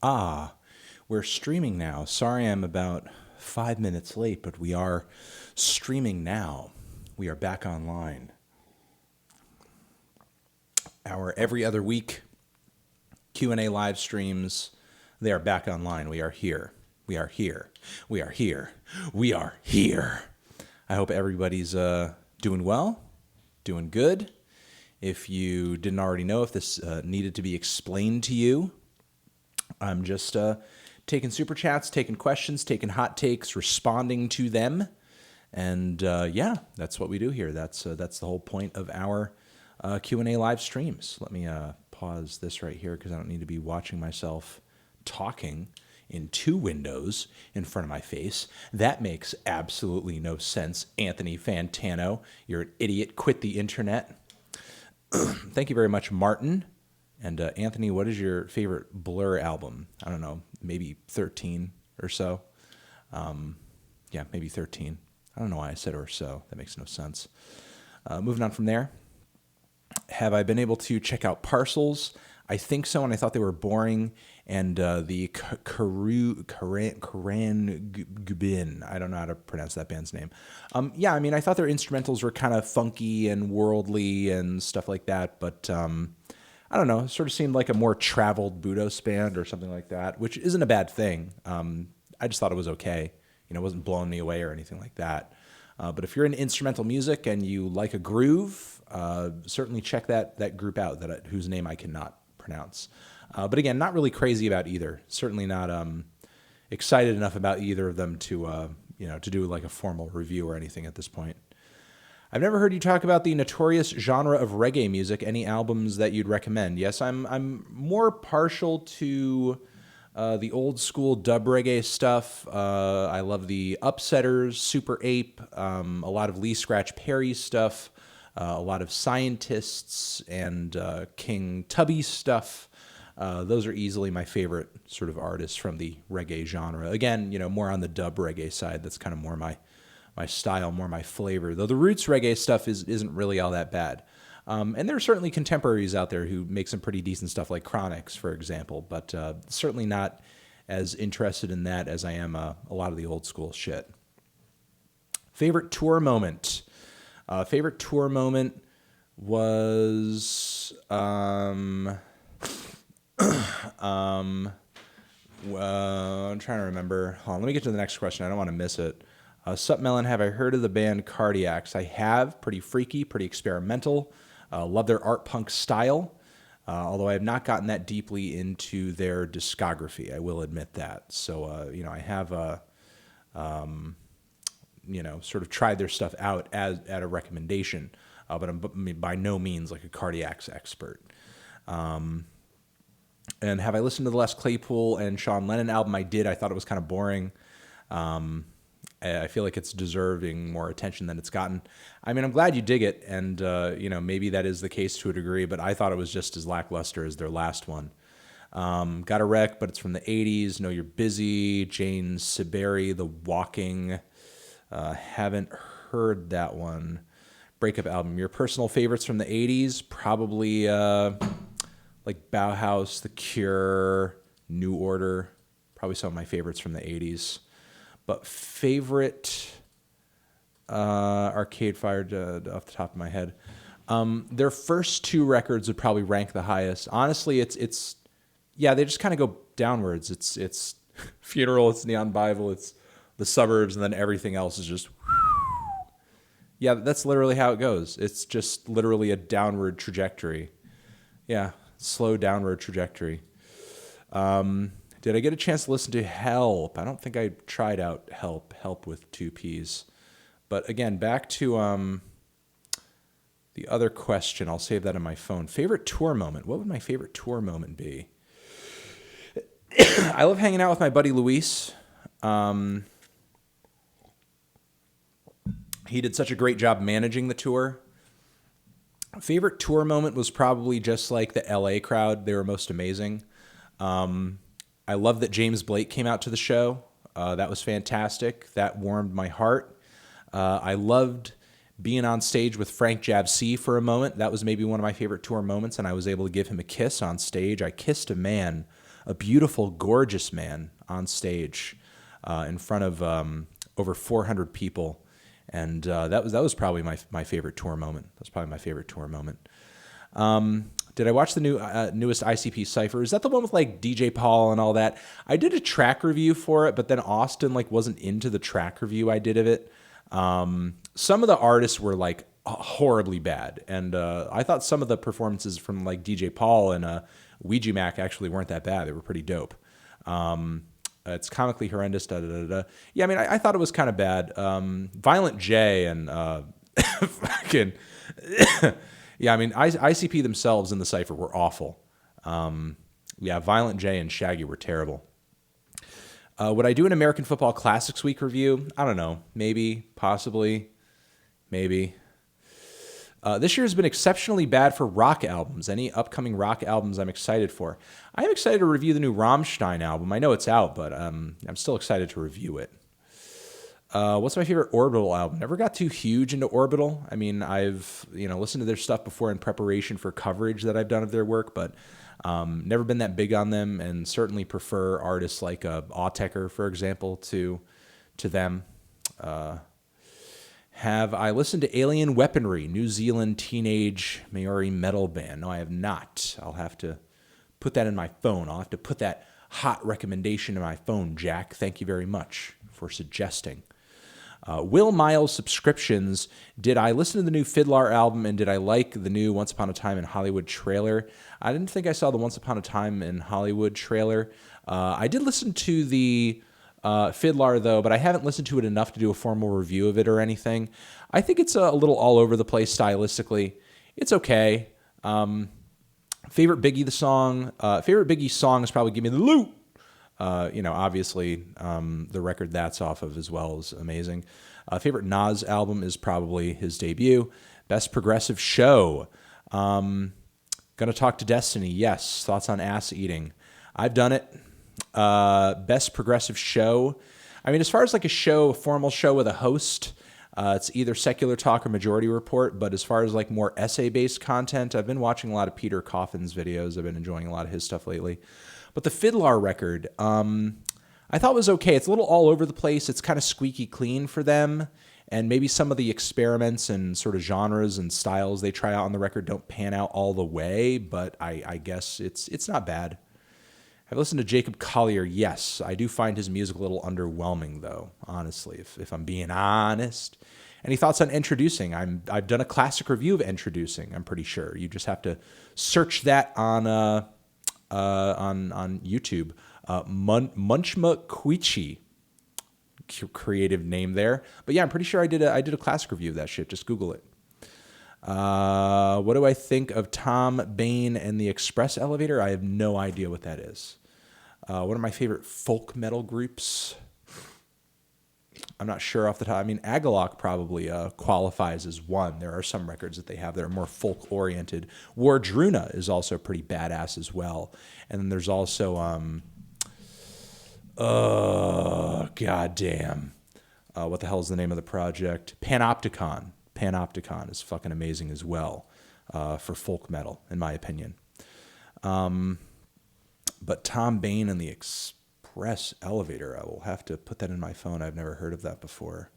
Ah, we're streaming now. Sorry I'm about 5 minutes late, but we are streaming now. We are back online. Our every other week Q&A live streams, they are back online. We are here. We are here. We are here. We are here. I hope everybody's doing well, doing good. If you didn't already know, if this needed to be explained to you, I'm just taking super chats, taking questions, taking hot takes, responding to them. And yeah, that's what we do here. That's the whole point of our Q&A live streams. Let me pause this right here because I don't need to be watching myself talking in two windows in front of my face. That makes absolutely no sense. Anthony Fantano, you're an idiot. Quit the internet. Thank you very much, Martin. And Anthony, what is your favorite Blur album? I don't know, maybe 13 or so. Yeah, maybe 13. I don't know why I said or so. That makes no sense. Moving on from there. Have I been able to check out Parcels? I think so, and I thought they were boring. And the Karan Gubin, I don't know how to pronounce that band's name. Yeah, I mean, I thought their instrumentals were kind of funky and worldly and stuff like that, but I don't know, it sort of seemed like a more traveled Budos band or something like that, which isn't a bad thing. I just thought it was okay. You know, it wasn't blowing me away or anything like that. But if you're into instrumental music and you like a groove, certainly check that group out, whose name I cannot pronounce. But again, not really crazy about either. Certainly not excited enough about either of them to do like a formal review or anything at this point. I've never heard you talk about the notorious genre of reggae music. Any albums that you'd recommend? Yes, I'm more partial to the old school dub reggae stuff. I love the Upsetters, Super Ape, a lot of Lee Scratch Perry stuff, a lot of Scientists and King Tubby stuff. Those are easily my favorite sort of artists from the reggae genre. Again, more on the dub reggae side. That's kind of more my style, more my flavor. Though the roots reggae stuff isn't really all that bad. And there are certainly contemporaries out there who make some pretty decent stuff, like Chronix, for example. But certainly not as interested in that as I am a lot of the old school shit. Favorite tour moment. Favorite tour moment was I'm trying to remember. Hold on, let me get to the next question. I don't want to miss it. Sup Melon, have I heard of the band Cardiacs? I have. Pretty freaky, pretty experimental. Love their art punk style. Although I have not gotten that deeply into their discography, I will admit that. So, I have sort of tried their stuff out at a recommendation, but I'm by no means like a Cardiacs expert. And have I listened to the Les Claypool and Sean Lennon album? I did. I thought it was kind of boring. I feel like it's deserving more attention than it's gotten. I mean, I'm glad you dig it, and maybe that is the case to a degree, but I thought it was just as lackluster as their last one. Got a Wreck, but it's from the 80s. Know You're Busy, Jane Siberry, The Walking. Haven't heard that one. Breakup album. Your personal favorites from the 80s? Probably like Bauhaus, The Cure, New Order. Probably some of my favorites from the 80s. But favorite Arcade Fire, off the top of my head, their first two records would probably rank the highest. Honestly, it's they just kind of go downwards. It's Funeral, it's Neon Bible, it's The Suburbs, and then everything else is just yeah. That's literally how it goes. It's just literally a downward trajectory. Yeah, slow downward trajectory. Did I get a chance to listen to Help? I don't think I tried out Help with two P's. But again, back to the other question. I'll save that on my phone. Favorite tour moment. What would my favorite tour moment be? I love hanging out with my buddy Luis. He did such a great job managing the tour. Favorite tour moment was probably just like the LA crowd. They were most amazing. I love that James Blake came out to the show. That was fantastic. That warmed my heart. I loved being on stage with Frank Jab C for a moment. That was maybe one of my favorite tour moments, and I was able to give him a kiss on stage. I kissed a man a beautiful, gorgeous man on stage in front of over 400 people. And that was probably my favorite tour moment. That's probably my favorite tour moment. Did I watch the newest ICP Cypher? Is that the one with like DJ Paul and all that? I did a track review for it, but then Austin like wasn't into the track review I did of it. Some of the artists were like horribly bad, and I thought some of the performances from like DJ Paul and Ouija Mac actually weren't that bad. They were pretty dope. It's comically horrendous. Da, da, da, da. Yeah, I mean, I thought it was kind of bad. Violent J and fucking yeah, I mean, ICP themselves in the Cypher were awful. Yeah, Violent J and Shaggy were terrible. Would I do an American Football Classics Week review? I don't know. Maybe, possibly, maybe. This year has been exceptionally bad for rock albums. Any upcoming rock albums I'm excited for? I am excited to review the new Rammstein album. I know it's out, but I'm still excited to review it. What's my favorite Orbital album? Never got too huge into Orbital. I mean, I've listened to their stuff before in preparation for coverage that I've done of their work, but never been that big on them, and certainly prefer artists like Autechre, for example, to them. Have I listened to Alien Weaponry, New Zealand teenage Maori metal band? No, I have not. I'll have to put that in my phone. I'll have to put that hot recommendation in my phone, Jack. Thank you very much for suggesting. Will Miles subscriptions. Did I listen to the new Fiddler album, and did I like the new Once Upon a Time in Hollywood trailer? I didn't think I saw the Once Upon a Time in Hollywood trailer. I did listen to the Fiddler, though, but I haven't listened to it enough to do a formal review of it or anything. I think it's a little all over the place stylistically. It's okay. Favorite Biggie song is probably Give Me the Loot. Obviously, the record that's off of as well is amazing. Favorite Nas album is probably his debut. Best progressive show. Gonna Talk to Destiny. Yes. Thoughts on ass eating. I've done it. Best progressive show. I mean, as far as like a formal show with a host, it's either Secular Talk or Majority Report. But as far as like more essay-based content, I've been watching a lot of Peter Coffin's videos. I've been enjoying a lot of his stuff lately. But the Fiddler record, I thought was okay. It's a little all over the place. It's kind of squeaky clean for them. And maybe some of the experiments and sort of genres and styles they try out on the record don't pan out all the way. But I guess it's not bad. I've listened to Jacob Collier. Yes, I do find his music a little underwhelming, though, honestly, if I'm being honest. Any thoughts on Introducing? I've done a classic review of Introducing, I'm pretty sure. You just have to search that on YouTube. Munchma Quichi, creative name there. But yeah, I'm pretty sure I did a classic review of that shit. Just Google it. What do I think of Tom Bain and the Express Elevator? I have no idea what that is. One of my favorite folk metal groups. I'm not sure off the top. I mean, Agalloch probably qualifies as one. There are some records that they have that are more folk-oriented. Wardruna is also pretty badass as well. And then there's also, goddamn. What the hell is the name of the project? Panopticon. Panopticon is fucking amazing as well for folk metal, in my opinion. But Tom Bain and the Express Elevator, I will have to put that in my phone. I've never heard of that before.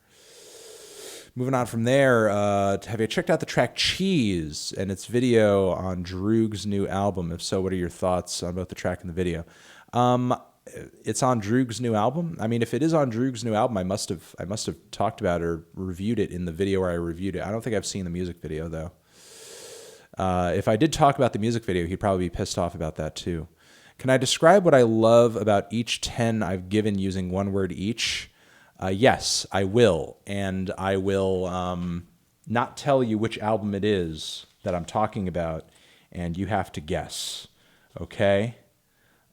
Moving on from there, have you checked out the track Cheese and its video on Droog's new album? If so, what are your thoughts on both the track and the video? It's on Droog's new album. I mean, if it is on Droog's new album, I must have talked about it or reviewed it in the video where I reviewed it. I don't think I've seen the music video, though. If I did talk about the music video, he'd probably be pissed off about that, too. Can I describe what I love about each 10 I've given using one word each? Yes, I will. And I will not tell you which album it is that I'm talking about, and you have to guess. Okay?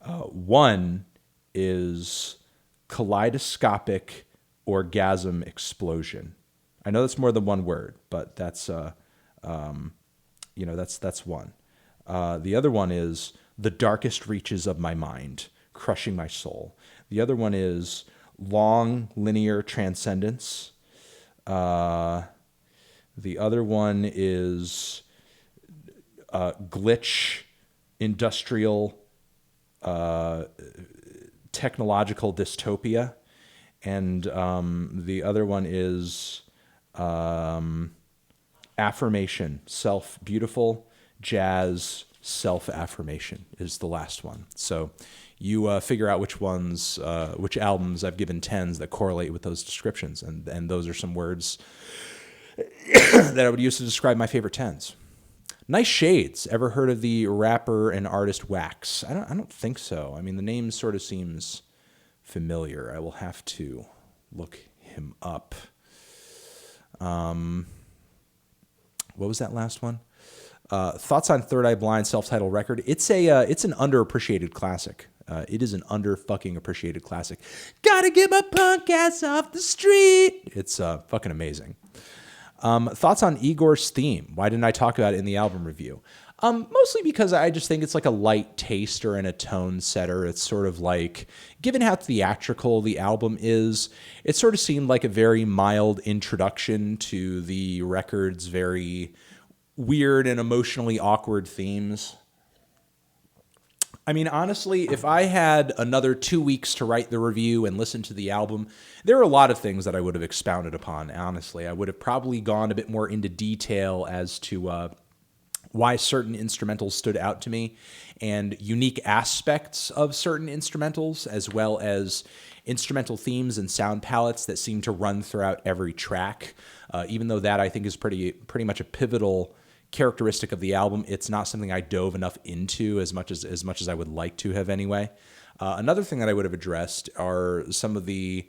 One is Kaleidoscopic Orgasm Explosion. I know that's more than one word, but that's one. The other one is The Darkest Reaches of My Mind, Crushing My Soul. The other one is Long Linear Transcendence. The other one is Glitch Industrial technological dystopia, and the other one is affirmation, beautiful jazz self-affirmation is the last one. So you figure out which albums I've given tens that correlate with those descriptions, and those are some words that I would use to describe my favorite tens. Nice shades. Ever heard of the rapper and artist Wax? I don't think so. I mean, the name sort of seems familiar. I will have to look him up. What was that last one? Thoughts on Third Eye Blind self-titled record. It's an underappreciated classic. It is an fucking appreciated classic. Gotta get my punk ass off the street. It's fucking amazing. Thoughts on Igor's theme. Why didn't I talk about it in the album review? Mostly because I just think it's like a light taster and a tone setter. It's sort of like, given how theatrical the album is, it sort of seemed like a very mild introduction to the record's very weird and emotionally awkward themes. I mean, honestly, if I had another 2 weeks to write the review and listen to the album, there are a lot of things that I would have expounded upon, honestly. I would have probably gone a bit more into detail as to why certain instrumentals stood out to me and unique aspects of certain instrumentals, as well as instrumental themes and sound palettes that seem to run throughout every track. Even though that I think is pretty much a pivotal characteristic of the album, it's not something I dove enough into as much as I would like to have anyway. Another thing that I would have addressed are some of the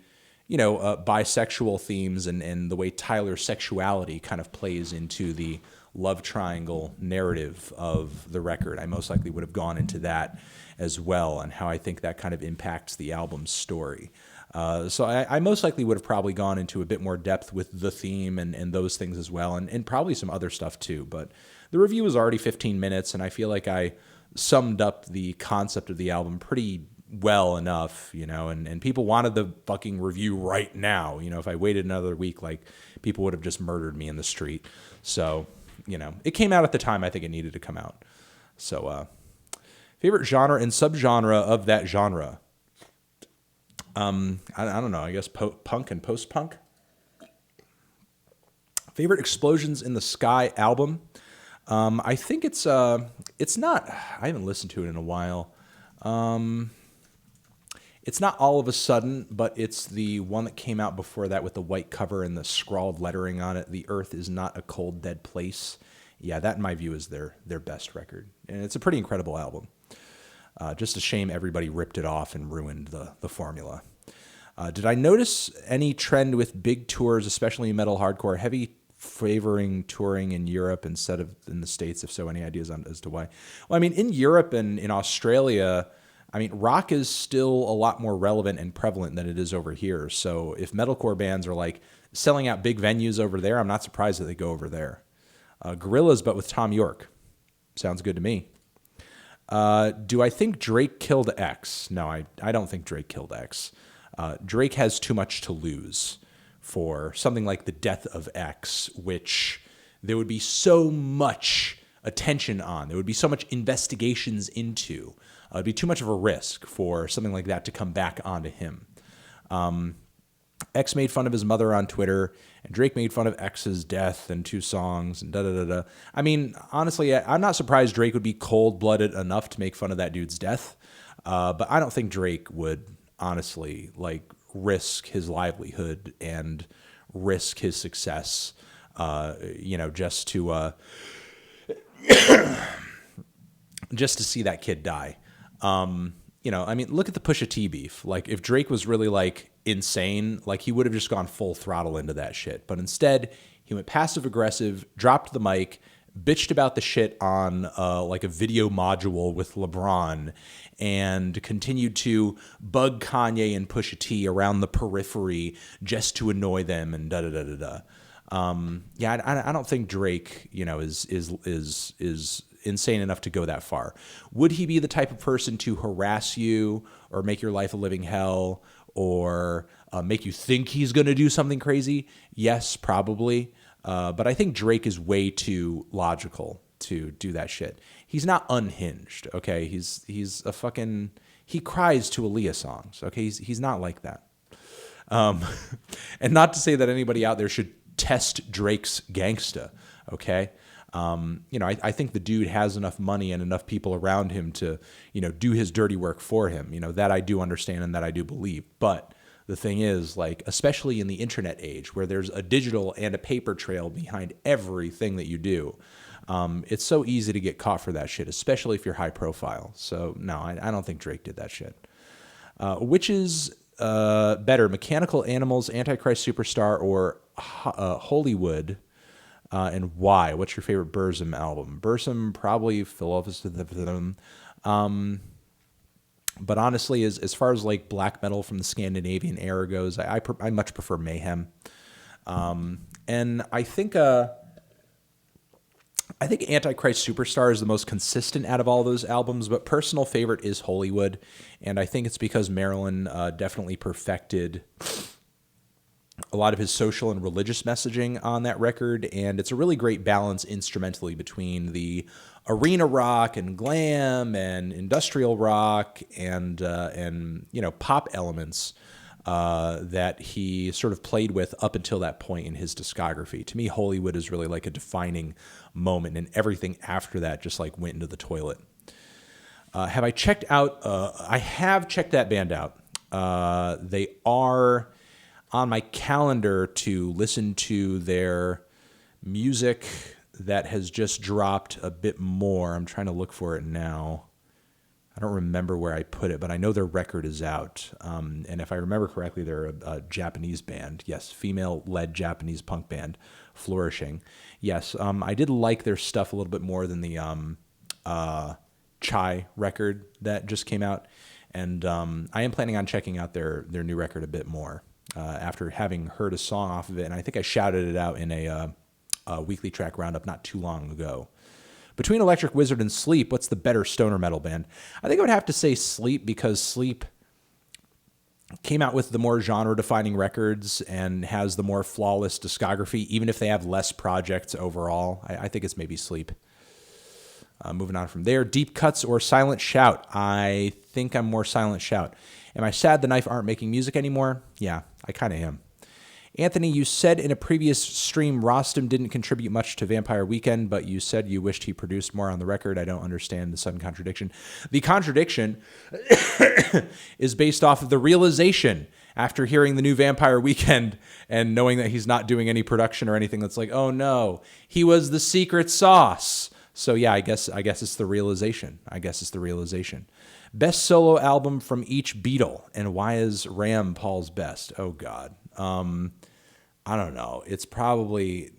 bisexual themes and the way Tyler's sexuality kind of plays into the love triangle narrative of the record. I most likely would have gone into that as well, and how I think that kind of impacts the album's story. So I most likely would have probably gone into a bit more depth with the theme and those things as well, and probably some other stuff too. But the review was already 15 minutes, and I feel like I summed up the concept of the album pretty well enough, and people wanted the fucking review right now. If I waited another week, like, people would have just murdered me in the street. So, it came out at the time I think it needed to come out. So, favorite genre and subgenre of that genre. I don't know, I guess punk and post-punk. Favorite Explosions in the Sky album. I think it's not, I haven't listened to it in a while. It's not All of a Sudden, but it's the one that came out before that with the white cover and the scrawled lettering on it. The Earth is Not a Cold, Dead Place. Yeah, that in my view is their best record. And it's a pretty incredible album. Just a shame everybody ripped it off and ruined the formula. Did I notice any trend with big tours, especially metal hardcore, heavy favoring touring in Europe instead of in the States? If so, any ideas as to why? Well, I mean, in Europe and in Australia, I mean, rock is still a lot more relevant and prevalent than it is over here. So if metalcore bands are like selling out big venues over there, I'm not surprised that they go over there. Gorillaz, but with Tom York. Sounds good to me. Do I think Drake killed X? No, I don't think Drake killed X. Drake has too much to lose for something like the death of X, which there would be so much attention on. There would be so much investigations into. It'd be too much of a risk for something like that to come back onto him. X made fun of his mother on Twitter, and Drake made fun of X's death in 2 songs, and da-da-da-da. I mean, honestly, I'm not surprised Drake would be cold-blooded enough to make fun of that dude's death, but I don't think Drake would, honestly, like, risk his livelihood and risk his success, just to see that kid die. I mean, look at the Pusha T beef. Like, if Drake was really, like, insane, like, he would have just gone full throttle into that shit. But instead, he went passive-aggressive, dropped the mic, bitched about the shit on, like, a video module with LeBron, and continued to bug Kanye and Pusha T around the periphery just to annoy them and da-da-da-da-da. I don't think Drake, is insane enough to go that far. Would he be the type of person to harass you or make your life a living hell or make you think he's going to do something crazy? Yes, probably. But I think Drake is way too logical to do that shit. He's not unhinged, okay? He's a fucking, he cries to Aaliyah songs, okay? He's not like that. And not to say that anybody out there should test Drake's gangsta, okay? I think the dude has enough money and enough people around him to, do his dirty work for him. That I do understand and that I do believe. But the thing is, like, especially in the internet age where there's a digital and a paper trail behind everything that you do, it's so easy to get caught for that shit, especially if you're high profile. So no, I don't think Drake did that shit. Which is better, Mechanical Animals, Antichrist Superstar, or Hollywood? And why? What's your favorite Burzum album? Burzum, probably Philosophizm. But honestly, as far as like black metal from the Scandinavian era goes, I much prefer Mayhem. And I think Antichrist Superstar is the most consistent out of all those albums, but personal favorite is Hollywood. And I think it's because Marilyn definitely perfected a lot of his social and religious messaging on that record, and it's a really great balance instrumentally between the arena rock and glam and industrial rock and pop elements that he sort of played with up until that point in his discography. To me, Hollywood is really like a defining moment, and everything after that just like went into the toilet. Have I checked out? I have checked that band out. They are on my calendar to listen to their music that has just dropped a bit more. I'm trying to look for it now. I don't remember where I put it, but I know their record is out. And if I remember correctly, they're a Japanese band. Yes, female-led Japanese punk band, flourishing. Yes, I did like their stuff a little bit more than the Chai record that just came out. And I am planning on checking out their new record a bit more. After having heard a song off of it, and I think I shouted it out in a weekly track roundup not too long ago. Between Electric Wizard and Sleep, what's the better stoner metal band? I think I would have to say Sleep, because Sleep came out with the more genre-defining records and has the more flawless discography, even if they have less projects overall. I think it's maybe Sleep. Moving on from there, Deep Cuts or Silent Shout? I think I'm more Silent Shout. Am I sad the Knife aren't making music anymore? Yeah, I kind of am. Anthony, you said in a previous stream Rostam didn't contribute much to Vampire Weekend, but you said you wished he produced more on the record. I don't understand the sudden contradiction. The contradiction is based off of the realization after hearing the new Vampire Weekend and knowing that he's not doing any production or anything that's like, oh no, he was the secret sauce. So yeah, I guess it's the realization. Best solo album from each Beatle, and why is Ram Paul's best? Oh God, I don't know. It's probably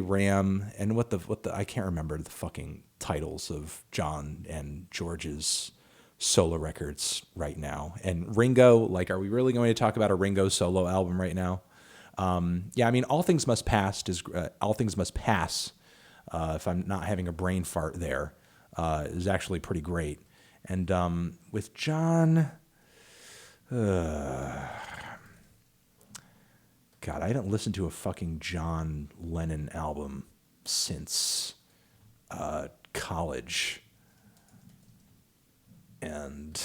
Ram, and what the I can't remember the fucking titles of John and George's solo records right now. And Ringo, like, are we really going to talk about a Ringo solo album right now? Yeah, I mean, All Things Must Pass if I'm not having a brain fart there, is actually pretty great. And with John, God, I haven't listened to a fucking John Lennon album since college. And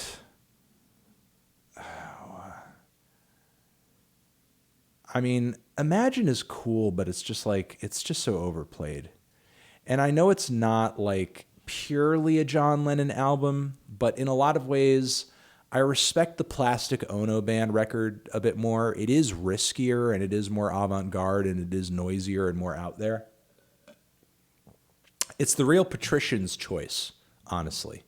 I mean, Imagine is cool, but it's just so overplayed. And I know it's not like purely a John Lennon album, but in a lot of ways, I respect the Plastic Ono Band record a bit more. It is riskier and it is more avant-garde and it is noisier and more out there. It's the real patrician's choice, honestly.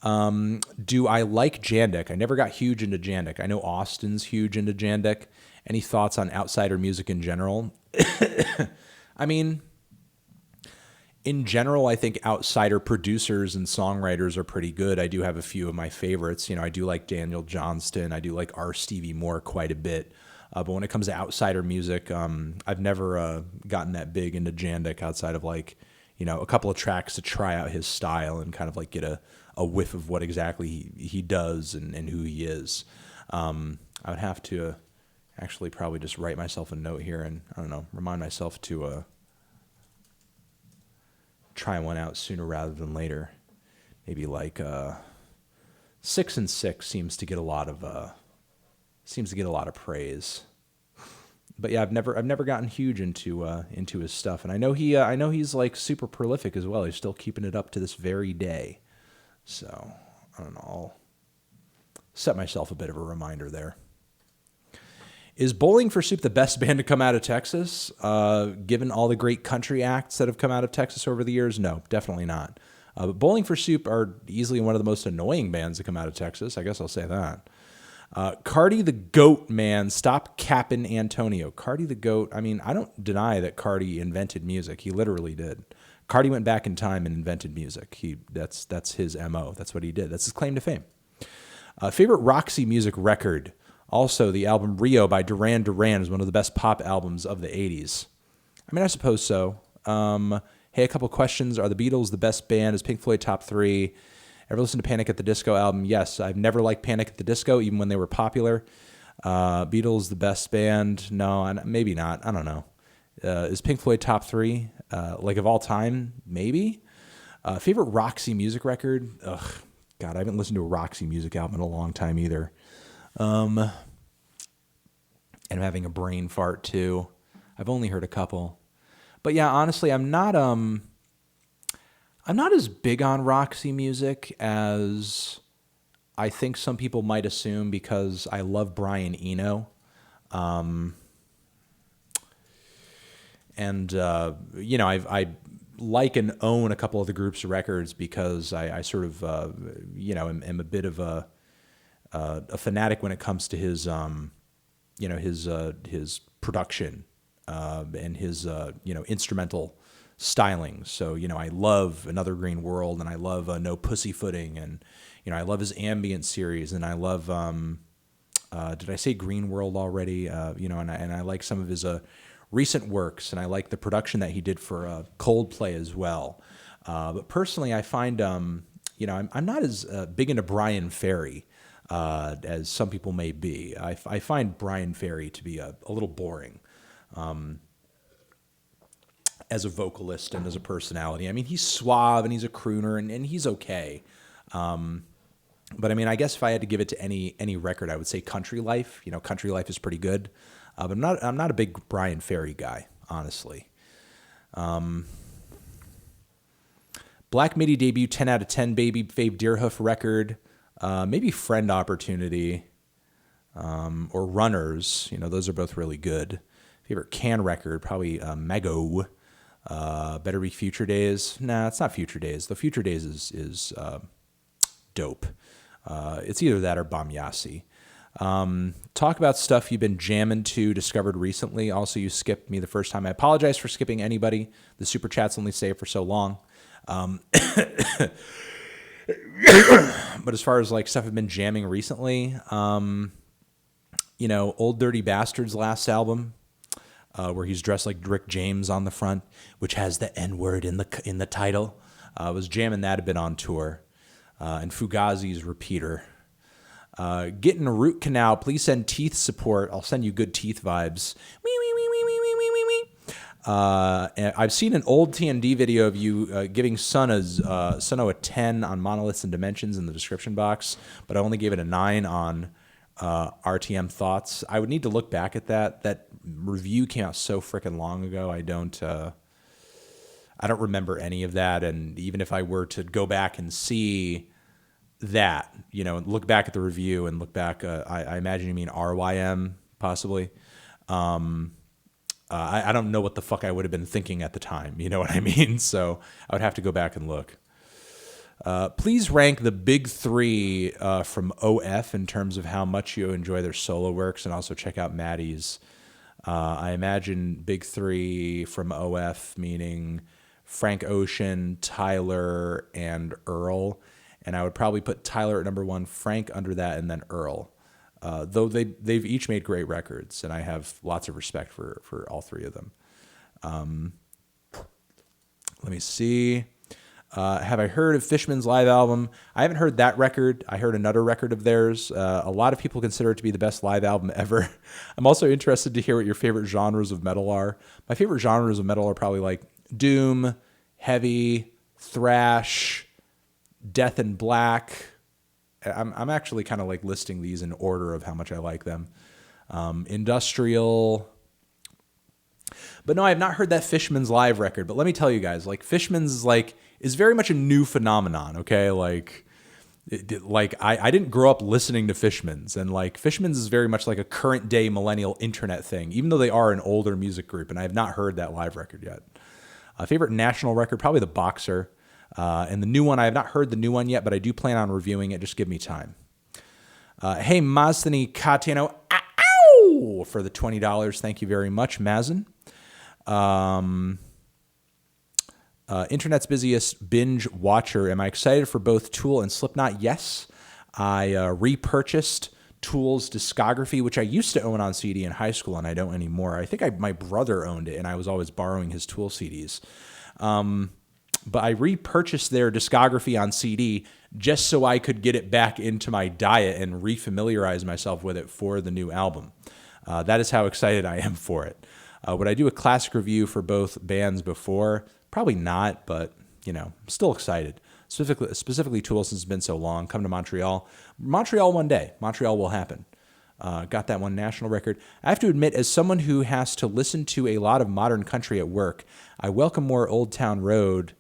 Do I like Jandek? I never got huge into Jandek. I know Austin's huge into Jandek. Any thoughts on outsider music in general? I mean, in general, I think outsider producers and songwriters are pretty good. I do have a few of my favorites. You know, I do like Daniel Johnston. I do like R. Stevie Moore quite a bit. But when it comes to outsider music, I've never gotten that big into Jandek outside of like, you know, a couple of tracks to try out his style and kind of like get a whiff of what exactly he does and who he is. I would have to actually probably just write myself a note here and, I don't know, remind myself to try one out sooner rather than later. Maybe like 6 and 6 seems to get a lot of praise. But yeah, I've never gotten huge into his stuff, and I know he's like super prolific as well. He's still keeping it up to this very day. So I don't know. I'll set myself a bit of a reminder there. Is Bowling for Soup the best band to come out of Texas? Given all the great country acts that have come out of Texas over the years, no, definitely not. But Bowling for Soup are easily one of the most annoying bands to come out of Texas. I guess I'll say that. Cardi the Goat, man. Stop capping Antonio. Cardi the Goat, I mean, I don't deny that Cardi invented music. He literally did. Cardi went back in time and invented music. That's his MO. That's what he did. That's his claim to fame. Favorite Roxy music record? Also, the album Rio by Duran Duran is one of the best pop albums of the 80s. I mean, I suppose so. Hey, a couple questions. Are the Beatles the best band? Is Pink Floyd top 3? Ever listen to Panic at the Disco album? Yes. I've never liked Panic at the Disco, even when they were popular. Beatles the best band? No, maybe not. I don't know. Is Pink Floyd top 3? Like of all time? Maybe. Favorite Roxy music record? Ugh, God, I haven't listened to a Roxy music album in a long time either. And I'm having a brain fart too. I've only heard a couple. But yeah, honestly, I'm not as big on Roxy music as I think some people might assume, because I love Brian Eno. I like and own a couple of the group's records because I sort of, am a bit of a fanatic when it comes to his production and his instrumental styling. So I love Another Green World, and I love No Pussyfooting, and I love his ambient series, and I love did I say Green World already? And I like some of his recent works, and I like the production that he did for Coldplay as well. But personally, I find I'm not as big into Brian Ferry as some people may be. I find Brian Ferry to be a little boring as a vocalist and as a personality. I mean, he's suave and he's a crooner, and he's okay. But I mean, I guess if I had to give it to any record, I would say Country Life. Country Life is pretty good. But I'm not a big Brian Ferry guy, honestly. Black Midi debut, 10 out of 10, baby. Fave Deerhoof record. Maybe Friend Opportunity, or Runners. Those are both really good. Favorite Can record, probably Mego. Better Be Future Days. Nah, it's not Future Days. The Future Days is dope. It's either that or Bamyasi. Talk about stuff you've been jamming to, discovered recently. Also, you skipped me the first time. I apologize for skipping anybody. The super chats only stay for so long. But as far as like stuff I've been jamming recently, Old Dirty Bastard's last album, where he's dressed like Rick James on the front, which has the N-word in the title. Was jamming that a bit on tour. And Fugazi's Repeater. Getting a root canal. Please send teeth support. I'll send you good teeth vibes. And I've seen an old Tnd video of you giving Suno a 10 on Monoliths and Dimensions in the description box, but I only gave it a 9 on RTM Thoughts. I would need to look back at that. That review came out so freaking long ago. I don't remember any of that, and even if I were to go back and see that, look back at the review and look back, I imagine you mean RYM, possibly. I don't know what the fuck I would have been thinking at the time. You know what I mean? So I would have to go back and look. Please rank the big three from OF in terms of how much you enjoy their solo works, and also check out Maddie's. I imagine big three from OF meaning Frank Ocean, Tyler, and Earl. And I would probably put Tyler at number 1, Frank under that, and then Earl. Though they've each made great records, and I have lots of respect for all three of them. Let me see. Have I heard of Fishman's live album? I haven't heard that record. I heard another record of theirs. A lot of people consider it to be the best live album ever. I'm also interested to hear what your favorite genres of metal are. My favorite genres of metal are probably like doom, heavy, thrash, death and black. I'm actually kind of like listing these in order of how much I like them. Industrial. But no, I have not heard that Fishman's live record. But let me tell you guys, like Fishman's is very much a new phenomenon. Okay, I didn't grow up listening to Fishman's, and like Fishman's is very much like a current day millennial internet thing, even though they are an older music group, and I have not heard that live record yet. Favorite national record, probably The Boxer. And the new one, I have not heard the new one yet, but I do plan on reviewing it. Just give me time. Hey, Mazani Katiano, ow, for the $20. Thank you very much, Mazin. Internet's busiest binge watcher. Am I excited for both Tool and Slipknot? Yes. I repurchased Tool's discography, which I used to own on CD in high school, and I don't anymore. I think my brother owned it, and I was always borrowing his Tool CDs. But I repurchased their discography on CD just so I could get it back into my diet and refamiliarize myself with it for the new album. That is how excited I am for it. Would I do a classic review for both bands before? Probably not, but I'm still excited. Specifically Tool, since it's been so long. Come to Montreal. Montreal one day. Montreal will happen. Got that one national record. I have to admit, as someone who has to listen to a lot of modern country at work, I welcome more Old Town Roads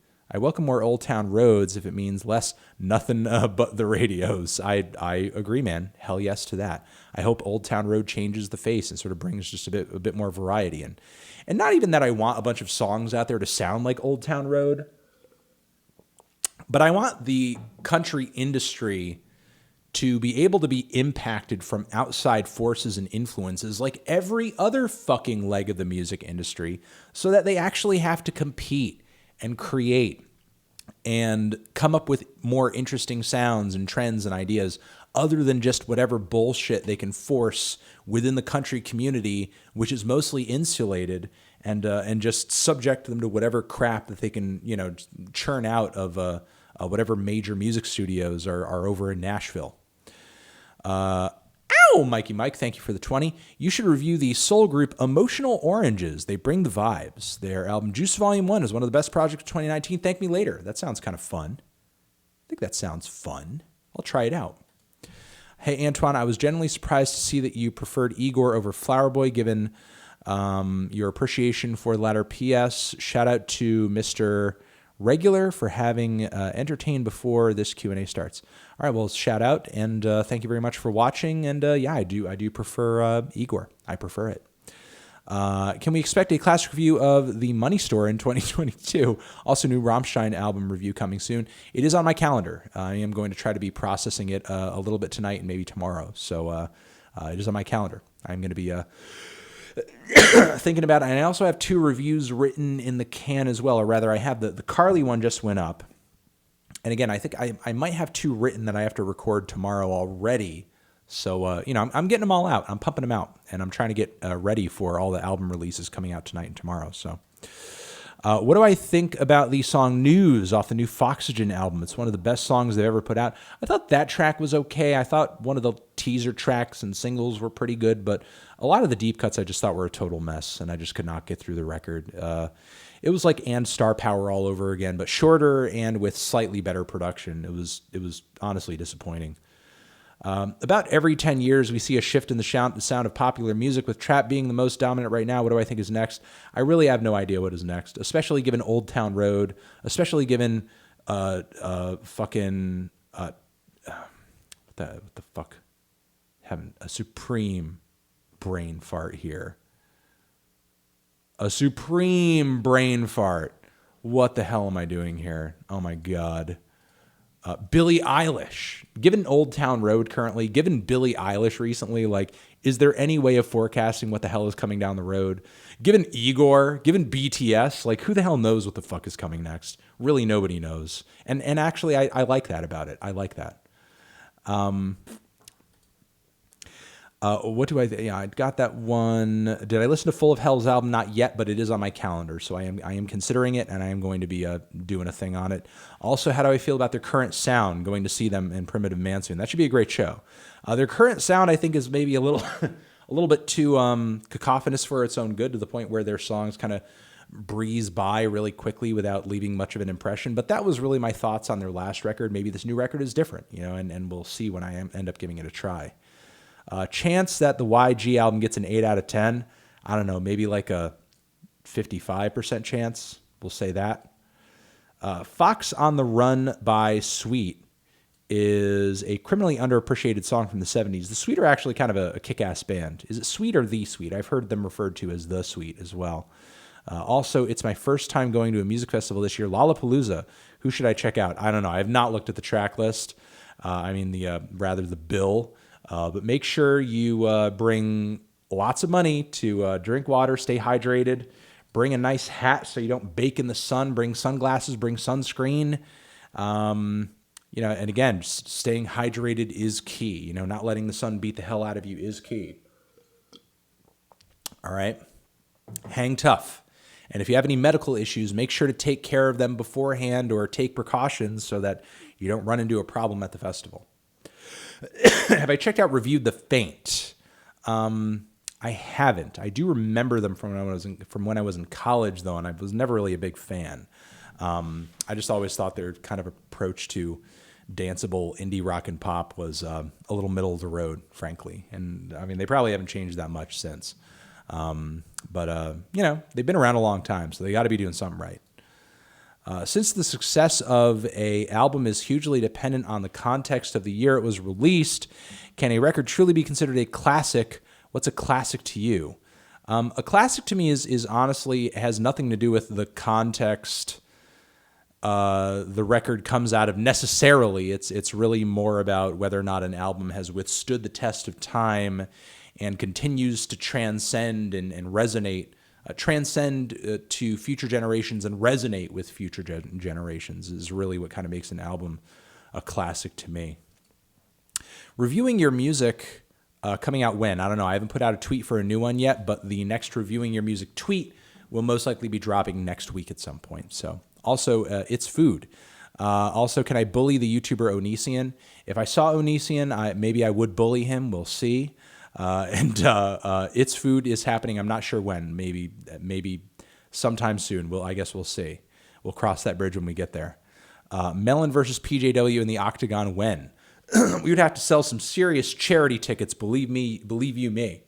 if it means less nothing but the radios. I agree, man. Hell yes to that. I hope Old Town Road changes the face and sort of brings just a bit more variety in. And not even that I want a bunch of songs out there to sound like Old Town Road, but I want the country industry to be able to be impacted from outside forces and influences like every other fucking leg of the music industry, so that they actually have to compete and create and come up with more interesting sounds and trends and ideas other than just whatever bullshit they can force within the country community, which is mostly insulated, and just subject them to whatever crap that they can, churn out of whatever major music studios are over in Nashville. Mikey Mike, thank you for the 20. You should review the soul group Emotional Oranges. They bring the vibes. Their album Juice Volume 1 is one of the best projects of 2019. Thank me later. That sounds kind of fun. I think that sounds fun. I'll try it out. Hey, Antoine, I was genuinely surprised to see that you preferred Igor over Flower Boy, given your appreciation for the latter. PS. Shout out to Mr. Regular for having entertained before this Q&A starts. All right, well, shout out, and thank you very much for watching. And I do prefer Igor. I prefer it. Can we expect a classic review of The Money Store in 2022? Also, new Rammstein album review coming soon. It is on my calendar. I am going to try to be processing it a little bit tonight and maybe tomorrow. So it is on my calendar. I'm going to be thinking about it. And I also have 2 reviews written in the can as well, or rather I have the Carly one just went up. And again, I think I might have 2 written that I have to record tomorrow already. So, I'm getting them all out. I'm pumping them out, and I'm trying to get ready for all the album releases coming out tonight and tomorrow. So, what do I think about the song News off the new Foxygen album? It's one of the best songs they've ever put out. I thought that track was okay. I thought one of the teaser tracks and singles were pretty good, but a lot of the deep cuts I just thought were a total mess, and I just could not get through the record. It was like And Star Power all over again, but shorter and with slightly better production. It was honestly disappointing. About every 10 years, we see a shift in the sound of popular music, with trap being the most dominant right now. What do I think is next? I really have no idea what is next, especially given Old Town Road, especially given what the fuck? Having a supreme brain fart here. A supreme brain fart. What the hell am I doing here? Oh my God. Billie Eilish. Given Old Town Road currently, given Billie Eilish recently, is there any way of forecasting what the hell is coming down the road? Given Igor, given BTS, who the hell knows what the fuck is coming next? Really, nobody knows. And actually, I like that about it. I like that. What do I think? Yeah, I got that one. Did I listen to Full of Hell's album? Not yet, but it is on my calendar, so I am considering it, and I am going to be doing a thing on it. Also, how do I feel about their current sound? Going to see them in Primitive Man soon. That should be a great show. Their current sound, I think, is maybe a little, a little bit too cacophonous for its own good, to the point where their songs kind of breeze by really quickly without leaving much of an impression. But that was really my thoughts on their last record. Maybe this new record is different, and we'll see when I end up giving it a try. Chance that the YG album gets an 8 out of 10. I don't know, maybe like a 55% chance. We'll say that. Fox on the Run by Sweet is a criminally underappreciated song from the 70s. The Sweet are actually kind of a kick-ass band. Is it Sweet or The Sweet? I've heard them referred to as The Sweet as well. Also, it's my first time going to a music festival this year, Lollapalooza. Who should I check out? I don't know. I have not looked at the track list. The bill. But make sure you bring lots of money to drink water, stay hydrated, bring a nice hat so you don't bake in the sun, bring sunglasses, bring sunscreen. And again, just staying hydrated is key. Not letting the sun beat the hell out of you is key. All right. Hang tough. And if you have any medical issues, make sure to take care of them beforehand or take precautions so that you don't run into a problem at the festival. Have I reviewed The Faint? I haven't. I do remember them from when I was in college, though, and I was never really a big fan. I just always thought their kind of approach to danceable indie rock and pop was a little middle of the road, frankly. And I mean, they probably haven't changed that much since. But they've been around a long time, so they got to be doing something right. Since the success of a album is hugely dependent on the context of the year it was released, can a record truly be considered a classic? What's a classic to you? A classic to me is honestly has nothing to do with the context the record comes out of necessarily. It's really more about whether or not an album has withstood the test of time and continues to transcend and resonate, transcend to future generations and resonate with future generations is really what kind of makes an album a classic to me. Reviewing your music, coming out when? I don't know. I haven't put out a tweet for a new one yet, but the next Reviewing Your Music tweet will most likely be dropping next week at some point. So also, it's food. Also, can I bully the YouTuber Onision? If I saw Onision, maybe I would bully him. We'll see. It's food is happening. I'm not sure when. Maybe sometime soon. I guess we'll see. We'll cross that bridge when we get there. Melon versus PJW in the Octagon when? We would have to sell some serious charity tickets. Believe you me.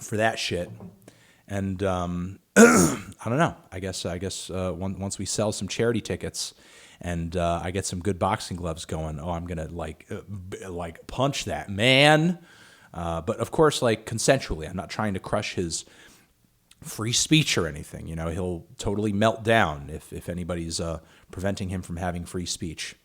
For that shit. And I don't know. I guess once we sell some charity tickets and I get some good boxing gloves going, I'm gonna like punch that man. But of course, like consensually. I'm not trying to crush his free speech or anything. He'll totally melt down if anybody's preventing him from having free speech.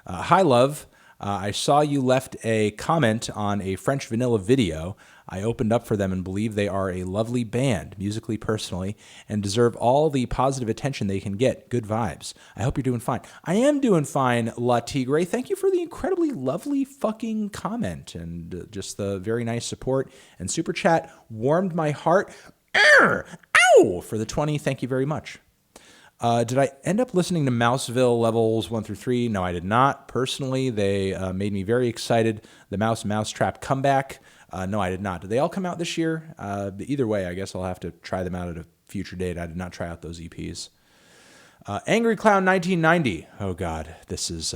Hi, love. I saw you left a comment on a French Vanilla video. I opened up for them and believe they are a lovely band, musically, personally, and deserve all the positive attention they can get. Good vibes. I hope you're doing fine. I am doing fine, La Tigre. Thank you for the incredibly lovely fucking comment and just the very nice support. And Super Chat warmed my heart. Ow! For the 20. Thank you very much. Did I end up listening to Mouseville levels 1 through 3? No, I did not. Personally, they made me very excited. The Mousetrap comeback. No, I did not. Did they all come out this year? Either way, I guess I'll have to try them out at a future date. I did not try out those EPs. Angry Clown 1990. Oh, God. This is...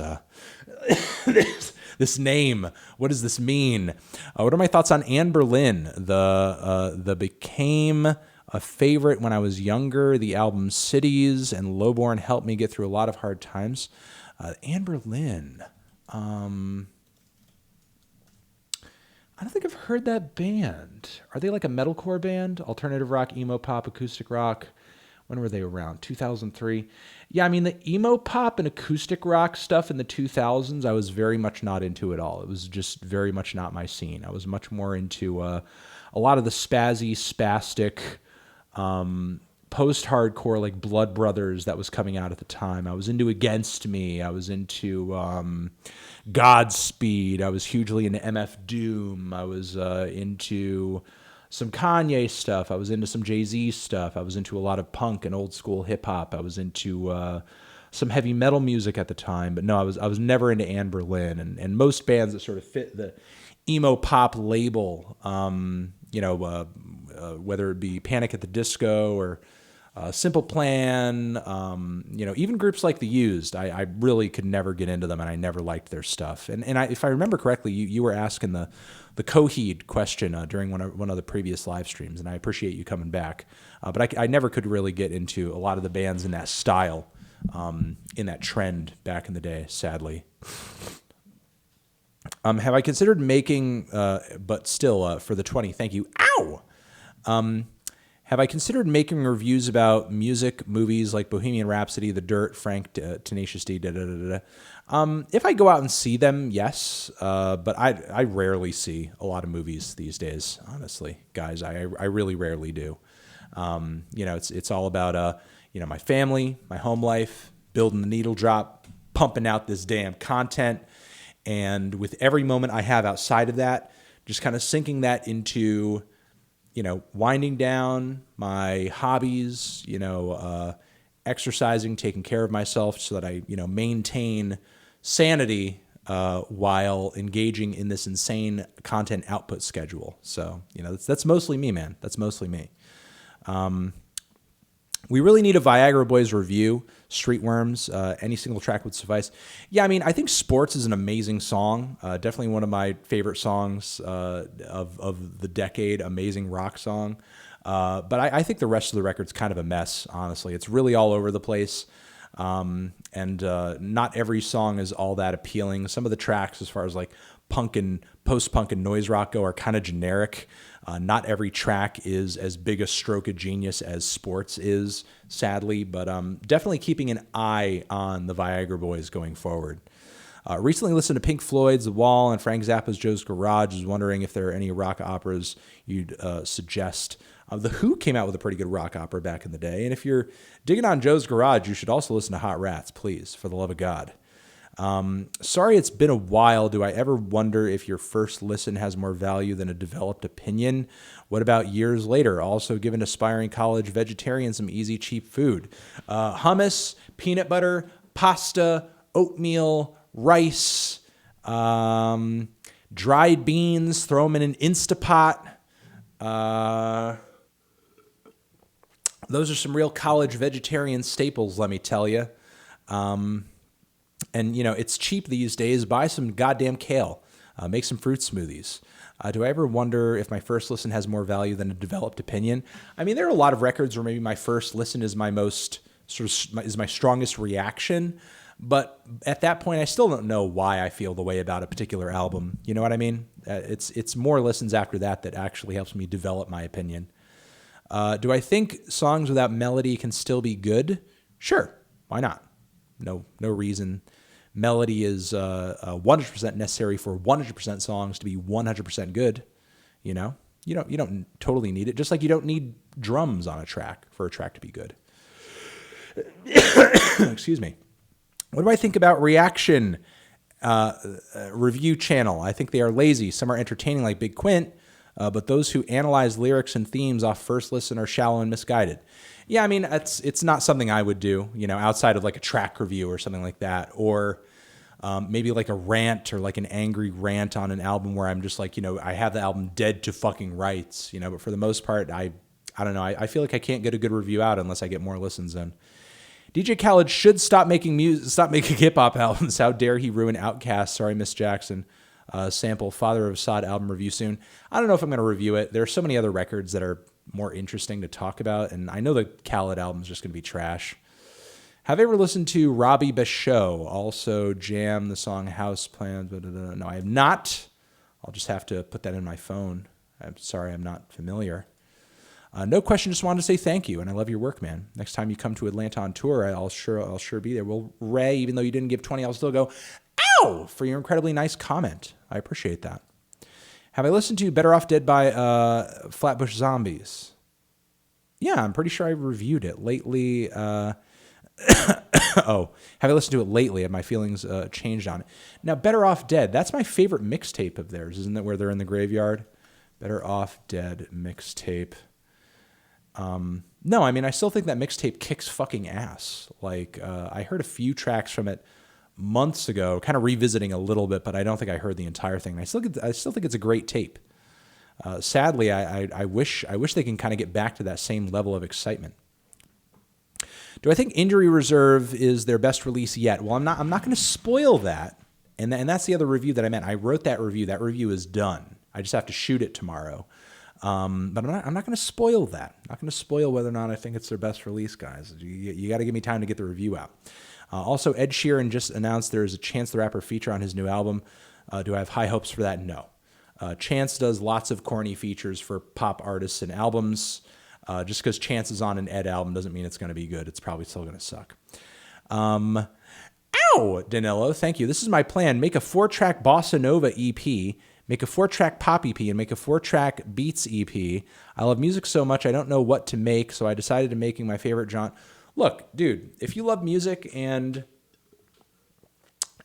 this name. What does this mean? What are my thoughts on Anne Boleyn? The became a favorite when I was younger. The album Cities and Lowborn helped me get through a lot of hard times. Anne Boleyn. I don't think I've heard that band. Are they like a metalcore band? Alternative rock, emo pop, acoustic rock. When were they around? 2003? Yeah, I mean, the emo pop and acoustic rock stuff in the 2000s, I was very much not into at all. It was just very much not my scene. I was much more into a lot of the spazzy, spastic, post-hardcore, like Blood Brothers that was coming out at the time. I was into Against Me. I was into Godspeed. I was hugely into MF Doom. I was into some Kanye stuff. I was into some Jay-Z stuff. I was into a lot of punk and old school hip hop. I was into some heavy metal music at the time. But no, I was never into Anne Boleyn. And most bands that sort of fit the emo pop label, whether it be Panic at the Disco or Simple Plan, even groups like The Used, I really could never get into them, and I never liked their stuff. And if I remember correctly, you were asking the Coheed question during one of the previous live streams, and I appreciate you coming back. But I never could really get into a lot of the bands in that style, in that trend back in the day, sadly. Have I considered making, but still, for the 20, thank you. Ow! Have I considered making reviews about music, movies like Bohemian Rhapsody, The Dirt, Frank, Tenacious D, if I go out and see them, yes. But I rarely see a lot of movies these days, honestly, guys. I really rarely do. It's all about, my family, my home life, building the needle drop, pumping out this damn content. And with every moment I have outside of that, just kind of sinking that into, winding down my hobbies, exercising, taking care of myself so that I, maintain sanity while engaging in this insane content output schedule. So, that's mostly me, man. That's mostly me. We really need a Viagra Boys review. Streetworms, any single track would suffice. Yeah, I think Sports is an amazing song. Definitely one of my favorite songs of the decade. Amazing rock song. But I think the rest of the record's kind of a mess, honestly. It's really all over the place. And not every song is all that appealing. Some of the tracks, as far as like punk and post-punk and noise rock go, are kind of generic. Not every track is as big a stroke of genius as Sports is, sadly, but definitely keeping an eye on the Viagra Boys going forward. Recently listened to Pink Floyd's The Wall and Frank Zappa's Joe's Garage. Was wondering if there are any rock operas you'd suggest. The Who came out with a pretty good rock opera back in the day, and if you're digging on Joe's Garage, you should also listen to Hot Rats, please, for the love of God. Sorry it's been a while. Do I ever wonder if your first listen has more value than a developed opinion? What about years later? Also giving aspiring college vegetarians some easy, cheap food. Hummus, peanut butter, pasta, oatmeal, rice, dried beans, throw them in an Instapot. Those are some real college vegetarian staples, let me tell you. And, it's cheap these days. Buy some goddamn kale. Make some fruit smoothies. Do I ever wonder if my first listen has more value than a developed opinion? There are a lot of records where maybe my first listen is my most is my strongest reaction. But at that point, I still don't know why I feel the way about a particular album. You know what I mean? It's more listens after that actually helps me develop my opinion. Do I think songs without melody can still be good? Sure. Why not? No reason. Melody is 100% necessary for 100% songs to be 100% good. You don't totally need it. Just like you don't need drums on a track for a track to be good. Excuse me. What do I think about Reaction review channel? I think they are lazy. Some are entertaining, like Big Quint, but those who analyze lyrics and themes off first listen are shallow and misguided. Yeah, it's not something I would do, outside of like a track review or something like that, or maybe like a rant or like an angry rant on an album where I'm just like, I have the album dead to fucking rights, but for the most part, I don't know. I feel like I can't get a good review out unless I get more listens in. DJ Khaled should stop making hip hop albums. How dare he ruin Outkast? Sorry, Miss Jackson. Sample Father of Sod album review soon. I don't know if I'm going to review it. There are so many other records that are more interesting to talk about, and I know the Khaled album is just going to be trash. Have I ever listened to Robbie Basho? Also Jam, the song House Plans. No, I have not. I'll just have to put that in my phone. I'm sorry, I'm not familiar. No question, just wanted to say thank you, and I love your work, man. Next time you come to Atlanta on tour, I'll sure be there. Well, Ray, even though you didn't give 20, I'll still go, ow, for your incredibly nice comment. I appreciate that. Have I listened to Better Off Dead by Flatbush Zombies? Yeah, I'm pretty sure I reviewed it lately. Have I listened to it lately? Have my feelings changed on it? Now, Better Off Dead, that's my favorite mixtape of theirs, isn't it, where they're in the graveyard? Better Off Dead mixtape. No, I still think that mixtape kicks fucking ass. Like, I heard a few tracks from it months ago, kind of revisiting a little bit, but I don't think I heard the entire thing. I still think it's a great tape. Sadly, I wish they can kind of get back to that same level of excitement. Do I think Injury Reserve is their best release yet? Well, I'm not going to spoil that. And that's the other review that I meant. I wrote that review. That review is done. I just have to shoot it tomorrow. But I'm not going to spoil that. I'm not going to spoil whether or not I think it's their best release, guys. You got to give me time to get the review out. Also, Ed Sheeran just announced there is a Chance the Rapper feature on his new album. Do I have high hopes for that? No. Chance does lots of corny features for pop artists and albums. Just because Chance is on an Ed album doesn't mean it's going to be good. It's probably still going to suck. Ow, Danilo, thank you. This is my plan. Make a 4-track Bossa Nova EP, make a 4-track pop EP, and make a 4-track beats EP. I love music so much I don't know what to make, so I decided to making my favorite genre. Look, dude, if you love music and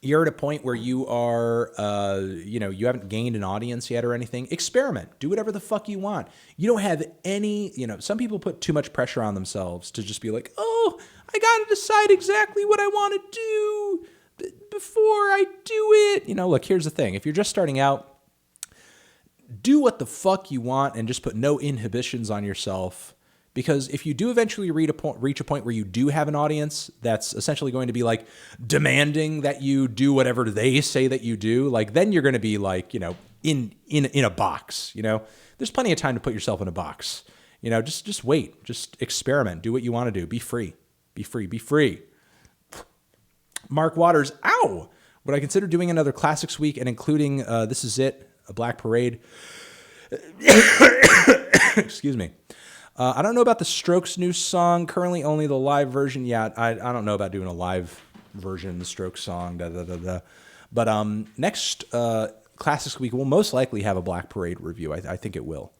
you're at a point where you are, you haven't gained an audience yet or anything, experiment. Do whatever the fuck you want. You don't have any, some people put too much pressure on themselves to just be like, oh, I got to decide exactly what I want to do before I do it. Look, here's the thing. If you're just starting out, do what the fuck you want and just put no inhibitions on yourself. Because if you do eventually reach a point where you do have an audience that's essentially going to be like demanding that you do whatever they say that you do, like then you're going to be like, in a box, There's plenty of time to put yourself in a box. Just wait, just experiment, do what you want to do, be free. Be free, be free. Mark Waters, ow! Would I consider doing another Classics Week and including This Is It, a Black Parade? Excuse me. I don't know about the Strokes' new song. Currently only the live version. Yeah, I don't know about doing a live version of the Strokes song. But next Classics Week will most likely have a Black Parade review. I think it will.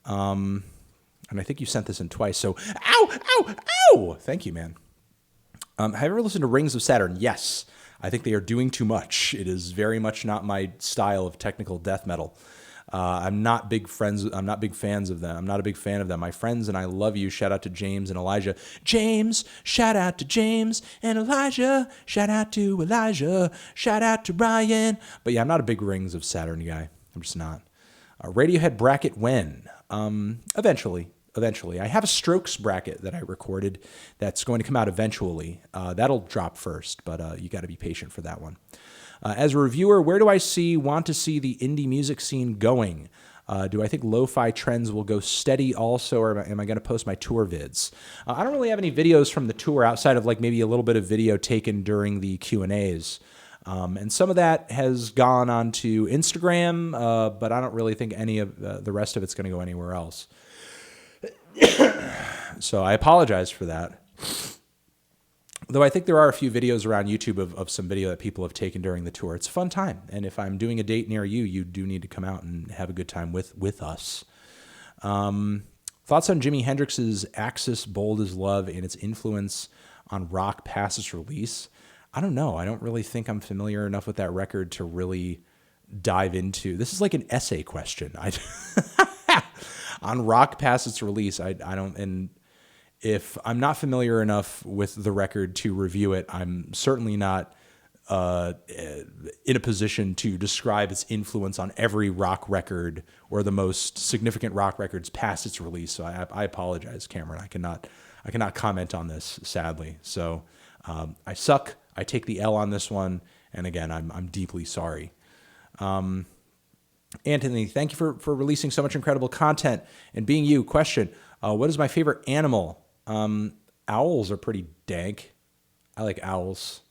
And I think you sent this in twice. So, ow! Thank you, man. Have you ever listened to Rings of Saturn? Yes. I think they are doing too much. It is very much not my style of technical death metal. I'm not big fans of them. I'm not a big fan of them. My friends and I love you. Shout out to James and Elijah. James, shout out to James and Elijah. Shout out to Elijah. Shout out to Ryan. But yeah, I'm not a big Rings of Saturn guy. I'm just not. Radiohead bracket when? Eventually. I have a Strokes bracket that I recorded that's going to come out eventually. That'll drop first, but you got to be patient for that one. As a reviewer, where do I want to see the indie music scene going? Do I think lo-fi trends will go steady also, or am I going to post my tour vids? I don't really have any videos from the tour outside of like maybe a little bit of video taken during the Q&As. And some of that has gone onto Instagram, but I don't really think any of the rest of it's going to go anywhere else. So I apologize for that. Though I think there are a few videos around YouTube of some video that people have taken during the tour. It's a fun time. And if I'm doing a date near you, you do need to come out and have a good time with us. Thoughts on Jimi Hendrix's Axis Bold as Love and its influence on rock past its release? I don't know. I don't really think I'm familiar enough with that record to really dive into. This is like an essay question. On rock past its release, I don't, and if I'm not familiar enough with the record to review it, I'm certainly not in a position to describe its influence on every rock record or the most significant rock records past its release. So I apologize, Cameron. I cannot comment on this, sadly. So I suck. I take the L on this one, and again, I'm deeply sorry. Anthony, thank you for releasing so much incredible content and being you. Question, what is my favorite animal? Owls are pretty dank. I like owls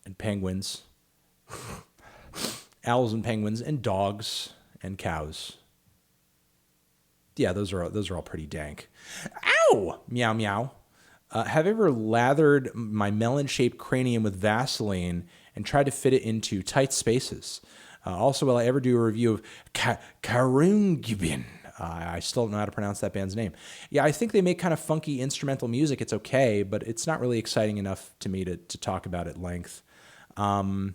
and penguins. Owls and penguins and dogs and cows. Yeah, those are all pretty dank. Ow! Meow meow. Have you ever lathered my melon-shaped cranium with Vaseline and tried to fit it into tight spaces? Also, will I ever do a review of Karungibin? I still don't know how to pronounce that band's name. Yeah, I think they make kind of funky instrumental music. It's okay, but it's not really exciting enough to me to talk about at length. No,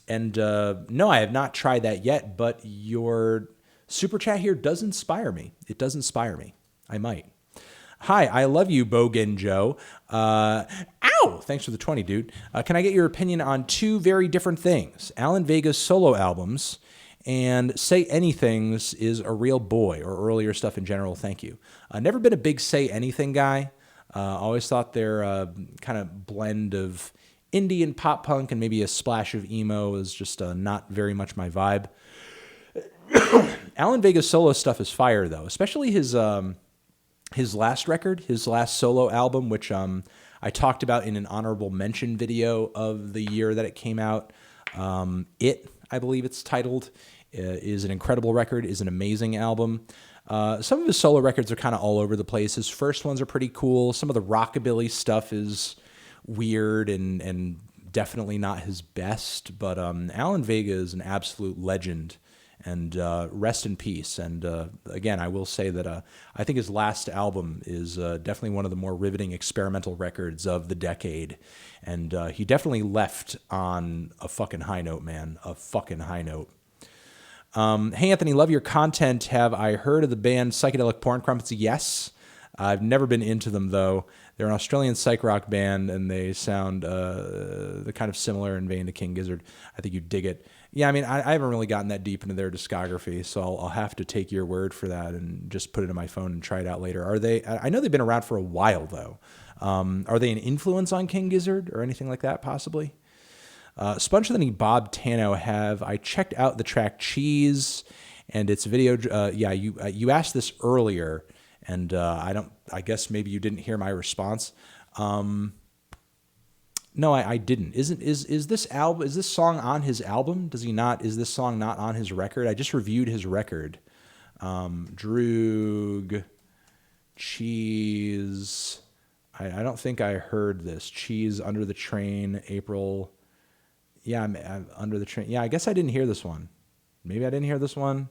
I have not tried that yet, but your super chat here does inspire me. It does inspire me. I might. Hi, I love you, Bogan Joe. Ow! Thanks for the 20, dude. Can I get your opinion on two very different things? Alan Vega's solo albums And Say Anythings is a real boy, or earlier stuff in general. Thank you. Never been a big Say Anything guy. Always thought their kind of blend of indie and pop punk and maybe a splash of emo is just not very much my vibe. Alan Vega's solo stuff is fire, though, especially his last record, his last solo album, which I talked about in an honorable mention video of the year that it came out. I believe it's titled, is an incredible record, is an amazing album. Some of his solo records are kind of all over the place. His first ones are pretty cool. Some of the rockabilly stuff is weird and definitely not his best. But Alan Vega is an absolute legend, and rest in peace. And again, I will say that I think his last album is definitely one of the more riveting experimental records of the decade. And he definitely left on a fucking high note, man. A fucking high note. Hey, Anthony, love your content. Have I heard of the band Psychedelic Porn Crumpets? Yes. I've never been into them, though. They're an Australian psych rock band, and they sound they're kind of similar in vein to King Gizzard. I think you dig it. Yeah, I mean, I haven't really gotten that deep into their discography, so I'll have to take your word for that and just put it in my phone and try it out later. Are they? I know they've been around for a while, though. Are they an influence on King Gizzard or anything like that, possibly? Sponge than Bob Tano have I checked out the track Cheese and its video. You asked this earlier, and I guess maybe you didn't hear my response. No, I didn't. Is this song on his album? Does he not? Is this song not on his record? I just reviewed his record. Droog, Cheese. I don't think I heard this. Cheese, Under the Train, April. Yeah, I'm Under the Train. Yeah, I guess I didn't hear this one. Maybe I didn't hear this one.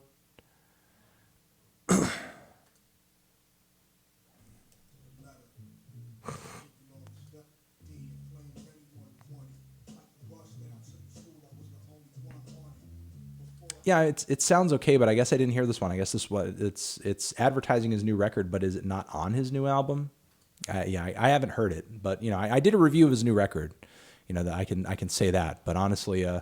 Yeah, it sounds okay, but I guess I didn't hear this one. I guess it's advertising his new record, but is it not on his new album? I haven't heard it, but I did a review of his new record. That I can say that, but honestly, I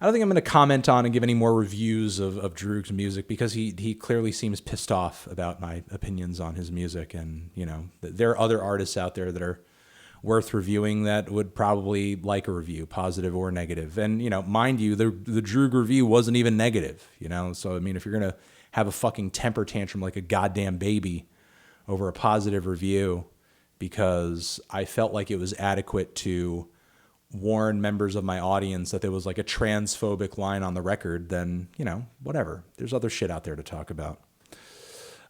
don't think I'm going to comment on and give any more reviews of Droog's music because he clearly seems pissed off about my opinions on his music, and there are other artists out there that are worth reviewing that would probably like a review, positive or negative. And, mind you, the Droog review wasn't even negative, So, I mean, if you're going to have a fucking temper tantrum like a goddamn baby over a positive review because I felt like it was adequate to warn members of my audience that there was like a transphobic line on the record, then, whatever. There's other shit out there to talk about.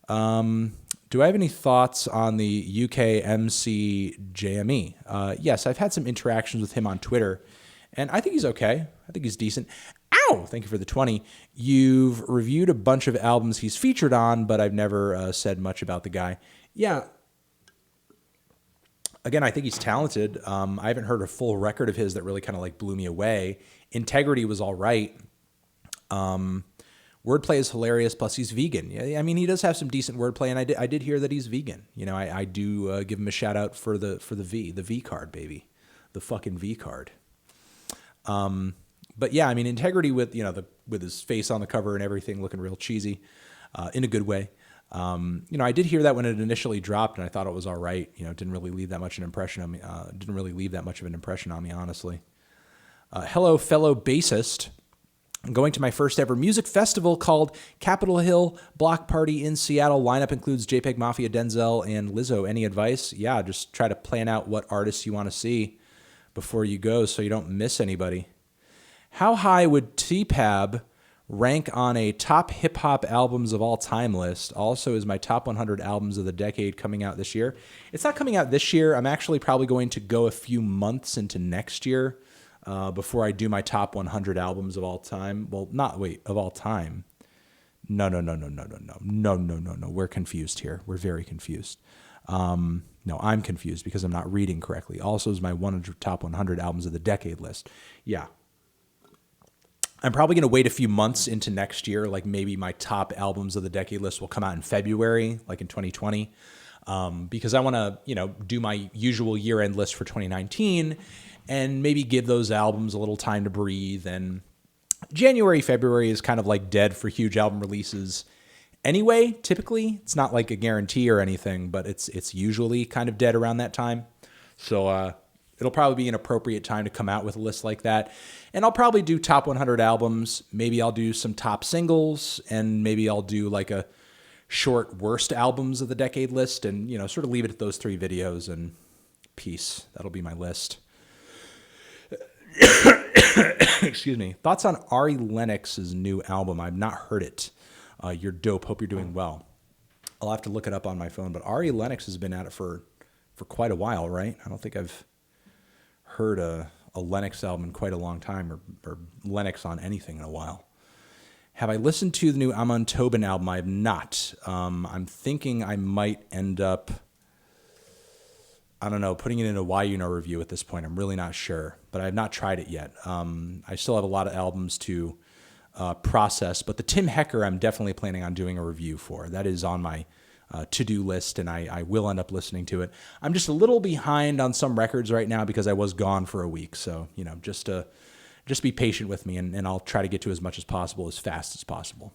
Do I have any thoughts on the UK MC JME? Yes, I've had some interactions with him on Twitter, and I think he's okay. I think he's decent. Ow! Thank you for the 20. You've reviewed a bunch of albums he's featured on, but I've never said much about the guy. Yeah. Again, I think he's talented. I haven't heard a full record of his that really kind of like blew me away. Integrity was all right. Wordplay is hilarious. Plus, he's vegan. Yeah, I mean, he does have some decent wordplay, and I did hear that he's vegan. I do give him a shout out for the V card, baby, the fucking V card. But yeah, I mean, Integrity with with his face on the cover and everything, looking real cheesy, in a good way. I did hear that when it initially dropped, and I thought it was all right. Didn't really leave that much an impression on me. Didn't really leave that much of an impression on me, honestly. Hello, fellow bassist. I'm going to my first ever music festival called Capitol Hill Block Party in Seattle. Lineup includes JPEG Mafia, Denzel, and Lizzo. Any advice? Yeah, just try to plan out what artists you want to see before you go so you don't miss anybody. How high would T-Pab rank on a top hip-hop albums of all time list? Also, is my top 100 albums of the decade coming out this year? It's not coming out this year. I'm actually probably going to go a few months into next year before I do my top 100 albums of all time. Well, of all time. No. We're confused here. We're very confused. No, I'm confused because I'm not reading correctly. Also, is my top 100 albums of the decade list. Yeah. I'm probably going to wait a few months into next year. Like maybe my top albums of the decade list will come out in February, like in 2020, because I want to, do my usual year-end list for 2019 and maybe give those albums a little time to breathe and January, February is kind of like dead for huge album releases. Anyway, typically, it's not like a guarantee or anything, but it's usually kind of dead around that time. So it'll probably be an appropriate time to come out with a list like that. And I'll probably do top 100 albums. Maybe I'll do some top singles, and maybe I'll do like a short worst albums of the decade list, and sort of leave it at those 3 videos, and peace. That'll be my list. Excuse me. Thoughts on Ari Lennox's new album? I've not heard it. You're dope. Hope you're doing well. I'll have to look it up on my phone. But Ari Lennox has been at it for quite a while, right? I don't think I've heard a Lennox album in quite a long time, or Lennox on anything in a while. Have I listened to the new Amon Tobin album? I have not. I'm thinking I might end up, I don't know, putting it in a Why You Know review at this point. I'm really not sure, but I have not tried it yet. I still have a lot of albums to process, but the Tim Hecker I'm definitely planning on doing a review for. That is on my to-do list, and I will end up listening to it. I'm just a little behind on some records right now because I was gone for a week, so just be patient with me, and I'll try to get to as much as possible as fast as possible.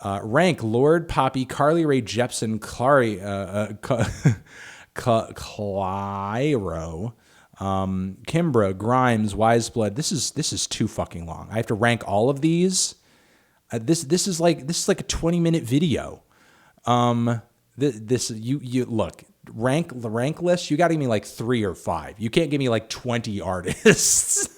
Rank: Lord, Poppy, Carly Rae Jepsen, Clyro, Kimbra, Grimes, Wiseblood. This is too fucking long. I have to rank all of these. This is like a 20-minute video. You look, rank the rank list. You got to give me like 3 or 5. You can't give me like 20 artists.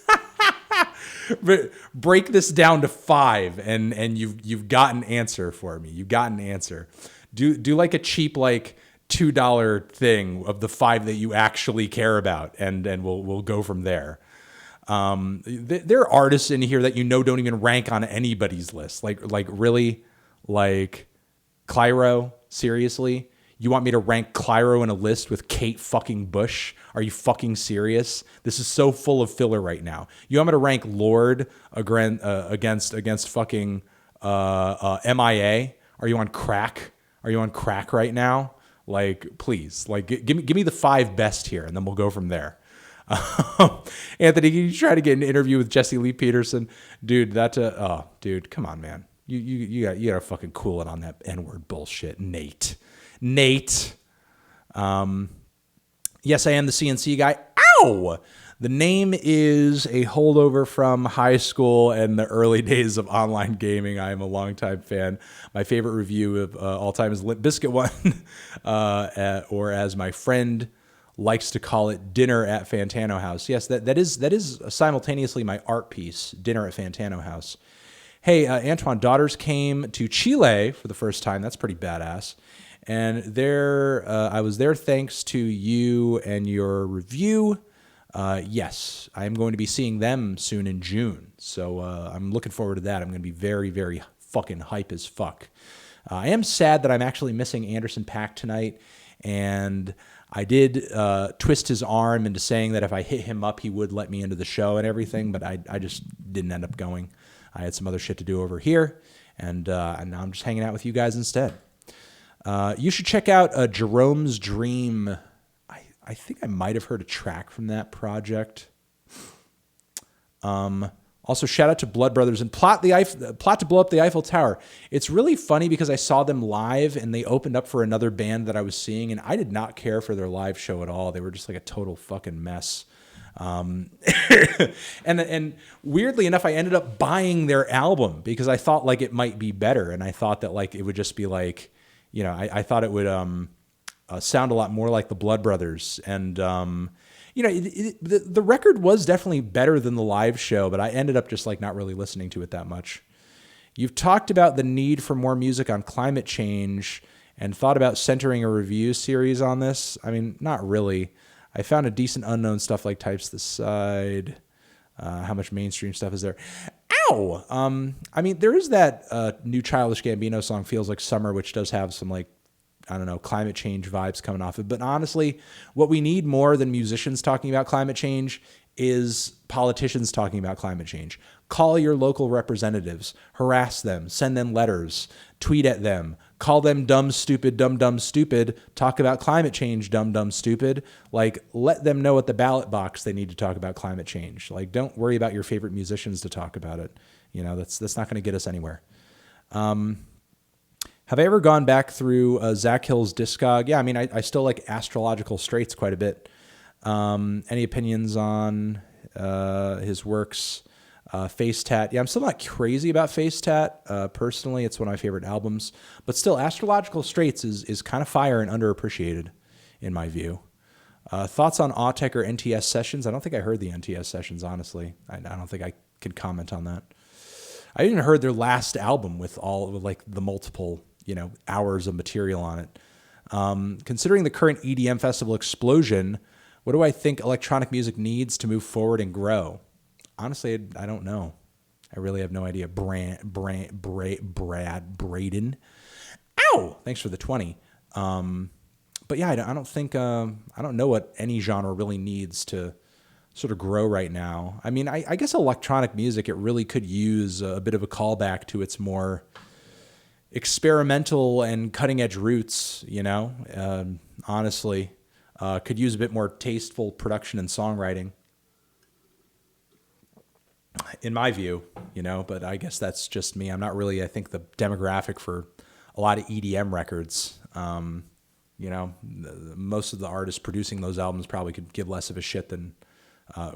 Break this down to 5, and you've got an answer for me. You've got an answer. Do like a cheap like $2 thing of the 5 that you actually care about, and we'll go from there. There are artists in here that don't even rank on anybody's list. Like really, like Clyro. Seriously, you want me to rank Clyro in a list with Kate fucking Bush? Are you fucking serious? This is so full of filler right now. You want me to rank Lord against fucking MIA? Are you on crack? Are you on crack right now? Like, please, like, give me the 5 best here, and then we'll go from there. Anthony, can you try to get an interview with Jesse Lee Peterson? Dude, dude, come on, man. You gotta fucking cool it on that N-word bullshit, Nate. Yes, I am the CNC guy. Ow! The name is a holdover from high school and the early days of online gaming. I am a longtime fan. My favorite review of all time is Limp Bizkit one, or as my friend likes to call it, Dinner at Fantano House. Yes, that is simultaneously my art piece, Dinner at Fantano House. Hey, Antoine, daughters came to Chile for the first time. That's pretty badass. And I was there thanks to you and your review. Yes, I am going to be seeing them soon in June. So I'm looking forward to that. I'm going to be very, very fucking hype as fuck. I am sad that I'm actually missing Anderson .Paak tonight. And I did twist his arm into saying that if I hit him up, he would let me into the show and everything. But I just didn't end up going. I had some other shit to do over here, and now I'm just hanging out with you guys instead. You should check out Jerome's Dream. I think I might have heard a track from that project. Also, shout out to Blood Brothers and plot to blow up the Eiffel Tower. It's really funny because I saw them live, and they opened up for another band that I was seeing, and I did not care for their live show at all. They were just like a total fucking mess. And weirdly enough, I ended up buying their album because I thought like it might be better. And I thought that like, it would just be like, I thought it would, sound a lot more like the Blood Brothers. And, the record was definitely better than the live show, but I ended up just like not really listening to it that much. You've talked about the need for more music on climate change and thought about centering a review series on this. I mean, not really. I found a decent unknown stuff like Types the Side. How much mainstream stuff is there? Ow! I mean, there is that new Childish Gambino song, Feels Like Summer, which does have some, like, I don't know, climate change vibes coming off it. But honestly, what we need more than musicians talking about climate change is politicians talking about climate change. Call your local representatives, harass them, send them letters, tweet at them, call them dumb, stupid, talk about climate change, dumb, stupid. Like, let them know at the ballot box they need to talk about climate change. Like, don't worry about your favorite musicians to talk about it. You know, that's not going to get us anywhere. Have I ever gone back through Zach Hill's discog? Yeah, I mean, I still like Astrological Straits quite a bit. Any opinions on his works? Face Tat. Yeah, I'm still not crazy about Face Tat. Personally, it's one of my favorite albums. But still, Astrological Straits is kind of fire and underappreciated, in my view. Thoughts on Autech or NTS Sessions? I don't think I heard the NTS Sessions, honestly. I don't think I can comment on that. I even heard their last album with like the multiple, hours of material on it. Considering the current EDM festival explosion, what do I think electronic music needs to move forward and grow? Honestly, I don't know. I really have no idea. Brad Braden. Ow! Thanks for the 20. But yeah, I don't think, I don't know what any genre really needs to sort of grow right now. I mean, I guess electronic music, it really could use a bit of a callback to its more experimental and cutting edge roots, honestly. Could use a bit more tasteful production and songwriting, in my view, but I guess that's just me. I'm not really, I think, the demographic for a lot of EDM records. Most of the artists producing those albums probably could give less of a shit than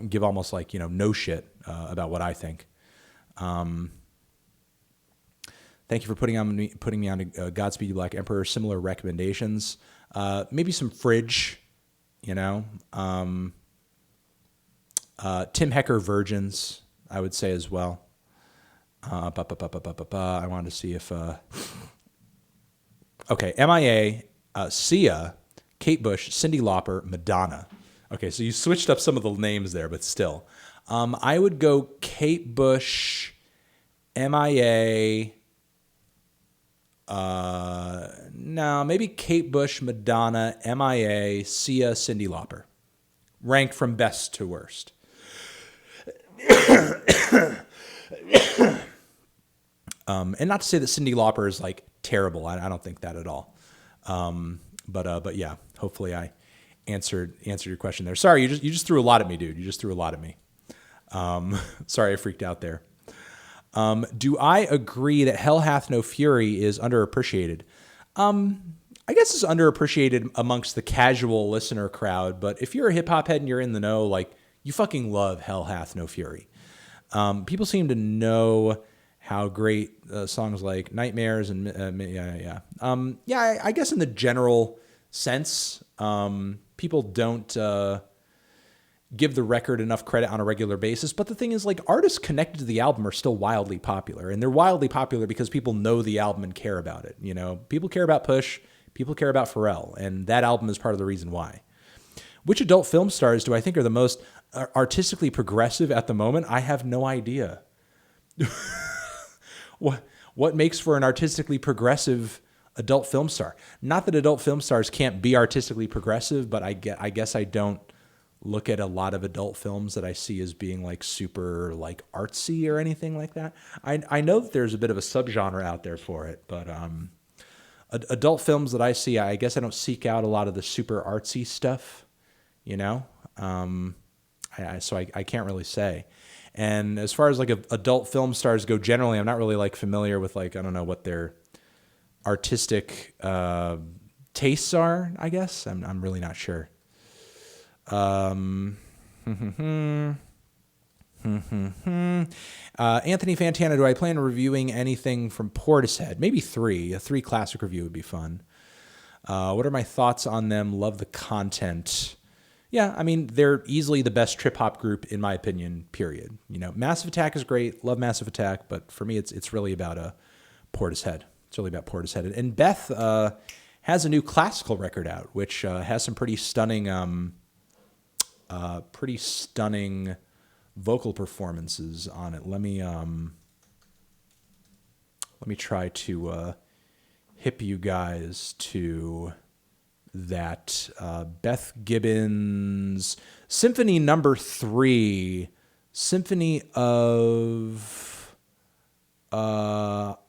give almost like, no shit about what I think. Thank you for putting me on to Godspeed You Black Emperor. Similar recommendations. Maybe some Fridge, Tim Hecker Virgins, I would say as well. I wanted to see if... Okay, MIA, Sia, Kate Bush, Cyndi Lauper, Madonna. Okay, so you switched up some of the names there, but still. I would go Kate Bush, MIA... no, maybe Kate Bush, Madonna, MIA, Sia, Cyndi Lauper. Ranked from best to worst. And not to say that Cyndi Lauper is like terrible. I don't think that at all. But yeah, hopefully I answered your question there. Sorry, you just threw a lot at me, dude. You just threw a lot at me. Sorry, I freaked out there. Do I agree that Hell Hath No Fury is underappreciated? I guess it's underappreciated amongst the casual listener crowd, but if you're a hip hop head and you're in the know, like, you fucking love Hell Hath No Fury. People seem to know how great songs like Nightmares and I guess in the general sense, people don't give the record enough credit on a regular basis. But the thing is, like, artists connected to the album are still wildly popular, and they're wildly popular because people know the album and care about it. People care about Push, people care about Pharrell, and that album is part of the reason why. Which adult film stars do I think are the most artistically progressive at the moment? I have no idea. What makes for an artistically progressive adult film star? Not that adult film stars can't be artistically progressive, but I guess I don't look at a lot of adult films that I see as being like super like artsy or anything like that. I know that there's a bit of a subgenre out there for it, but adult films that I see, I guess I don't seek out a lot of the super artsy stuff, so I can't really say. And as far as like adult film stars go generally, I'm not really like familiar with like, I don't know what their artistic tastes are, I guess. I'm really not sure. Anthony Fantana, do I plan on reviewing anything from Portishead? Maybe 3. A 3 classic review would be fun. What are my thoughts on them? Love the content. Yeah, I mean, they're easily the best trip-hop group, in my opinion, period. Massive Attack is great. Love Massive Attack, but for me, it's really about Portishead. It's really about Portishead. And Beth has a new classical record out, which has some pretty stunning vocal performances on it. Let me try to hip you guys to that. Beth Gibbons Symphony Number 3, Symphony of Heinrich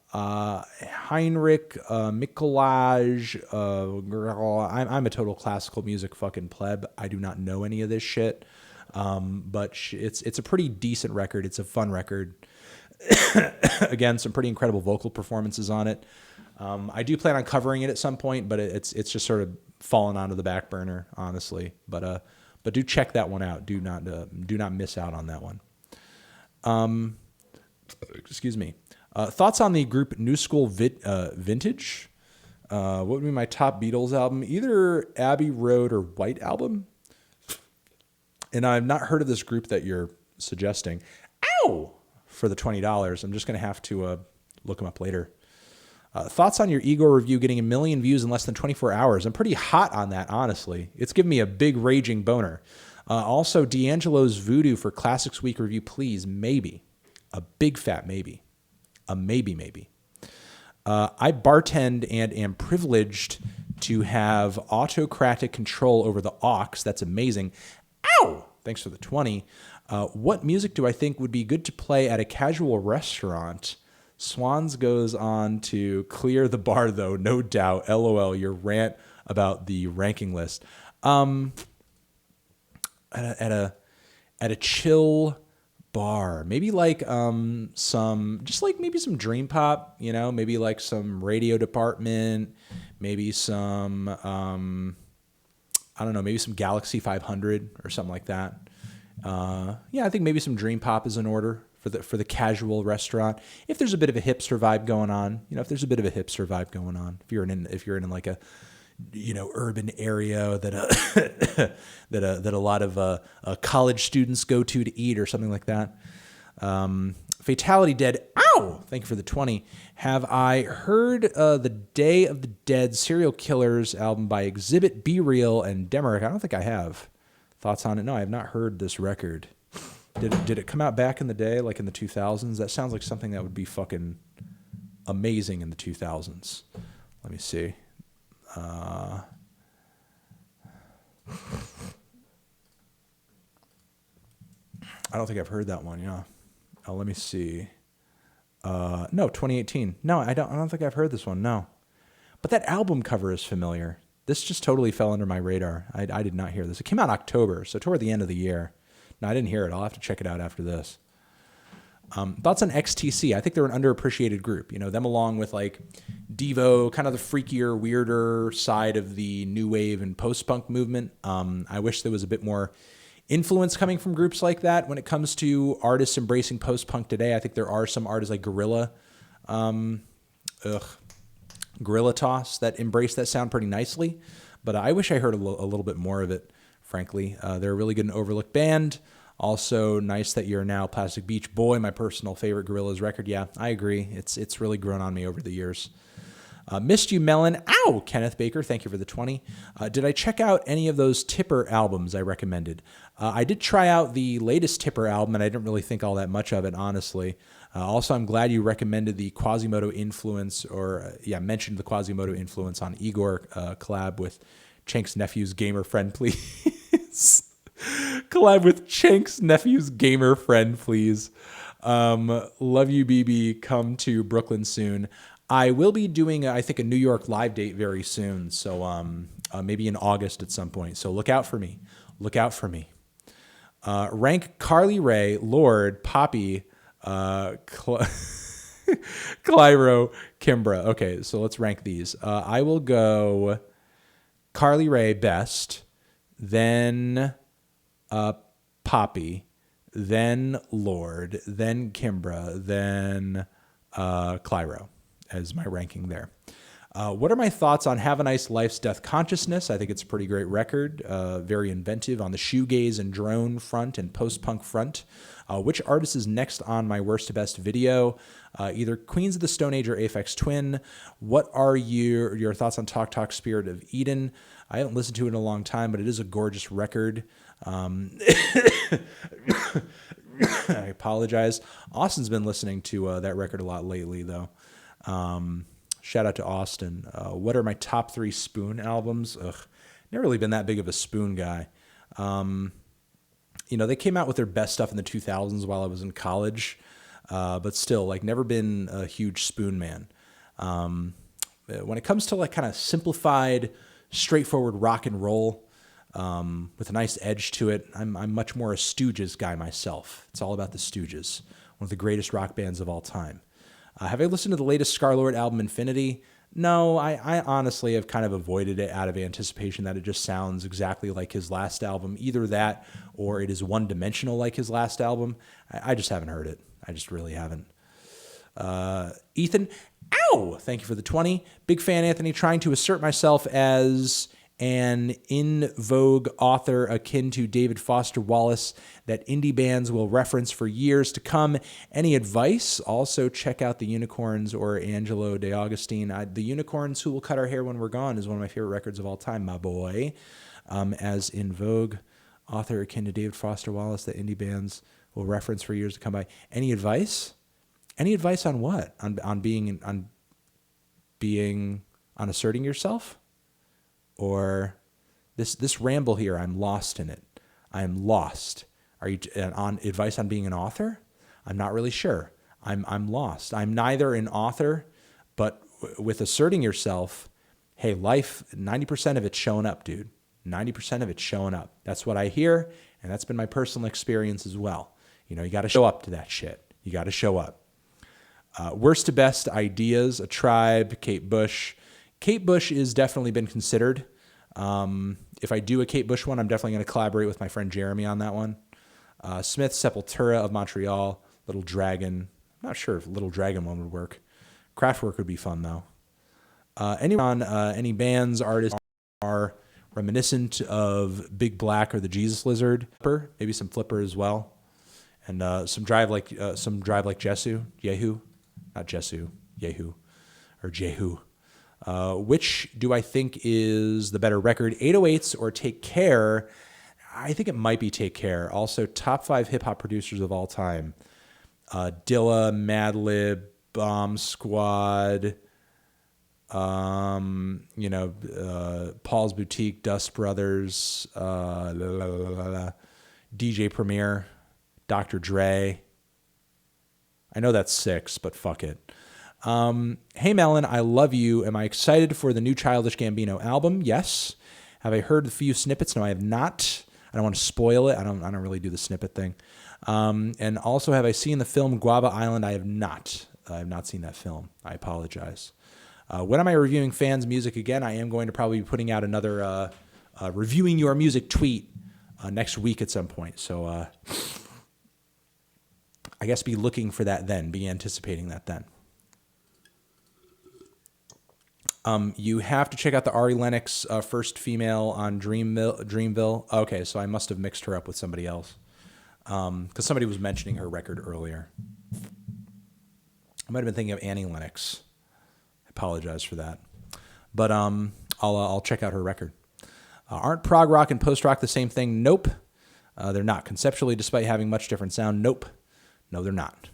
Mikolaj. I'm a total classical music fucking pleb. I do not know any of this shit. But it's a pretty decent record. It's a fun record. Again, some pretty incredible vocal performances on it. I do plan on covering it at some point, but it's just sort of fallen onto the back burner, honestly. But do check that one out. Do not miss out on that one. Excuse me. Thoughts on the group New School Vintage? What would be my top Beatles album? Either Abbey Road or White Album. And I've not heard of this group that you're suggesting. Ow! For the $20. I'm just going to have to look them up later. Thoughts on your Igor review getting 1 million views in less than 24 hours? I'm pretty hot on that, honestly. It's given me a big raging boner. Also, D'Angelo's Voodoo for Classics Week review, please. Maybe. A big fat maybe. A maybe. I bartend and am privileged to have autocratic control over the aux. That's amazing. Ow! Thanks for the 20. What music do I think would be good to play at a casual restaurant? Swans goes on to clear the bar, though, no doubt. LOL, your rant about the ranking list. At a chill bar, maybe like maybe some dream pop, maybe like some Radio Department, maybe some I don't know, maybe some Galaxy 500 or something like that. I think maybe some dream pop is in order for the casual restaurant. If there's a bit of a hipster vibe going on, if you're in like a urban area that that a lot of college students go to eat or something like that. Fatality Dead. Ow! Thank you for the 20. Have I heard the Day of the Dead Serial Killers album by Exhibit, Be Real, and Demerick? I don't think I have. Thoughts on it? No, I have not heard this record. Did it come out back in the day, like in the 2000s? That sounds like something that would be fucking amazing in the 2000s. Let me see. I don't think I've heard that one. Yeah. Let me see. No, 2018. No, I don't think I've heard this one. No, but that album cover is familiar. This just totally fell under my radar. I did not hear this. It came out in October, so toward the end of the year. No, I didn't hear it. I'll have to check it out after this. Thoughts on XTC? I think they're an underappreciated group. Them along with like Devo, kind of the freakier, weirder side of the new wave and post-punk movement. I wish there was a bit more influence coming from groups like that when it comes to artists embracing post-punk today. I think there are some artists like Gorilla Toss that embrace that sound pretty nicely, but I wish I heard a little bit more of it, frankly. They're a really good and overlooked band. Also, nice that you're now Plastic Beach Boy, my personal favorite Gorillaz record. Yeah, I agree. It's really grown on me over the years. Missed You Melon. Ow! Kenneth Baker, thank you for the 20. Did I check out any of those Tipper albums I recommended? I did try out the latest Tipper album, and I didn't really think all that much of it, honestly. Also, I'm glad you recommended the Quasimodo influence, mentioned the Quasimodo influence on Igor collab with Chank's Nephew's Gamer Friend, please. Collab with Chank's Nephew's Gamer Friend, please. Love you, BB. Come to Brooklyn soon. I will be doing, I think, a New York live date very soon. So maybe in August at some point. So look out for me. Rank Carly Rae, Lord, Poppy, Clyro, Kimbra. Okay, so let's rank these. I will go Carly Rae best, then Poppy, then Lord, then Kimbra, then Clyro as my ranking there. What are my thoughts on Have a Nice Life's Death Consciousness? I think it's a pretty great record, very inventive on the shoegaze and drone front and post-punk front. Which artist is next on my worst to best video? Either Queens of the Stone Age or Aphex Twin. What are your thoughts on Talk Talk Spirit of Eden? I haven't listened to it in a long time, but it is a gorgeous record. I apologize. Austin's been listening to that record a lot lately, though. Shout out to Austin. What are my top 3 Spoon albums? Never really been that big of a Spoon guy. They came out with their best stuff in the 2000s while I was in college, but still, like, never been a huge Spoon man. When it comes to like kind of simplified, straightforward rock and roll, with a nice edge to it, I'm much more a Stooges guy myself. It's all about the Stooges. one of the greatest rock bands of all time. Have I listened to the latest Scarlett album, Infinity? No, I honestly have kind of avoided it out of anticipation that it just sounds exactly like his last album. Either that or it is one-dimensional like his last album. I just haven't heard it. I just really haven't. Ethan, ow! Thank you for the 20. Big fan, Anthony. Trying to assert myself as an in vogue author akin to David Foster Wallace that indie bands will reference for years to come. Any advice? Also, check out The Unicorns or Angelo De Augustine. The Unicorns, Who Will Cut Our Hair When We're Gone, is one of my favorite records of all time, my boy. As in vogue author akin to David Foster Wallace that indie bands will reference for years to come by. Any advice? Any advice on what? On asserting yourself? Or this ramble here, I'm lost in it. I am lost. Are you on advice on being an author? I'm not really sure. I'm lost. I'm neither an author, but with asserting yourself, hey, life, 90% of it's showing up, dude. 90% of it's showing up. That's what I hear, and that's been my personal experience as well. You know, you got to show up to that shit. You got to show up. Worst to best ideas, A Tribe, Kate Bush. Kate Bush is definitely been considered. If I do a Kate Bush one, I'm definitely going to collaborate with my friend Jeremy on that one. Smith, Sepultura of Montreal, Little Dragon. I'm not sure if Little Dragon one would work. Kraftwerk would be fun, though. Any bands, artists are reminiscent of Big Black or the Jesus Lizard. Maybe some Flipper as well. And some drive like Jesu, Yehu. Not Jesu, Yehu. Or Jehu. Which do I think is the better record, 808s or Take Care? I think it might be Take Care. Also, top 5 hip-hop producers of all time. Dilla, Madlib, Bomb Squad, Paul's Boutique, Dust Brothers, DJ Premier, Dr. Dre. I know that's 6, but fuck it. Hey Melon, I love you. Am I excited for the new Childish Gambino album? Yes. Have I heard a few snippets? No, I have not. I don't want to spoil it. I don't really do the snippet thing. And also, have I seen the film Guava Island? I have not. I have not seen that film. I apologize. When am I reviewing fans' music again? I am going to probably be putting out another reviewing your music tweet next week at some point. So I guess be looking for that then. Be anticipating that then. You have to check out the Ari Lennox first female on Dreamville. Okay, so I must have mixed her up with somebody else because somebody was mentioning her record earlier. I might have been thinking of Annie Lennox. I apologize for that, but I'll check out her record. Aren't prog rock and post rock the same thing? Nope, they're not. Conceptually, despite having much different sound, nope, no, they're not.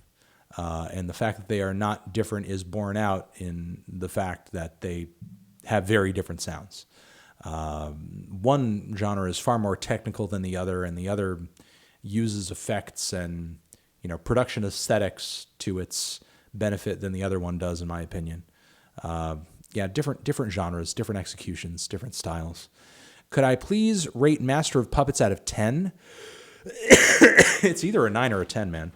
And the fact that they are not different is borne out in the fact that they have very different sounds. One genre is far more technical than the other, and the other uses effects and production aesthetics to its benefit than the other one does, in my opinion. Different genres, different executions, different styles. Could I please rate Master of Puppets out of 10? It's either a 9 or a 10, man.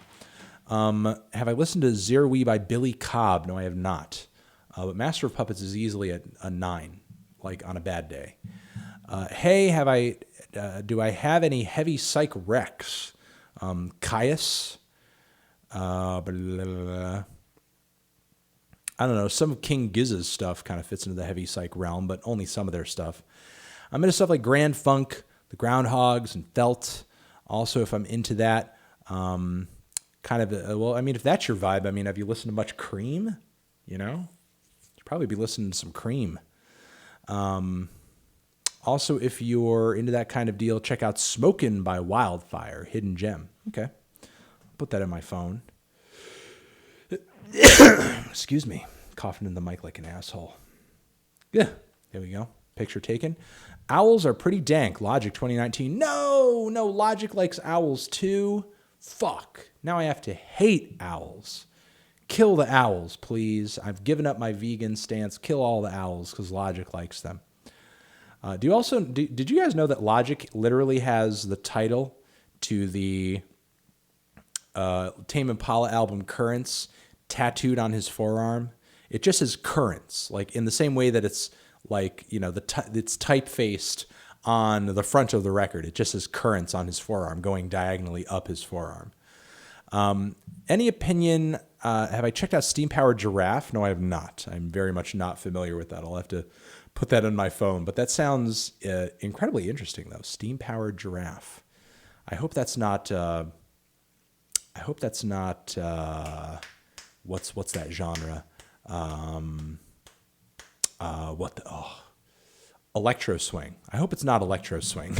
Have I listened to Zerwe by Billy Cobb? No, I have not. But Master of Puppets is easily a 9, like on a bad day. Hey, do I have any heavy psych recs? Caius? I don't know. Some of King Giz's stuff kind of fits into the heavy psych realm, but only some of their stuff. I'm into stuff like Grand Funk, the Groundhogs, and Felt. Also, if I'm into that, if that's your vibe, have you listened to much Cream? You'd probably be listening to some Cream. Also, if you're into that kind of deal, check out Smokin' by Wildfire, hidden gem. Okay. Put that in my phone. Excuse me. Coughing in the mic like an asshole. Yeah. There we go. Picture taken. Owls are pretty dank. Logic 2019. No, Logic likes owls too. Fuck. Now I have to hate owls. Kill the owls, please. I've given up my vegan stance. Kill all the owls because Logic likes them. Did you guys know that Logic literally has the title to the Tame Impala album Currents tattooed on his forearm. It just says Currents, like in the same way that it's like, you know, it's typefaced on the front of the record. It just says Currents on his forearm, going diagonally up his forearm. Any opinion? Have I checked out Steam Powered Giraffe? No, I have not. I'm very much not familiar with that. I'll have to put that on my phone. But that sounds incredibly interesting, though. Steam Powered Giraffe. I hope that's not. What's that genre? Electro swing. I hope it's not electro swing.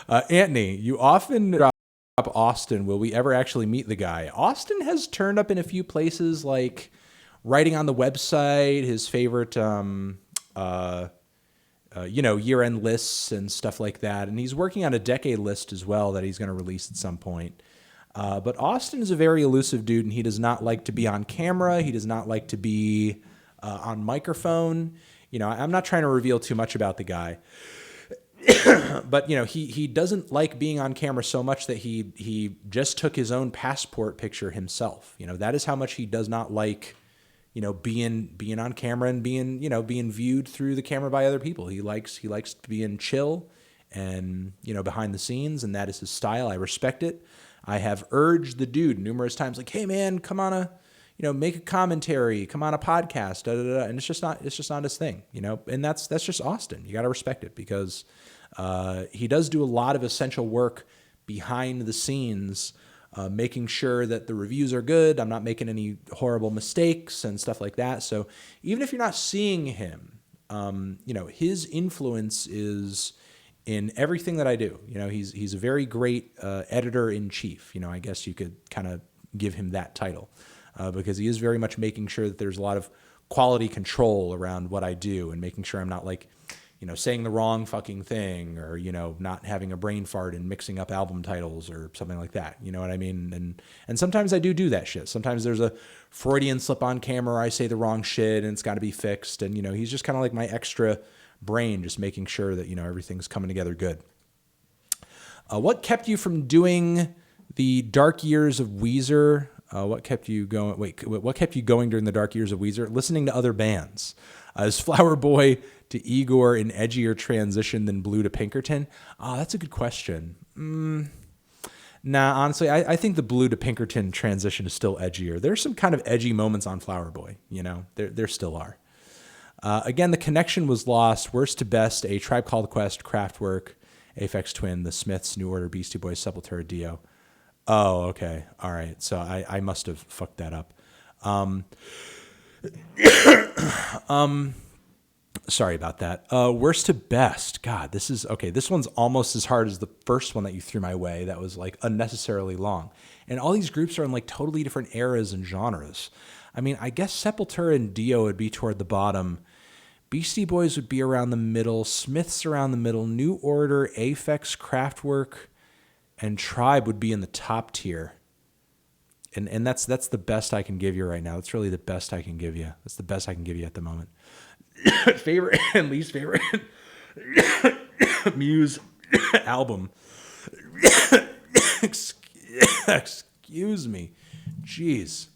Anthony, you often drop Austin. Will we ever actually meet the guy? Austin has turned up in a few places, like writing on the website, his favorite, year-end lists and stuff like that. And he's working on a decade list as well that he's going to release at some point. But Austin is a very elusive dude, and he does not like to be on camera. He does not like to be on microphone. You know, I'm not trying to reveal too much about the guy. But, you know, he doesn't like being on camera so much that he just took his own passport picture himself. You know, that is how much he does not like, you know, being on camera and being viewed through the camera by other people. He likes being chill and, you know, behind the scenes, and that is his style. I respect it. I have urged the dude numerous times, like, hey man, come on make a commentary, come on a podcast, da, da, da. And it's just not his thing, you know? And that's just Austin. You got to respect it, because he does do a lot of essential work behind the scenes, making sure that the reviews are good. I'm not making any horrible mistakes and stuff like that. So even if you're not seeing him, you know, his influence is in everything that I do. You know, he's a very great editor-in-chief. You know, I guess you could kind of give him that title. Because he is very much making sure that there's a lot of quality control around what I do, and making sure I'm not, like, you know, saying the wrong fucking thing, or, you know, not having a brain fart and mixing up album titles or something like that. You know what I mean? And sometimes I do that shit. Sometimes there's a Freudian slip on camera. I say the wrong shit and it's got to be fixed. And, you know, he's just kind of like my extra brain, just making sure that, you know, everything's coming together good. What kept you from doing the dark years of Weezer? What kept you going? What kept you going during the dark years of Weezer? Listening to other bands. Is Flower Boy to Igor an edgier transition than Blue to Pinkerton? Oh, that's a good question. Nah, honestly, I think the Blue to Pinkerton transition is still edgier. There's some kind of edgy moments on Flower Boy, you know? There still are. Again, the connection was lost. Worst to best, A Tribe Called Quest, Kraftwerk, Aphex Twin, The Smiths, New Order, Beastie Boys, Sepultura, Dio. Oh, okay. All right. So I must have fucked that up. Sorry about that. Worst to best. God, this is okay. This one's almost as hard as the first one that you threw my way. That was like unnecessarily long. And all these groups are in like totally different eras and genres. I mean, I guess Sepultura and Dio would be toward the bottom. Beastie Boys would be around the middle. Smiths around the middle. New Order, Aphex, Kraftwerk, and Tribe would be in the top tier. And that's the best I can give you right now. That's really the best I can give you. That's the best I can give you at the moment. Favorite and least favorite Muse album. Excuse me. Jeez.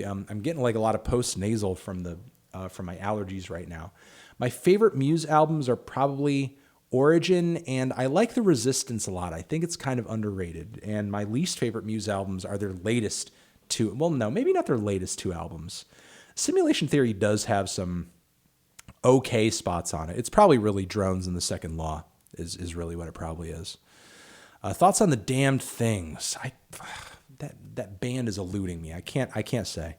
I'm getting like a lot of post-nasal from my allergies right now. My favorite Muse albums are probably Origin, and I like The Resistance a lot. I think it's kind of underrated. And my least favorite Muse albums are their latest two. Well, no, maybe not their latest two albums. Simulation Theory does have some okay spots on it. It's probably really Drones in the Second Law is really what it probably is. Thoughts on The Damned Things. That band is eluding me. I can't say.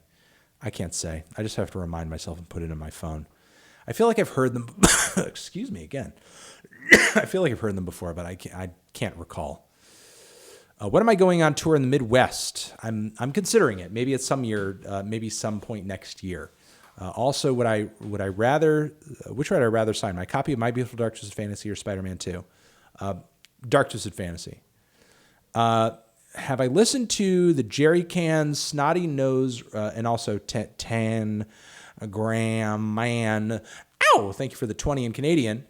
I just have to remind myself and put it in my phone. I feel like I've heard them. Excuse me again. I feel like I've heard them before, but I can't recall. When am I going on tour in the Midwest? I'm considering it. Maybe it's some year. Maybe some point next year. Also, which would I rather sign? My copy of My Beautiful Dark Twisted Fantasy or Spider-Man 2? Dark Twisted Fantasy. Have I listened to the Jerry Can, Snotty Nose, and also Tan Graham Man? Ow! Thank you for the 20 in Canadian.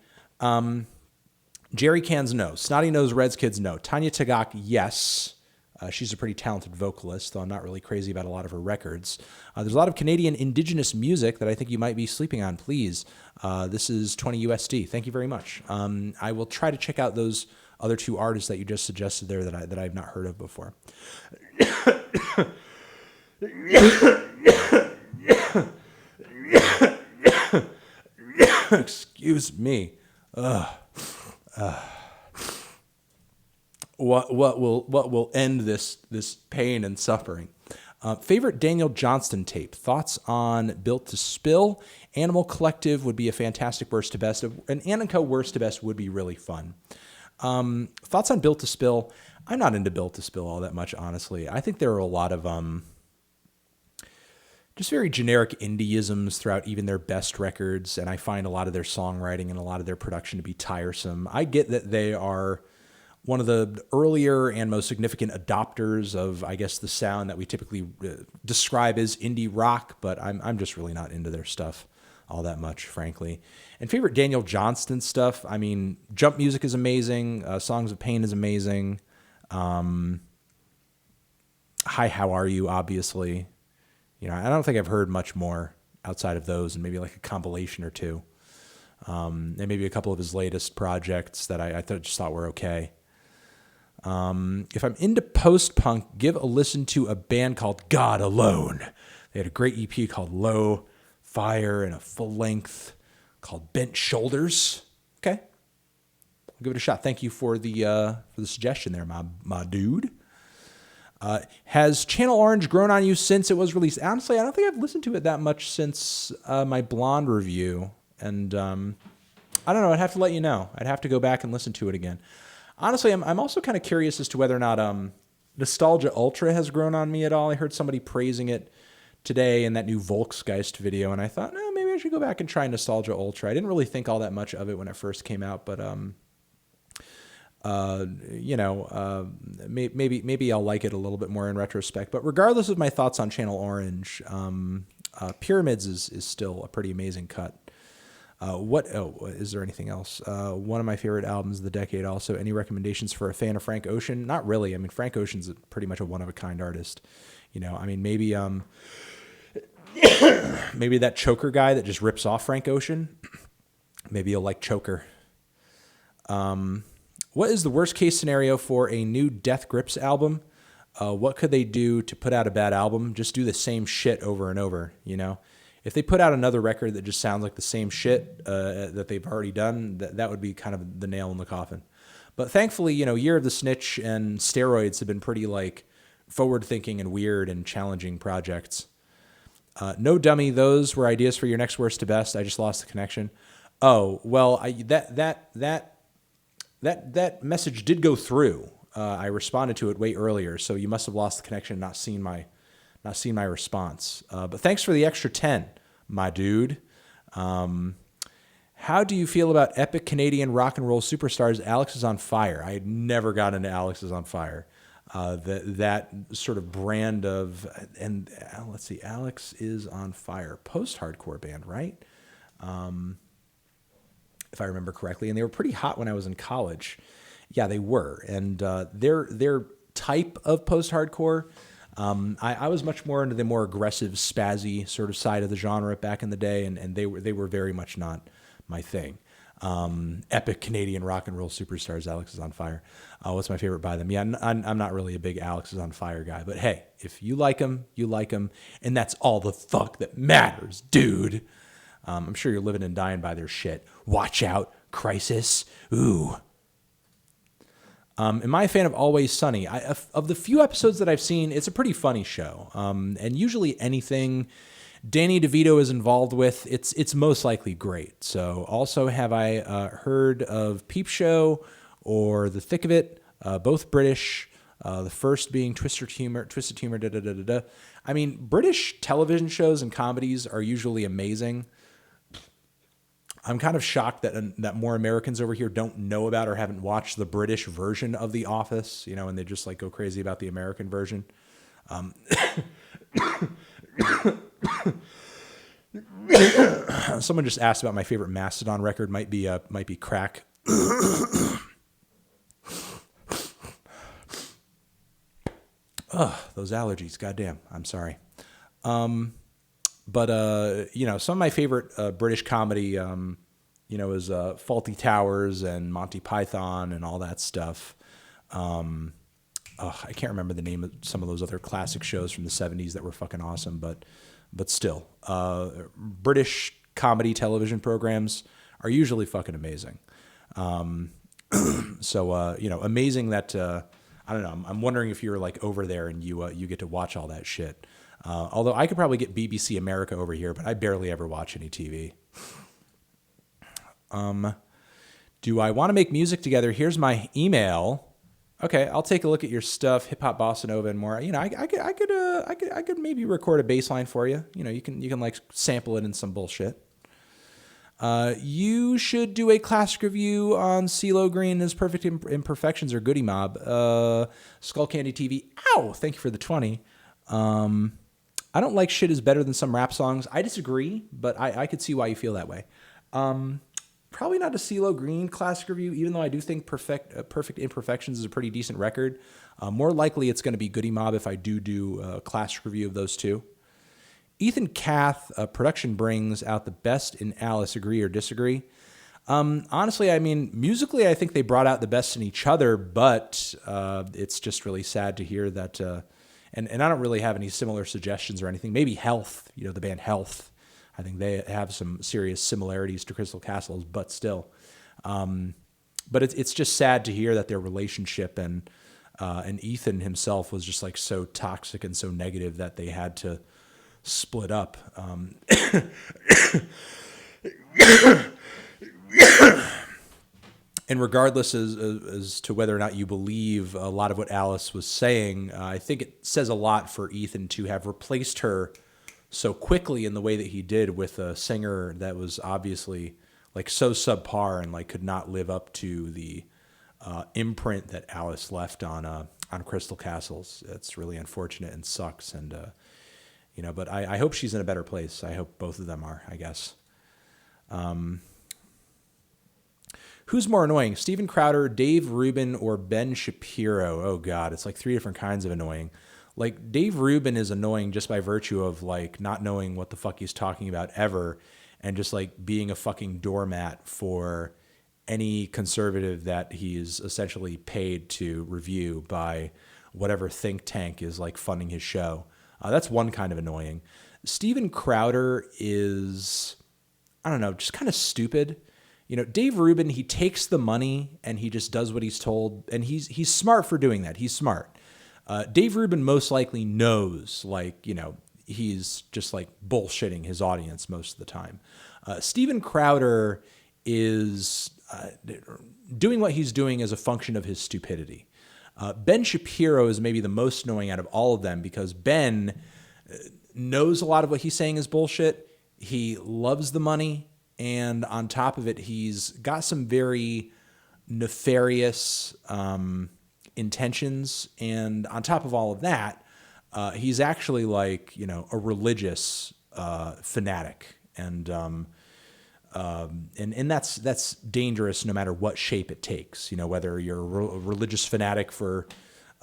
Jerry Cans, no. Snotty Nose Reds Kids, no. Tanya Tagak, yes. She's a pretty talented vocalist, though I'm not really crazy about a lot of her records. There's a lot of Canadian indigenous music that I think you might be sleeping on. Please, this is 20 USD. Thank you very much. I will try to check out those other two artists that you just suggested there that I've not heard of before. Excuse me. What will end this pain and suffering? Favorite Daniel Johnston tape? Thoughts on Built to Spill? Animal Collective would be a fantastic worst to best. An Annika worst to best would be really fun. Thoughts on Built to Spill? I'm not into Built to Spill all that much, honestly. I think there are a lot of just very generic indie-isms throughout even their best records, and I find a lot of their songwriting and a lot of their production to be tiresome. I get that they are one of the earlier and most significant adopters of, I guess, the sound that we typically describe as indie rock, but I'm just really not into their stuff all that much, frankly. And favorite Daniel Johnston stuff, I mean, Jump Music is amazing. Songs of Pain is amazing. Hi, How Are You, obviously. You know, I don't think I've heard much more outside of those, and maybe like a compilation or two. And maybe a couple of his latest projects that I just thought were okay. If I'm into post-punk, give a listen to a band called God Alone. They had a great EP called Low Fire and a full length called Bent Shoulders. Okay, I'll give it a shot. Thank you for the suggestion there, my dude. Has Channel Orange grown on you since it was released? Honestly, I don't think I've listened to it that much since my Blonde review, and I don't know. I'd have to let you know. I'd have to go back and listen to it again. Honestly, I'm also kind of curious as to whether or not Nostalgia Ultra has grown on me at all. I heard somebody praising it today in that new Volksgeist video, and I thought, no, maybe I should go back and try Nostalgia Ultra. I didn't really think all that much of it when it first came out, but maybe I'll like it a little bit more in retrospect. But regardless of my thoughts on Channel Orange, Pyramids is still a pretty amazing cut. Is there anything else? One of my favorite albums of the decade also. Any recommendations for a fan of Frank Ocean? Not really. I mean, Frank Ocean's pretty much a one-of-a-kind artist. You know, I mean, maybe maybe that Choker guy that just rips off Frank Ocean. Maybe you'll like Choker. What is the worst-case scenario for a new Death Grips album? What could they do to put out a bad album? Just do the same shit over and over, you know? If they put out another record that just sounds like the same shit that they've already done, that would be kind of the nail in the coffin. But thankfully, you know, Year of the Snitch and Steroids have been pretty, like, forward-thinking and weird and challenging projects. No Dummy, those were ideas for your next worst to best. I just lost the connection. Oh, well, that message did go through. I responded to it way earlier, so you must have lost the connection and not seen my response. But thanks for the extra 10, my dude. How do you feel about epic Canadian rock and roll superstars Alex is on Fire? I had never got into Alex is on Fire. That sort of brand of, and let's see, Alex is on Fire, post-hardcore band, right? If I remember correctly, and they were pretty hot when I was in college. Yeah, they were, and their type of post-hardcore. I was much more into the more aggressive, spazzy sort of side of the genre back in the day, and they were very much not my thing. Epic Canadian rock and roll superstars, Alex is on Fire. What's my favorite by them? Yeah, I'm not really a big Alex is on Fire guy, but hey, if you like them, you like them, and that's all the fuck that matters, dude. I'm sure you're living and dying by their shit. Watch out, Crisis. Ooh. Am I a fan of Always Sunny? Of the few episodes that I've seen, it's a pretty funny show. And usually anything Danny DeVito is involved with, it's most likely great. So also have I heard of Peep Show or The Thick of It, both British. The first being Twisted Humor, da-da-da-da-da. I mean, British television shows and comedies are usually amazing. I'm kind of shocked that more Americans over here don't know about or haven't watched the British version of The Office, you know, and they just like go crazy about the American version. Someone just asked about my favorite Mastodon record. Might be Crack. Those allergies, goddamn. I'm sorry. But you know, some of my favorite British comedy, you know, is Faulty Towers and Monty Python and all that stuff. I can't remember the name of some of those other classic shows from the 70s that were fucking awesome, but still, British comedy television programs are usually fucking amazing. So you know, amazing that I don't know. I'm wondering if you're like over there and you get to watch all that shit. Although I could probably get BBC America over here, but I barely ever watch any TV. Do I want to make music together? Here's my email. Okay, I'll take a look at your stuff, hip hop, bossa nova, and more. You know, I could maybe record a bass line for you. You know, you can like sample it in some bullshit. You should do a classic review on CeeLo Green, His Perfect Imperfections, or Goody Mob. Skull Candy TV. Ow! Thank you for the 20. I don't like Shit Is Better Than Some Rap Songs. I disagree, but I could see why you feel that way. Probably not a CeeLo Green classic review, even though I do think Perfect Imperfections is a pretty decent record. More likely it's going to be Goody Mob if I do a classic review of those two. Ethan Kath, production brings out the best in Alice. Agree or disagree? Honestly, I mean, musically, I think they brought out the best in each other, but it's just really sad to hear that. And I don't really have any similar suggestions or anything. Maybe Health, you know, the band Health. I think they have some serious similarities to Crystal Castles, but still. But it's just sad to hear that their relationship and Ethan himself was just like so toxic and so negative that they had to split up. And regardless as to whether or not you believe a lot of what Alice was saying, I think it says a lot for Ethan to have replaced her so quickly in the way that he did with a singer that was obviously like so subpar and like could not live up to the imprint that Alice left on Crystal Castles. It's really unfortunate and sucks. And you know, but I hope she's in a better place. I hope both of them are, I guess. Who's more annoying, Steven Crowder, Dave Rubin, or Ben Shapiro? Oh God, it's like 3 different kinds of annoying. Like Dave Rubin is annoying just by virtue of like not knowing what the fuck he's talking about ever, and just like being a fucking doormat for any conservative that he's essentially paid to review by whatever think tank is like funding his show. That's one kind of annoying. Steven Crowder is, I don't know, just kind of stupid. You know, Dave Rubin, he takes the money and he just does what he's told, and he's smart for doing that. He's smart. Dave Rubin most likely knows, like, you know, he's just like bullshitting his audience most of the time. Steven Crowder is doing what he's doing as a function of his stupidity. Ben Shapiro is maybe the most annoying out of all of them because Ben knows a lot of what he's saying is bullshit. He loves the money. And on top of it, he's got some very nefarious intentions. And on top of all of that, he's actually like, you know, a religious fanatic. And that's dangerous no matter what shape it takes. You know, whether you're a religious fanatic for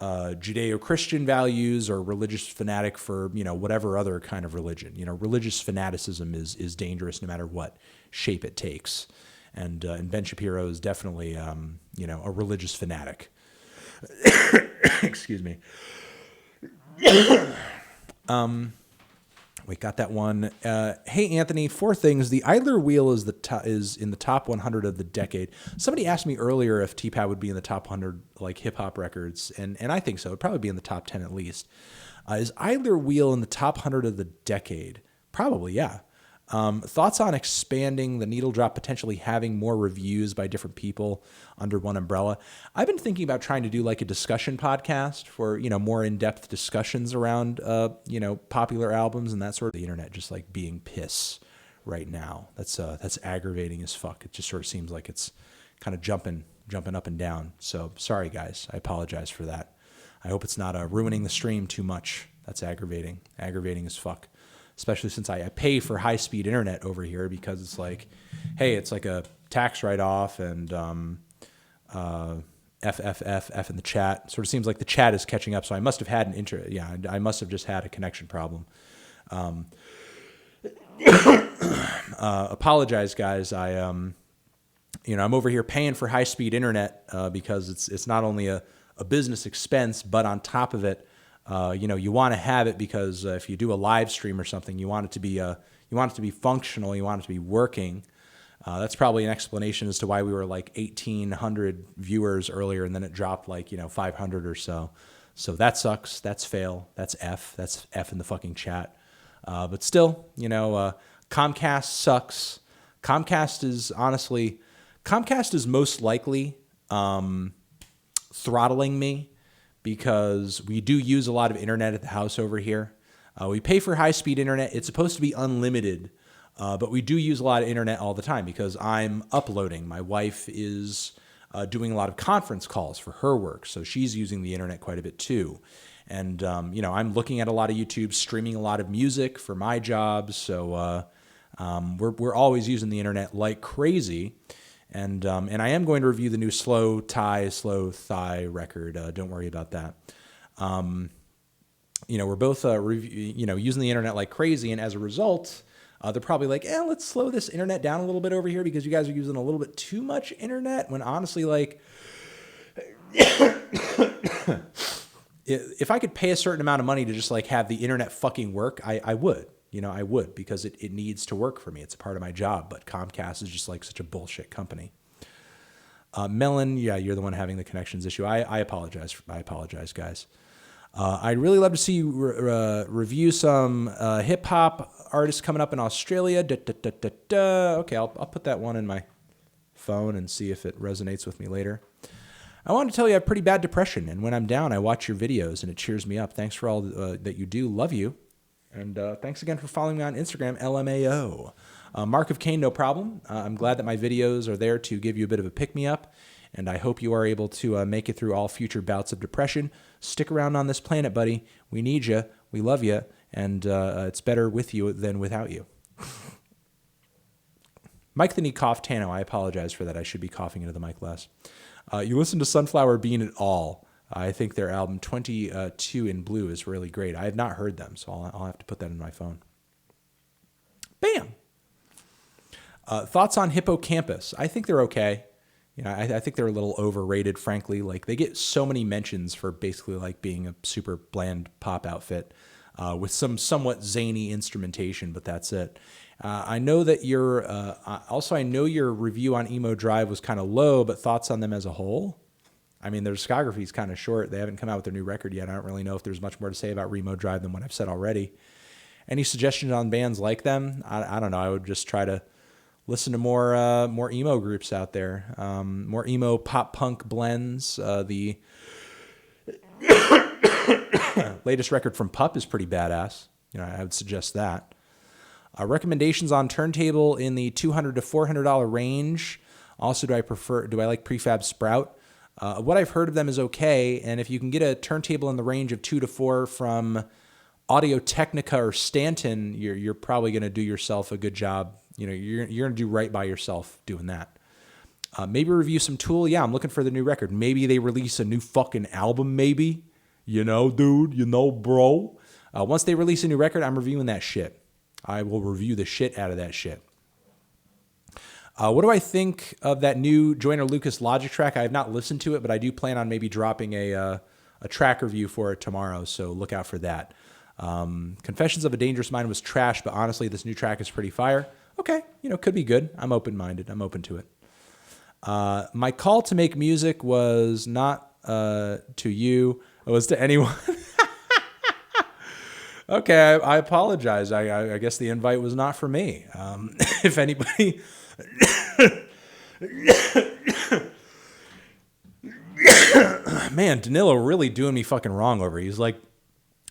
Judeo-Christian values or religious fanatic for, you know, whatever other kind of religion. You know, religious fanaticism is dangerous no matter what shape it takes. And Ben Shapiro is definitely, you know, a religious fanatic. Excuse me. We got that one. Hey, Anthony, 4 things. The Idler Wheel is in the top 100 of the decade. Somebody asked me earlier if T-Pat would be in the top 100 like hip hop records, and I think so. It'd probably be in the top 10 at least. Is Idler Wheel in the top 100 of the decade? Probably, yeah. Thoughts on expanding the Needle Drop, potentially having more reviews by different people under one umbrella? I've been thinking about trying to do like a discussion podcast for, you know, more in-depth discussions around, you know, popular albums and that sort of. The internet just like being piss right now. That's aggravating as fuck. It just sort of seems like it's kind of jumping up and down. So sorry guys, I apologize for that. I hope it's not ruining the stream too much. That's aggravating as fuck. Especially since I pay for high-speed internet over here because it's like, hey, it's like a tax write-off and, F in the chat. Sort of seems like the chat is catching up, so I must have had I must have just had a connection problem. Apologize, guys. I'm over here paying for high-speed internet because it's not only a business expense, but on top of it, you want to have it because if you do a live stream or something, you want it to be functional, you want it to be working. That's probably an explanation as to why we were like 1,800 viewers earlier, and then it dropped like 500 or so. So that sucks. That's fail. That's F in the fucking chat. But still, Comcast sucks. Comcast is most likely throttling me because we do use a lot of internet at the house over here. We pay for high-speed internet. It's supposed to be unlimited, but we do use a lot of internet all the time because I'm uploading. My wife is doing a lot of conference calls for her work, so she's using the internet quite a bit too. And, I'm looking at a lot of YouTube, streaming a lot of music for my job, so we're always using the internet like crazy. And I am going to review the new Slow Thigh record. Don't worry about that. We're both using the internet like crazy, and as a result, they're probably like, let's slow this internet down a little bit over here because you guys are using a little bit too much internet. When honestly, like, if I could pay a certain amount of money to just like have the internet fucking work, I would. I would, because it needs to work for me. It's a part of my job, but Comcast is just like such a bullshit company. Melon, yeah, you're the one having the connections issue. I apologize. I apologize, guys. I'd really love to see you review some hip-hop artists coming up in Australia. Okay, I'll put that one in my phone and see if it resonates with me later. I want to tell you I have pretty bad depression, and when I'm down, I watch your videos, and it cheers me up. Thanks for all that you do. Love you. And thanks again for following me on Instagram, LMAO. Mark of Cain, no problem. I'm glad that my videos are there to give you a bit of a pick-me-up, and I hope you are able to make it through all future bouts of depression. Stick around on this planet, buddy. We need you. We love you, and it's better with you than without you. Mike the Knee coughed. Tano, I apologize for that. I should be coughing into the mic less. You listen to Sunflower Bean at all? I think their album 22 in Blue is really great. I have not heard them, so I'll have to put that in my phone. Bam! Thoughts on Hippocampus? I think they're okay. I think they're a little overrated, frankly. Like, they get so many mentions for basically like being a super bland pop outfit with some somewhat zany instrumentation, but that's it. I know that I know your review on Emo Drive was kind of low, but thoughts on them as a whole? I mean, their discography is kind of short. They haven't come out with their new record yet. I don't really know if there's much more to say about Remo Drive than what I've said already. Any suggestions on bands like them? I don't know. I would just try to listen to more emo groups out there, more emo pop punk blends. The latest record from Pup is pretty badass. I would suggest that. Recommendations on turntable in the $200 to $400 range. Also, do I like Prefab Sprout? What I've heard of them is okay, and if you can get a turntable in the range of 2 to 4 from Audio-Technica or Stanton, you're probably going to do yourself a good job. You're going to do right by yourself doing that. Maybe review some Tool. Yeah, I'm looking for the new record. Maybe they release a new fucking album, maybe. Dude, bro. Once they release a new record, I'm reviewing that shit. I will review the shit out of that shit. What do I think of that new Joyner Lucas Logic track? I have not listened to it, but I do plan on maybe dropping a track review for it tomorrow, so look out for that. Confessions of a Dangerous Mind was trash, but honestly, this new track is pretty fire. Okay, could be good. I'm open-minded. I'm open to it. My call to make music was not to you. It was to anyone. Okay, I apologize. I guess the invite was not for me. If anybody... Man, Danilo really doing me fucking wrong over here. He's like,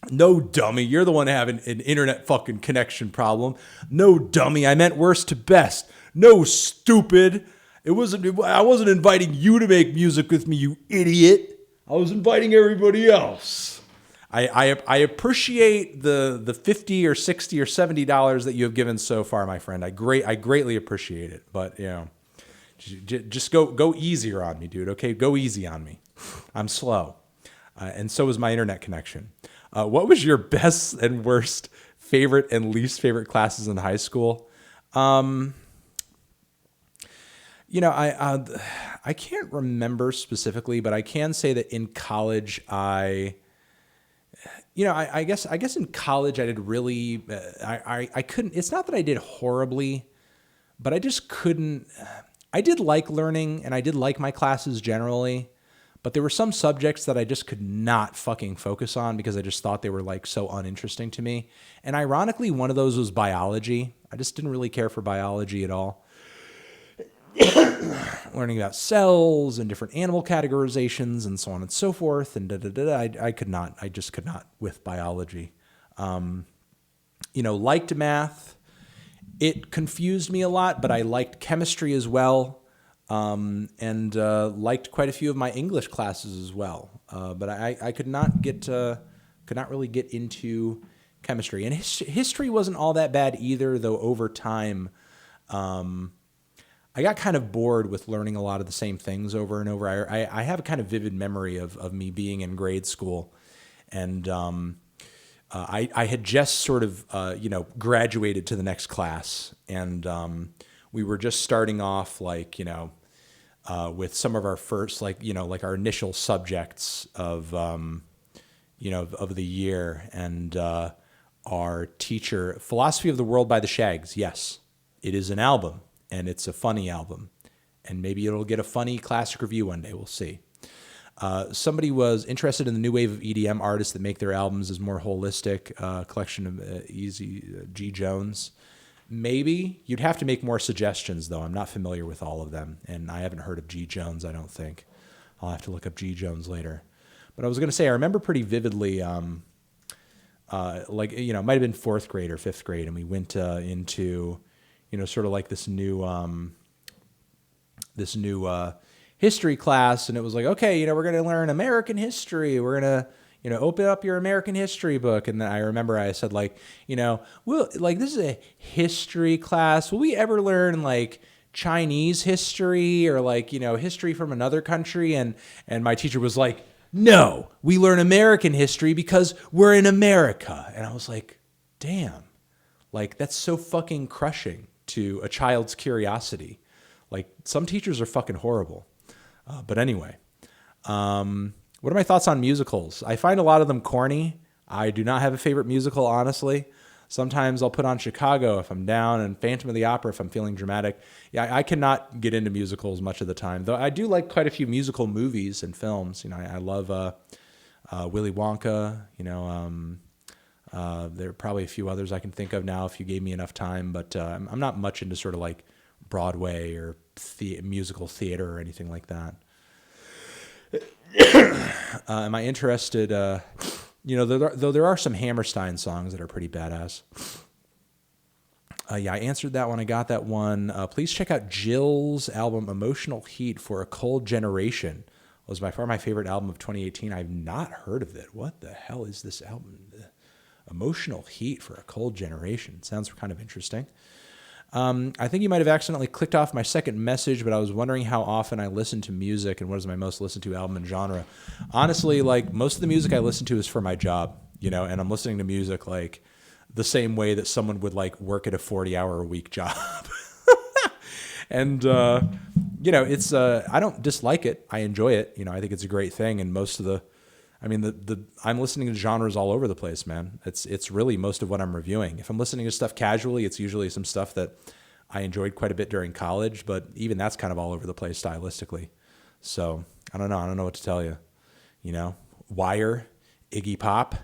no, dummy, you're the one having an internet fucking connection problem. No, dummy, I meant worst to best. No, stupid. I wasn't inviting you to make music with me, you idiot. I was inviting everybody else. I appreciate the $50 or $60 or $70 that you have given so far, my friend. I greatly appreciate it. But Just go easier on me, dude. Okay, go easy on me. I'm slow. And so was my internet connection. What was your best and worst favorite and least favorite classes in high school? I can't remember specifically, but I can say that in college, I guess in college I did really, I couldn't, it's not that I did horribly, but I just couldn't, I did like learning and I did like my classes generally, but there were some subjects that I just could not fucking focus on because I just thought they were like so uninteresting to me. And ironically, one of those was biology. I just didn't really care for biology at all. Learning about cells and different animal categorizations and so on and so forth. And I just could not with biology. Liked math. It confused me a lot, but I liked chemistry as well. And liked quite a few of my English classes as well. But I could not really get into chemistry. And history wasn't all that bad either, though over time, I got kind of bored with learning a lot of the same things over and over. I have a kind of vivid memory of me being in grade school, and I had just sort of graduated to the next class, and we were just starting off with some of our first like our initial subjects of the year, and our teacher, Philosophy of the World by the Shags. Yes, it is an album. And it's a funny album. And maybe it'll get a funny classic review one day. We'll see. Somebody was interested in the new wave of EDM artists that make their albums as more holistic, collection of Easy G. Jones. Maybe. You'd have to make more suggestions, though. I'm not familiar with all of them. And I haven't heard of G. Jones, I don't think. I'll have to look up G. Jones later. But I was going to say, I remember pretty vividly, it might have been fourth grade or fifth grade, and we went into... sort of like this new history class. And it was like, okay, we're going to learn American history. We're going to, open up your American history book. And then I remember I said this is a history class. Will we ever learn Chinese history or history from another country? And my teacher was like, no, we learn American history because we're in America. And I was like, damn, that's so fucking crushing to a child's curiosity. Some teachers are fucking horrible. But anyway, what are my thoughts on musicals? I find a lot of them corny. I do not have a favorite musical, honestly. Sometimes I'll put on Chicago if I'm down and Phantom of the Opera if I'm feeling dramatic. Yeah, I cannot get into musicals much of the time, though I do like quite a few musical movies and films. I love Willy Wonka, there are probably a few others I can think of now if you gave me enough time, but I'm not much into sort of Broadway or musical theater or anything like that. Am I interested? Though there are some Hammerstein songs that are pretty badass. I answered that one. I got that one. Please check out Jill's album Emotional Heat for a Cold Generation. It was by far my favorite album of 2018. I've not heard of it. What the hell is this album? Emotional Heat for a Cold Generation. Sounds kind of interesting. I think you might have accidentally clicked off my second message, but I was wondering how often I listen to music and what is my most listened to album and genre. Honestly, most of the music I listen to is for my job, and I'm listening to music the same way that someone would work at a 40-hour-a-week job. And, it's, I don't dislike it. I enjoy it. I think it's a great thing. And most of I'm listening to genres all over the place, man. It's really most of what I'm reviewing. If I'm listening to stuff casually, it's usually some stuff that I enjoyed quite a bit during college, but even that's kind of all over the place stylistically. So I don't know what to tell you. Wire, Iggy Pop,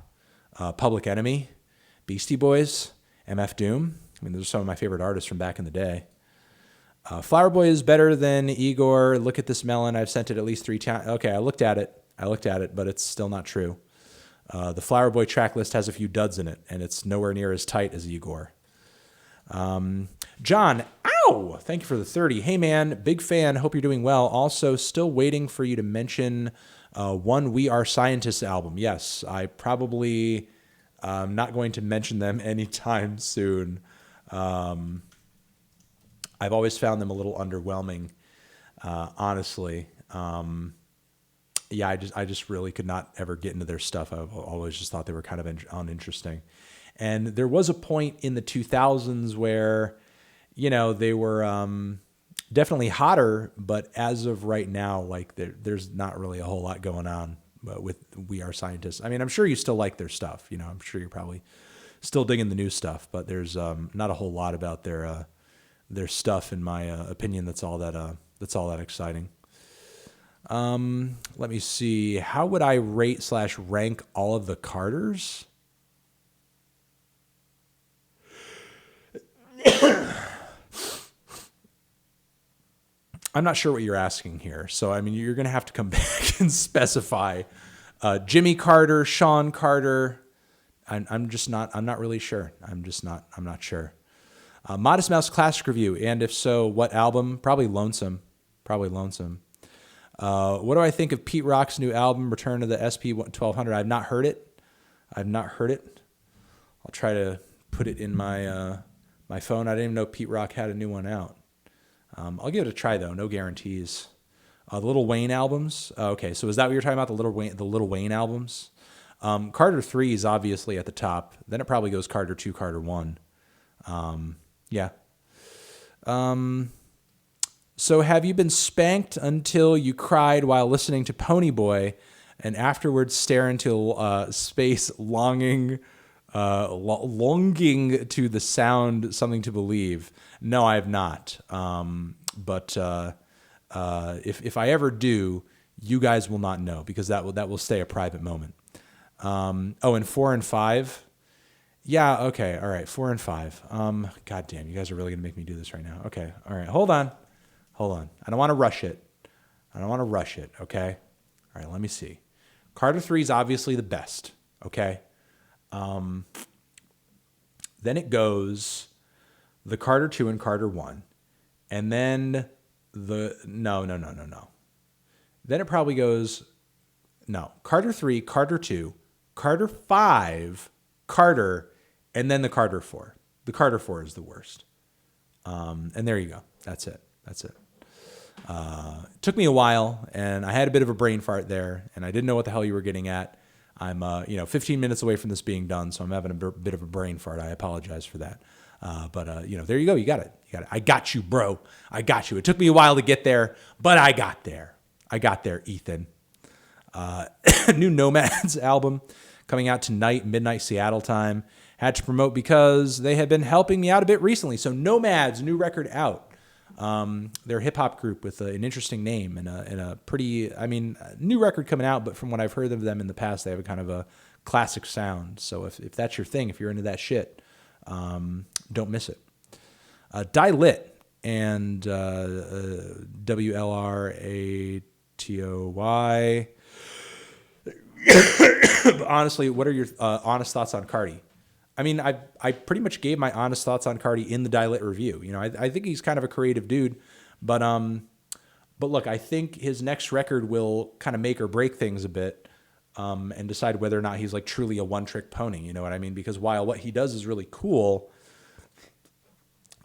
Public Enemy, Beastie Boys, MF Doom. Those are some of my favorite artists from back in the day. Flower Boy is better than Igor. Look at this melon. I've sent it at least 3 times. Okay, I looked at it, but it's still not true. The Flower Boy track list has a few duds in it, and it's nowhere near as tight as Igor. John, ow! Thank you for the 30. Hey, man, big fan. Hope you're doing well. Also, still waiting for you to mention one We Are Scientists album. Yes, I probably not going to mention them anytime soon. I've always found them a little underwhelming. honestly. Yeah, I just really could not ever get into their stuff. I've always just thought they were kind of uninteresting. And there was a point in the 2000s where, they were definitely hotter, but as of right now, like there's not really a whole lot going on with We Are Scientists. I mean, I'm sure you still like their stuff. I'm sure you're probably still digging the new stuff, but there's not a whole lot about their stuff, in my opinion, that's all that exciting. Let me see. How would I rate/rank all of the Carters? I'm not sure what you're asking here. So, I mean, you're going to have to come back and specify Jimmy Carter, Sean Carter. I'm not really sure. I'm not sure. Modest Mouse Classic Review. And if so, what album? Probably Lonesome. What do I think of Pete Rock's new album, Return to the SP1200? I've not heard it. I'll try to put it in my my phone. I didn't even know Pete Rock had a new one out. I'll give it a try though. No guarantees. The Lil Wayne albums. Okay, so is that what you're talking about? The Lil Wayne albums. Carter 3 is obviously at the top. Then it probably goes Carter 2, Carter 1. Yeah. So have you been spanked until you cried while listening to Pony Boy and afterwards stare into space longing to the sound Something to Believe? No, I have not. But if I ever do, you guys will not know because that will stay a private moment. And 4 and 5. Yeah, okay, all right, 4 and 5. God damn, you guys are really gonna make me do this right now. Okay, all right, hold on. I don't want to rush it. Okay? All right, let me see. Carter 3 is obviously the best, okay? Then it goes the Carter 2 and Carter 1. And then no. Then it probably goes, Carter 3, Carter 2, Carter 5, Carter, and then the Carter 4. The Carter 4 is the worst. And there you go. That's it. It took me a while, and I had a bit of a brain fart there, and I didn't know what the hell you were getting at. I'm 15 minutes away from this being done, so I'm having a bit of a brain fart. I apologize for that. But there you go. You got it. I got you, bro. I got you. It took me a while to get there, but I got there. Ethan. New Nomads album coming out tonight, midnight Seattle time. Had to promote because they have been helping me out a bit recently. So Nomads, new record out. They're a hip hop group with an interesting name and a pretty, new record coming out, but from what I've heard of them in the past, they have a kind of a classic sound. So if that's your thing, if you're into that shit, don't miss it. Die Lit and WLRATOY. Honestly, what are your honest thoughts on Cardi? I mean, I pretty much gave my honest thoughts on Cardi in the Die Lit review. I think he's kind of a creative dude, but look, I think his next record will kind of make or break things a bit, and decide whether or not he's like truly a one-trick pony. You know what I mean? Because while what he does is really cool,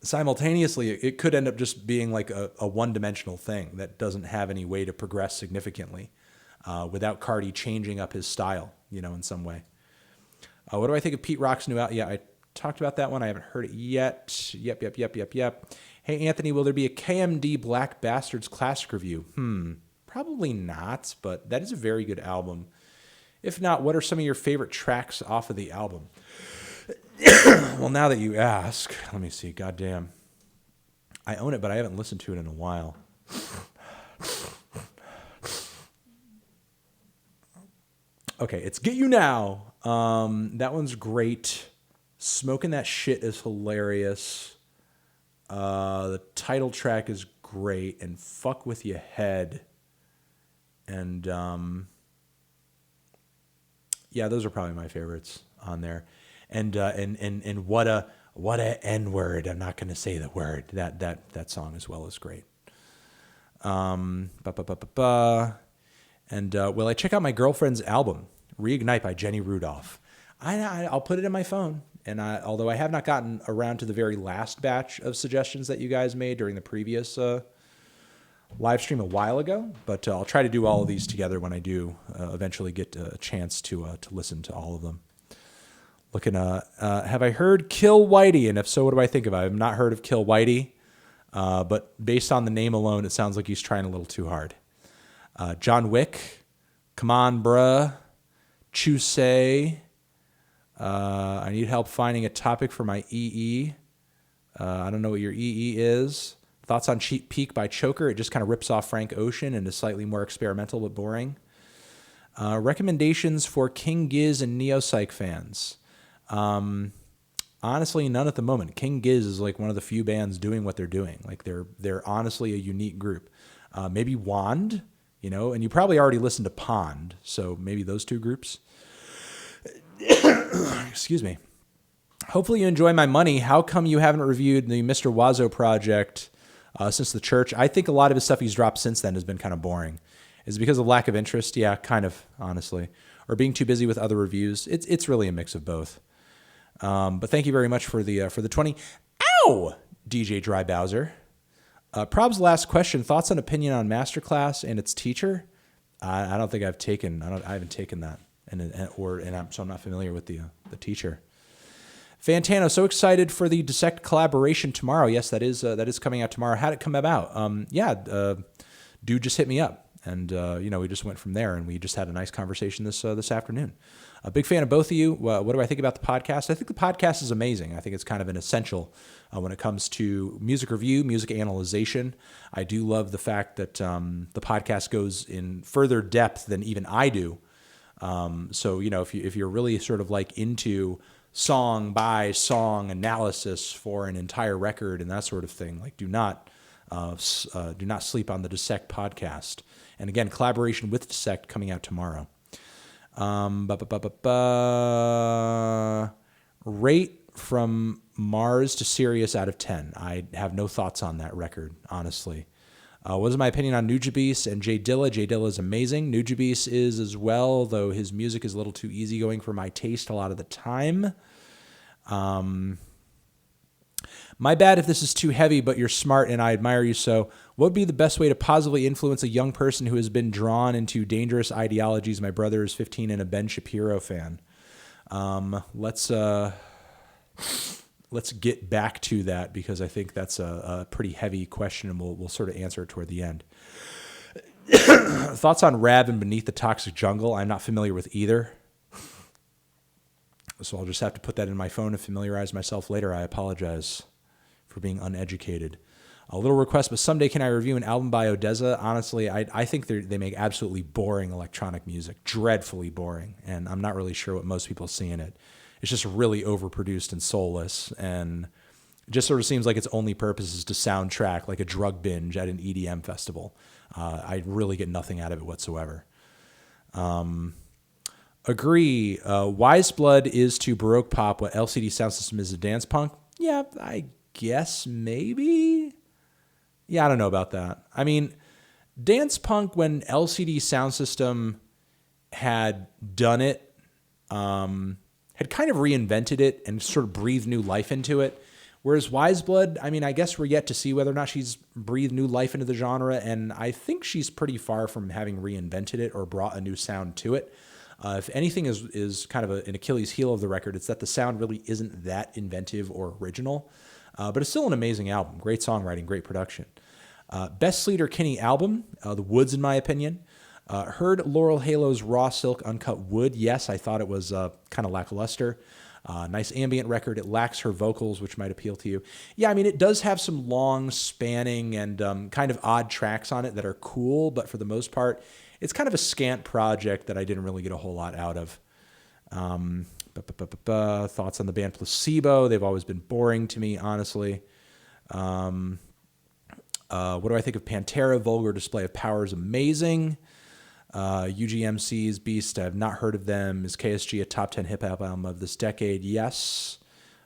simultaneously it could end up just being like a one-dimensional thing that doesn't have any way to progress significantly, without Cardi changing up his style, in some way. What do I think of Pete Rock's new album? Yeah, I talked about that one. I haven't heard it yet. Yep. Hey, Anthony, will there be a KMD Black Bastards classic review? Probably not, but that is a very good album. If not, what are some of your favorite tracks off of the album? Well, now that you ask, let me see. Goddamn. I own it, but I haven't listened to it in a while. Okay, it's Get You Now. That one's great. Smoking That Shit is hilarious. The title track is great. And Fuck With Your Head. And yeah, those are probably my favorites on there. And what a N-word. I'm not going to say the word. That song as well is great. And will I check out my girlfriend's album, Reignite by Jenny Rudolph? I'll put it in my phone. And although I have not gotten around to the very last batch of suggestions that you guys made during the previous live stream a while ago, but I'll try to do all of these together when I do eventually get a chance to listen to all of them. Looking, have I heard Kill Whitey? And if so, what do I think of it? I have not heard of Kill Whitey, but based on the name alone, it sounds like he's trying a little too hard. John Wick, come on, bruh. Chusei. I need help finding a topic for my EE. I don't know what your EE is. Thoughts on Cheap Peak by Choker. It just kind of rips off Frank Ocean and is slightly more experimental but boring. Recommendations for King Giz and Neopsych fans. Honestly, none at the moment. King Giz is like one of the few bands doing what they're doing. Like they're honestly a unique group. Maybe Wand, and you probably already listened to Pond, so maybe those two groups. Excuse me. Hopefully you enjoy my money. How come you haven't reviewed the Mr. Wazo project since the church? I think a lot of his stuff he's dropped since then has been kind of boring. Is it because of lack of interest? Yeah, kind of, honestly. Or being too busy with other reviews. It's really a mix of both. But thank you very much for the 20. Ow! DJ Dry Bowser. Prob's last question. Thoughts and opinion on Masterclass and its teacher? I don't think I haven't taken that. So I'm not familiar with the teacher. Fantano, so excited for the Dissect collaboration tomorrow. Yes, that is coming out tomorrow. How'd it come about? Dude just hit me up, and we just went from there, and we just had a nice conversation this afternoon. A big fan of both of you. What do I think about the podcast? I think the podcast is amazing. I think it's kind of an essential when it comes to music review, music analyzation. I do love the fact that the podcast goes in further depth than even I do. So if you're really sort of like into song by song analysis for an entire record and that sort of thing, like do not sleep on the Dissect podcast. And again, collaboration with Dissect coming out tomorrow. Rate from Mars to Sirius out of 10. I have no thoughts on that record, honestly. What is my opinion on Nujabes and Jay Dilla? Jay Dilla is amazing. Nujabes is as well, though his music is a little too easygoing for my taste a lot of the time. My bad if this is too heavy, but you're smart and I admire you so. What would be the best way to positively influence a young person who has been drawn into dangerous ideologies? My brother is 15 and a Ben Shapiro fan. Let's get back to that because I think that's a pretty heavy question, and we'll sort of answer it toward the end. Thoughts on Rab and Beneath the Toxic Jungle? I'm not familiar with either. So I'll just have to put that in my phone and familiarize myself later. I apologize for being uneducated. A little request, but someday can I review an album by Odessa? Honestly, I think they make absolutely boring electronic music, dreadfully boring, and I'm not really sure what most people see in it. It's just really overproduced and soulless, and it just sort of seems like its only purpose is to soundtrack like a drug binge at an EDM festival. I really get nothing out of it whatsoever. Agree. Wise Blood is to Baroque pop what LCD Sound System is to dance punk. Yeah, I guess maybe. Yeah, I don't know about that. I mean, dance punk, when LCD Sound System had done it, had kind of reinvented it and sort of breathed new life into it. Whereas Wise Blood, I mean, I guess we're yet to see whether or not she's breathed new life into the genre, and I think she's pretty far from having reinvented it or brought a new sound to it. If anything is kind of an Achilles heel of the record, it's that the sound really isn't that inventive or original. But it's still an amazing album. Great songwriting, great production. Best Sleater Kinney album, The Woods, in my opinion. Heard Laurel Halo's Raw Silk Uncut Wood. Yes, I thought it was kind of lackluster. Nice ambient record. It lacks her vocals, which might appeal to you. Yeah, I mean, it does have some long spanning and kind of odd tracks on it that are cool, but for the most part, it's kind of a scant project that I didn't really get a whole lot out of. Thoughts on the band Placebo? They've always been boring to me, honestly. What do I think of Pantera? Vulgar Display of Power is amazing. UGMC's Beast, I have not heard of them. Is KSG a top 10 hip-hop album of this decade? Yes,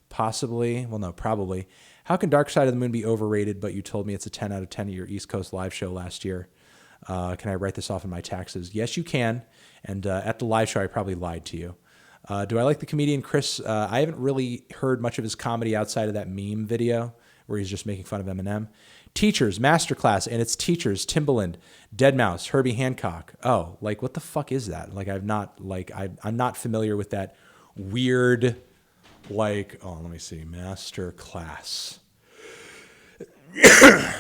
possibly. Well, no, probably. How can Dark Side of the Moon be overrated, but you told me it's a 10 out of 10 at your East Coast live show last year? Can I write this off in my taxes? Yes, you can. And at the live show, I probably lied to you. Do I like the comedian Chris? I haven't really heard much of his comedy outside of that meme video where he's just making fun of Eminem. Teachers, Masterclass, and its teachers, Timbaland, Deadmau5, Herbie Hancock. Oh, like what the fuck is that? Like I'm not familiar with that weird, like, oh, let me see, Masterclass. Yeah,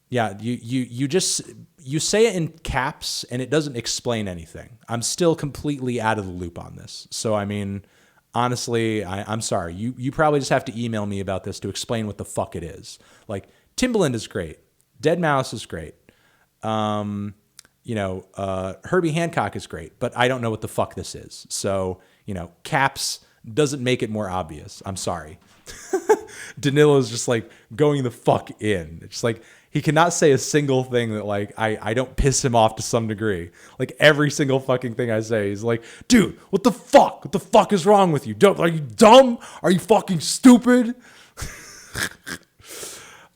yeah, you say it in caps and it doesn't explain anything. I'm still completely out of the loop on this. So I mean, honestly, I'm sorry. You probably just have to email me about this to explain what the fuck it is. Like Timbaland is great. Deadmau5 is great. Herbie Hancock is great, but I don't know what the fuck this is. So, caps doesn't make it more obvious. I'm sorry. Danilo's just like going the fuck in. It's like he cannot say a single thing that like I don't piss him off to some degree. Like every single fucking thing I say, he's like, dude, what the fuck? What the fuck is wrong with you? Are you dumb? Are you fucking stupid?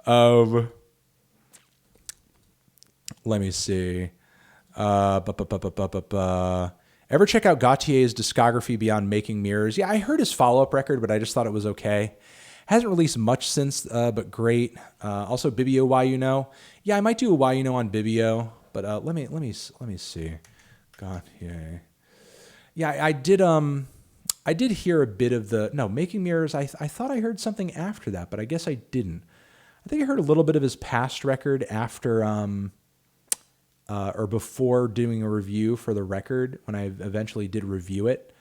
Let me see. Ever check out Gautier's discography beyond Making Mirrors? Yeah, I heard his follow-up record, but I just thought it was okay. Hasn't released much since, but great. Also, Bibio, Why You Know. Yeah, I might do a Why You Know on Bibio, but let me see. Gautier. Yeah, I did hear a bit of Making Mirrors. I thought I heard something after that, but I guess I didn't. I think I heard a little bit of his past record after or before doing a review for the record when I eventually did review it.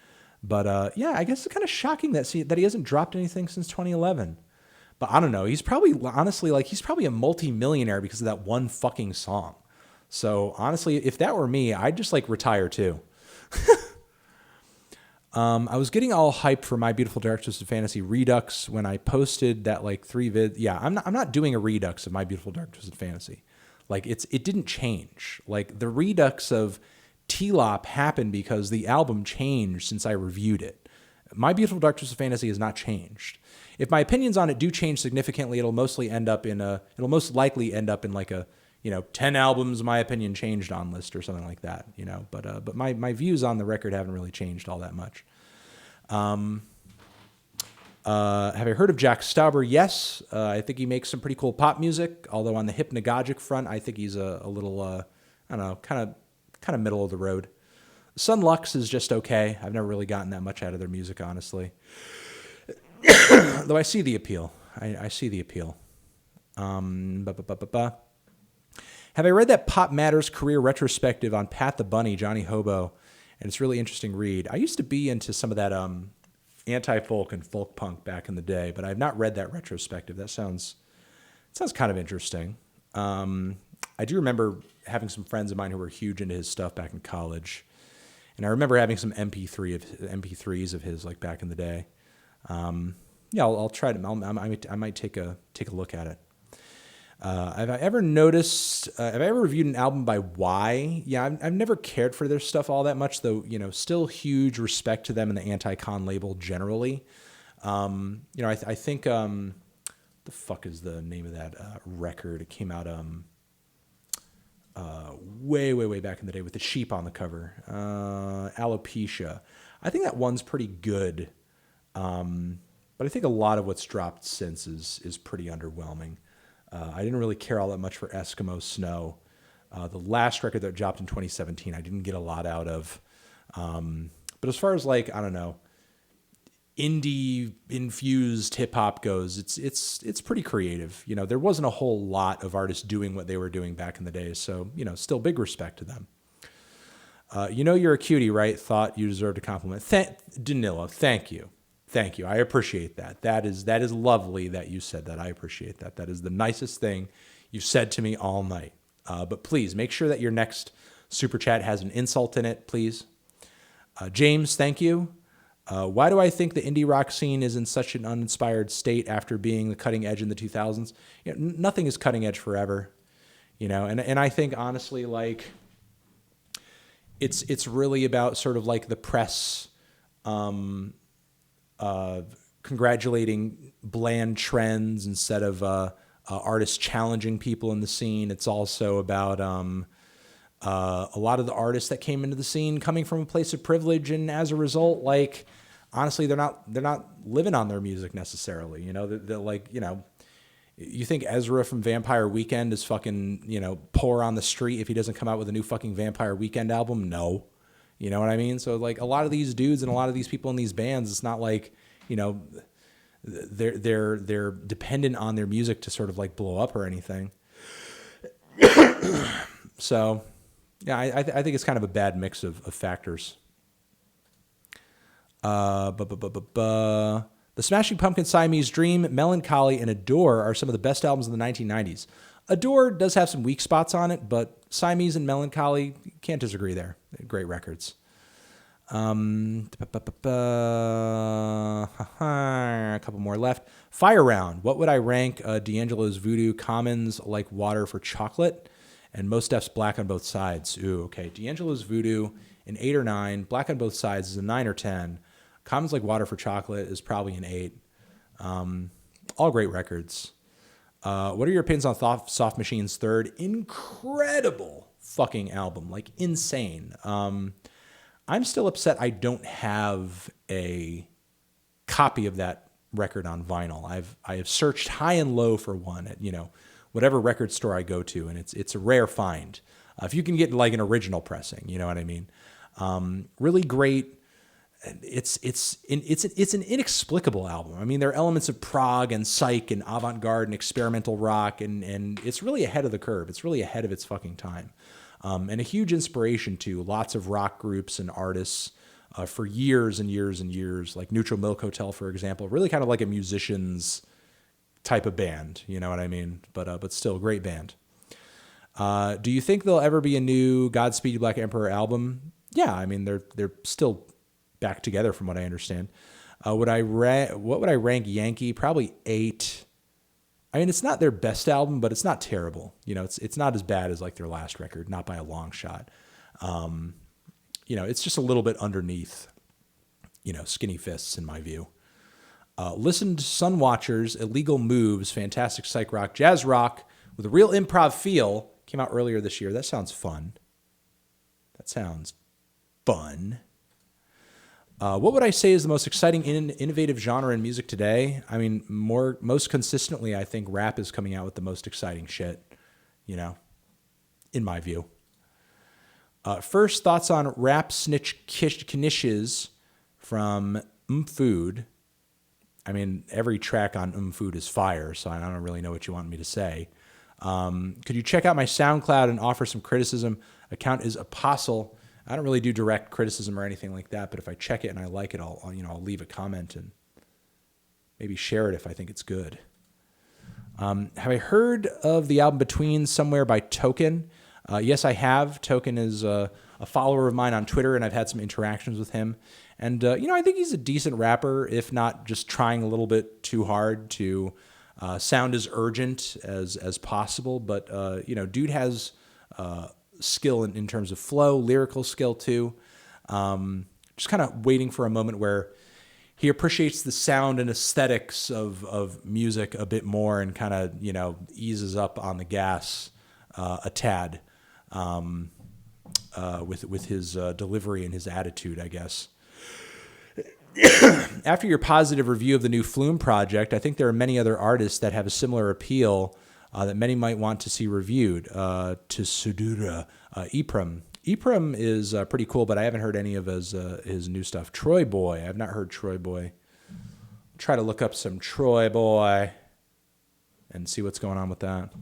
But yeah, I guess it's kind of shocking that he hasn't dropped anything since 2011. But I don't know. He's probably a multi-millionaire because of that one fucking song. So honestly, if that were me, I'd just like retire too. I was getting all hyped for My Beautiful Dark Twisted Fantasy Redux when I posted that like 3 vid. Yeah, I'm not doing a redux of My Beautiful Dark Twisted Fantasy. Like it didn't change. Like the redux of T-Lop happened because the album changed since I reviewed it. My Beautiful Dark Twisted Fantasy has not changed. If my opinions on it do change significantly, it'll most likely end up in like a 10 albums my opinion changed on list or something like that, but my views on the record haven't really changed all that much. Have I heard of Jack Stauber? Yes. I think he makes some pretty cool pop music, although on the hypnagogic front, I think he's a little, I don't know, kind of middle of the road. Sun Lux is just okay. I've never really gotten that much out of their music, honestly. Though I see the appeal. I see the appeal. Have I read that Pop Matters career retrospective on Pat the Bunny, Johnny Hobo? And it's a really interesting read. I used to be into some of that anti-folk and folk punk back in the day, but I've not read that retrospective. It sounds kind of interesting. I do remember having some friends of mine who were huge into his stuff back in college. And I remember having some MP3s of his like back in the day. Yeah, I'll try to. I might take a look at it. Have I ever reviewed an album by Y? Yeah, I've never cared for their stuff all that much, though. Still huge respect to them and the Anti-Con label generally. I think the fuck is the name of that record? It came out way back in the day with the sheep on the cover. Alopecia. I think that one's pretty good. But I think a lot of what's dropped since is pretty underwhelming. I didn't really care all that much for Eskimo Snow. The last record that dropped in 2017, I didn't get a lot out of. But as far as like, I don't know, indie infused hip hop goes, it's pretty creative. There wasn't a whole lot of artists doing what they were doing back in the day. So, still big respect to them. You're a cutie, right? Thought you deserved a compliment. Danilo, thank you. Thank you. I appreciate that. That is lovely that you said that. I appreciate that. That is the nicest thing you've said to me all night. But please make sure that your next super chat has an insult in it, please. James, thank you. Why do I think the indie rock scene is in such an uninspired state after being the cutting edge in the 2000s? Nothing is cutting edge forever, and I think honestly, like it's really about sort of like the press, congratulating bland trends instead of artists challenging people in the scene. It's also about a lot of the artists that came into the scene coming from a place of privilege, and as a result, like honestly, they're not living on their music necessarily. You know, they're like, you know, you think Ezra from Vampire Weekend is fucking, you know, poor on the street if he doesn't come out with a new fucking Vampire Weekend album? No. You know what I mean? So like a lot of these dudes and a lot of these people in these bands, it's not like, you know, they're dependent on their music to sort of like blow up or anything. So yeah, I think it's kind of a bad mix of factors. The Smashing Pumpkins' Siamese Dream, Melancholy, and Adore are some of the best albums in the 1990s. Adore does have some weak spots on it, but Siamese and Melancholy, can't disagree there. They're great records. A couple more left. Fire Round. What would I rank D'Angelo's Voodoo? Commons, Like Water for Chocolate, and Mos Def's Black on Both Sides. Ooh, okay. D'Angelo's Voodoo, an 8 or 9. Black on Both Sides is a 9 or 10. Commons Like Water for Chocolate is probably an 8. All great records. What are your opinions on Soft Machine's third incredible fucking album? Like, insane. I'm still upset I don't have a copy of that record on vinyl. I have searched high and low for one at, you know, whatever record store I go to, and it's a rare find. If you can get like an original pressing, you know what I mean? Really great. It's an inexplicable album. I mean, there are elements of prog and psych and avant-garde and experimental rock, and it's really ahead of the curve. It's really ahead of its fucking time. And a huge inspiration to lots of rock groups and artists for years and years and years, like Neutral Milk Hotel, for example. Really kind of like a musician's type of band, you know what I mean? But still a great band. Do you think there'll ever be a new Godspeed You Black Emperor album? Yeah, I mean, they're still back together from what I understand. What would I rank Yankee? Probably 8. I mean, it's not their best album, but it's not terrible. You know, it's not as bad as like their last record, not by a long shot. You know, it's just a little bit underneath, you know, Skinny Fists in my view. Listen to Sun Watchers, Illegal Moves, fantastic psych rock, jazz rock with a real improv feel. Came out earlier this year. That sounds fun. What would I say is the most exciting innovative genre in music today? I mean, most consistently, I think rap is coming out with the most exciting shit, you know, in my view. First, thoughts on Rap Snitch Knishes from Food. I mean, every track on Food is fire, so I don't really know what you want me to say. Could you check out my SoundCloud and offer some criticism? Account is Apostle. I don't really do direct criticism or anything like that, but if I check it and I like it, I'll leave a comment and maybe share it if I think it's good. Have I heard of the album Between Somewhere by Token? Yes, I have. Token is a follower of mine on Twitter, and I've had some interactions with him. And, you know, I think he's a decent rapper, if not just trying a little bit too hard to sound as urgent as possible. But, you know, dude has skill in terms of flow, lyrical skill too. Just kind of waiting for a moment where he appreciates the sound and aesthetics of music a bit more and kind of, you know, eases up on the gas a tad with his delivery and his attitude, I guess. After your positive review of the new Flume project, I think there are many other artists that have a similar appeal that many might want to see reviewed. To Sudura, Ephraim. Ephraim is pretty cool, but I haven't heard any of his new stuff. Troy Boy. I've not heard Troy Boy. Try to look up some Troy Boy and see what's going on with that.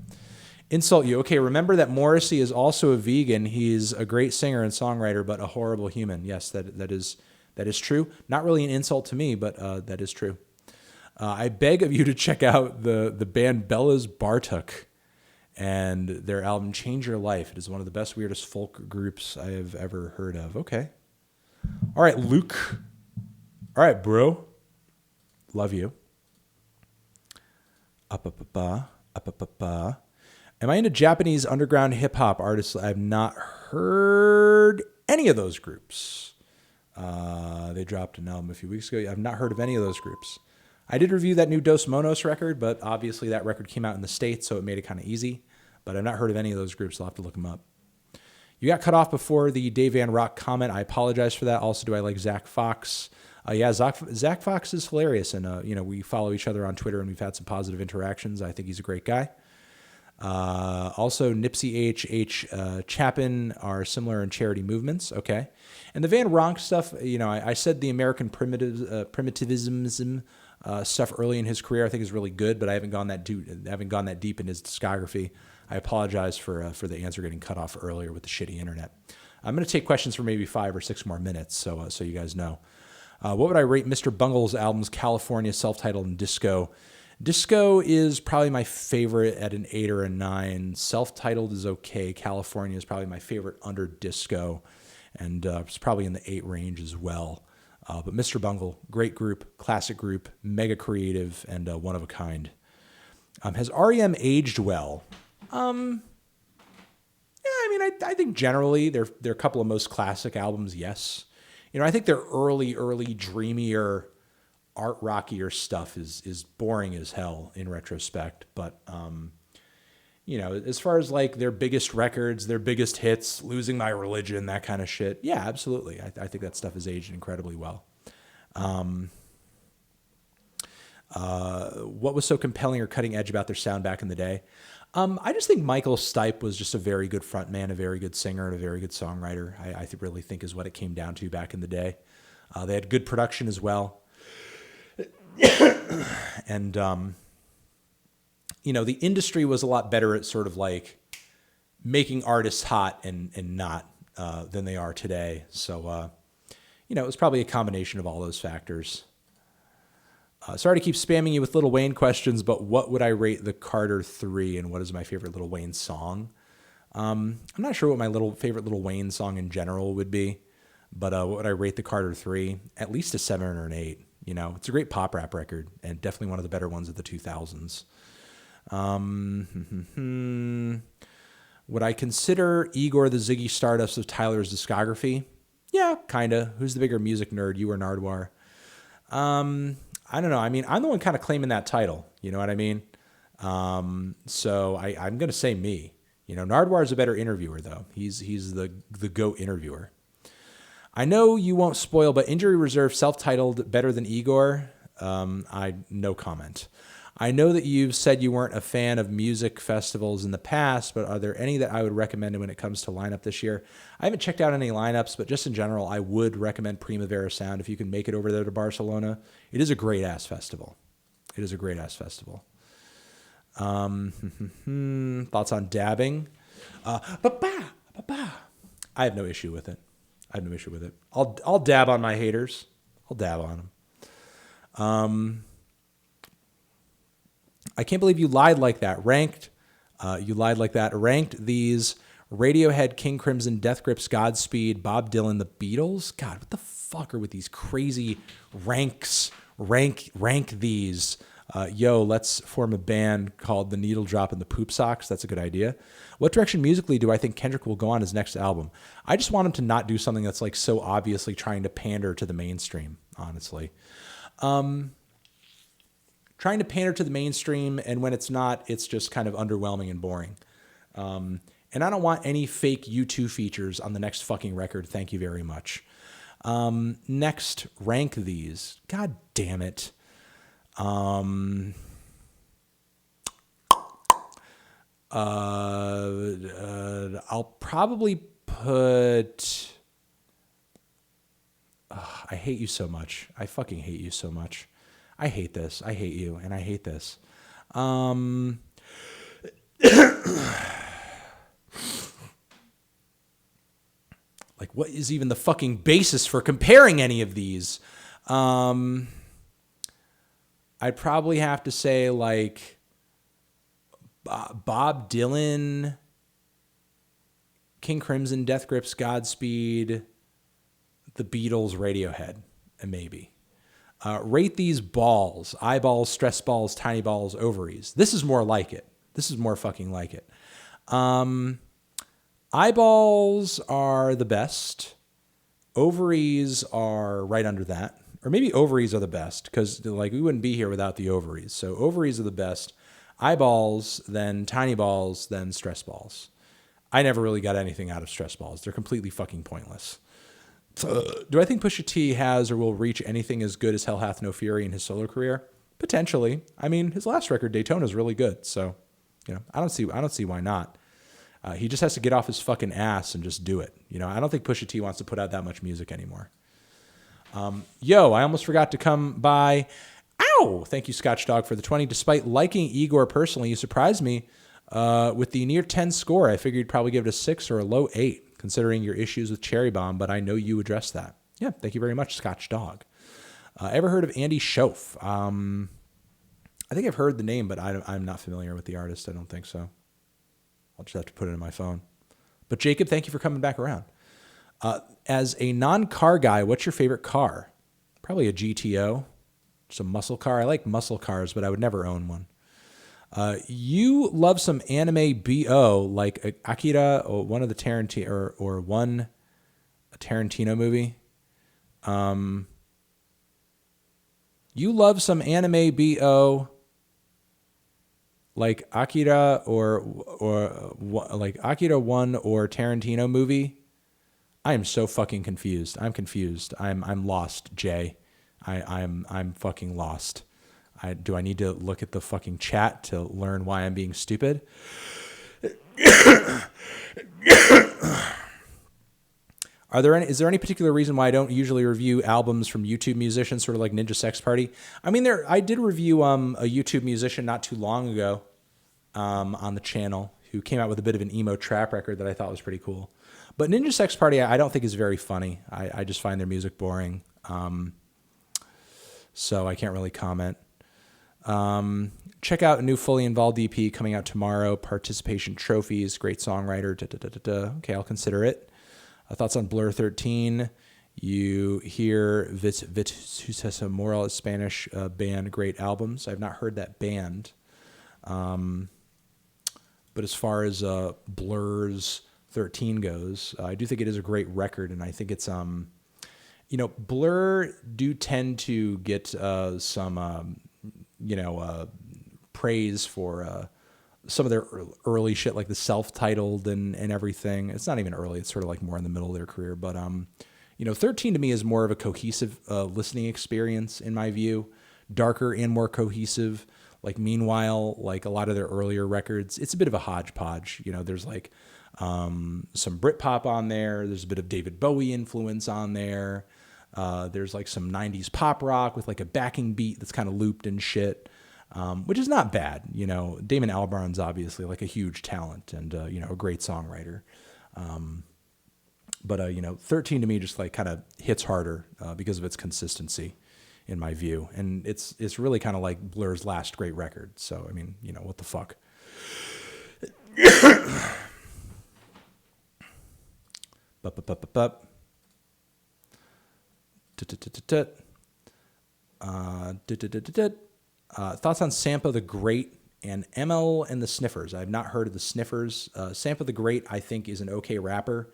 Insult You. Okay, remember that Morrissey is also a vegan. He's a great singer and songwriter, but a horrible human. Yes, that is true. Not really an insult to me, but that is true. I beg of you to check out the band Bella's Bartuk and their album Change Your Life. It is one of the best, weirdest folk groups I have ever heard of. Okay. All right, Luke. All right, bro. Love you. Am I into Japanese underground hip-hop artists? I have not heard any of those groups. They dropped an album a few weeks ago. I've not heard of any of those groups. I did review that new Dos Monos record, but obviously that record came out in the States, so it made it kind of easy. But I've not heard of any of those groups. I'll have to look them up. You got cut off before the Dave Van Rock comment. I apologize for that. Also, do I like Zach Fox? Yeah, Zach Fox is hilarious, and we follow each other on Twitter, and we've had some positive interactions. I think he's a great guy. Also, Nipsey H. Chapin are similar in charity movements. Okay. And the Van Ronk stuff, I said the American primitivism stuff early in his career I think is really good, but I haven't gone that deep in his discography. I apologize for the answer getting cut off earlier with the shitty internet. I'm going to take questions for maybe 5 or 6 more minutes, so you guys know. What would I rate Mr. Bungle's albums California, Self-Titled, and Disco? Disco is probably my favorite at an 8 or a 9. Self-Titled is okay. California is probably my favorite under Disco, and it's probably in the 8 range as well. But Mr. Bungle, great group, classic group, mega creative, and one of a kind. Has REM aged well? Yeah, I think generally their couple of most classic albums, yes. I think their early dreamier, art rockier stuff is boring as hell in retrospect. But as far as like their biggest records, their biggest hits, Losing My Religion, that kind of shit, yeah, absolutely. I think that stuff has aged incredibly well. What was so compelling or cutting edge about their sound back in the day? I just think Michael Stipe was just a very good frontman, a very good singer, and a very good songwriter. I really think is what it came down to back in the day. They had good production as well. And, the industry was a lot better at sort of like making artists hot and not than they are today. So, it was probably a combination of all those factors. Sorry to keep spamming you with Lil Wayne questions, but what would I rate the Carter 3 and what is my favorite Lil Wayne song? I'm not sure what my favorite Lil Wayne song in general would be, but what would I rate the Carter 3? At least a 7 or an 8. It's a great pop rap record and definitely one of the better ones of the 2000s. Would I consider Igor the Ziggy Stardust of Tyler's discography? Yeah, kinda. Who's the bigger music nerd, you or Nardwuar? I don't know. I'm the one kind of claiming that title. You know what I mean? So I'm going to say me. Nardwuar is a better interviewer, though. He's the GOAT interviewer. I know you won't spoil, but Injury Reserve Self-Titled better than Igor? No comment. I know that you've said you weren't a fan of music festivals in the past, but are there any that I would recommend when it comes to lineup this year? I haven't checked out any lineups, but just in general, I would recommend Primavera Sound if you can make it over there to Barcelona. It is a great-ass festival. Thoughts on dabbing? I have no issue with it. I'll dab on my haters. I'll dab on them. I can't believe you lied like that. Ranked these Radiohead, King Crimson, Death Grips, Godspeed, Bob Dylan, the Beatles. God, what the fuck are with these crazy ranks? Rank these. Let's form a band called The Needle Drop and the Poop Socks. That's a good idea. What direction musically do I think Kendrick will go on his next album? I just want him to not do something that's like so obviously trying to pander to the mainstream, honestly. Trying to pander to the mainstream, and when it's not, it's just kind of underwhelming and boring. And I don't want any fake U2 features on the next fucking record. Thank you very much. Next, rank these. God damn it. I'll probably put... I hate you so much. I fucking hate you so much. I hate this. I hate you, and I hate this. Like, what is even the fucking basis for comparing any of these? I'd probably have to say, like, Bob Dylan, King Crimson, Death Grips, Godspeed, the Beatles, Radiohead, and maybe. Rate these balls: eyeballs, stress balls, tiny balls, ovaries. This is more like it. This is more fucking like it. Eyeballs are the best. Ovaries are right under that. Or maybe ovaries are the best, because like we wouldn't be here without the ovaries. So ovaries are the best. Eyeballs, then tiny balls, then stress balls. I never really got anything out of stress balls. They're completely fucking pointless. Do I think Pusha T has or will reach anything as good as Hell Hath No Fury in his solo career? Potentially. I mean, his last record, Daytona, is really good. So, I don't see why not. He just has to get off his fucking ass and just do it. I don't think Pusha T wants to put out that much music anymore. Yo, I almost forgot to come by. Ow! Thank you, Scotch Dog, for the 20. Despite liking Igor personally, you surprised me with the near 10 score. I figured you'd probably give it a 6 or a low 8, considering your issues with Cherry Bomb, but I know you addressed that. Yeah, thank you very much, Scotch Dog. Ever heard of Andy Schoaf? I think I've heard the name, but I'm not familiar with the artist. I don't think so. I'll just have to put it in my phone. But Jacob, thank you for coming back around. As a non-car guy, what's your favorite car? Probably a GTO. Just a muscle car. I like muscle cars, but I would never own one. You love some anime BO like Akira or one of the Tarantino or one a Tarantino movie. You love some anime BO like Akira or like Akira 1 or Tarantino movie. I am so fucking confused. I'm confused. I'm lost, Jay. I'm fucking lost. Do I need to look at the fucking chat to learn why I'm being stupid? Is there any particular reason why I don't usually review albums from YouTube musicians, sort of like Ninja Sex Party? I mean, I did review a YouTube musician not too long ago on the channel who came out with a bit of an emo trap record that I thought was pretty cool. But Ninja Sex Party, I don't think is very funny. I just find their music boring. So I can't really comment. Check out a new Fully Involved EP coming out tomorrow. Participation trophies, great songwriter. Okay, I'll consider it. Thoughts on Blur 13. You hear Vit Sucesa Moral, a Spanish band, great albums. I've not heard that band. But as far as Blur's 13 goes, I do think it is a great record, and I think it's Blur do tend to get some praise for some of their early shit, like the self-titled and everything. It's not even early; it's sort of like more in the middle of their career. But 13 to me is more of a cohesive listening experience in my view, darker and more cohesive. Like Meanwhile, like a lot of their earlier records, it's a bit of a hodgepodge. There's like some Britpop on there. There's a bit of David Bowie influence on there. There's like some 90s pop rock with like a backing beat that's kind of looped and shit, which is not bad. Damon Albarn's obviously like a huge talent and, a great songwriter. But 13 to me just like kind of hits harder because of its consistency in my view. And it's really kind of like Blur's last great record. So, I mean, what the fuck? Thoughts on Sampa the Great and ML and the Sniffers. I have not heard of the Sniffers. Sampa the Great, I think, is an okay rapper.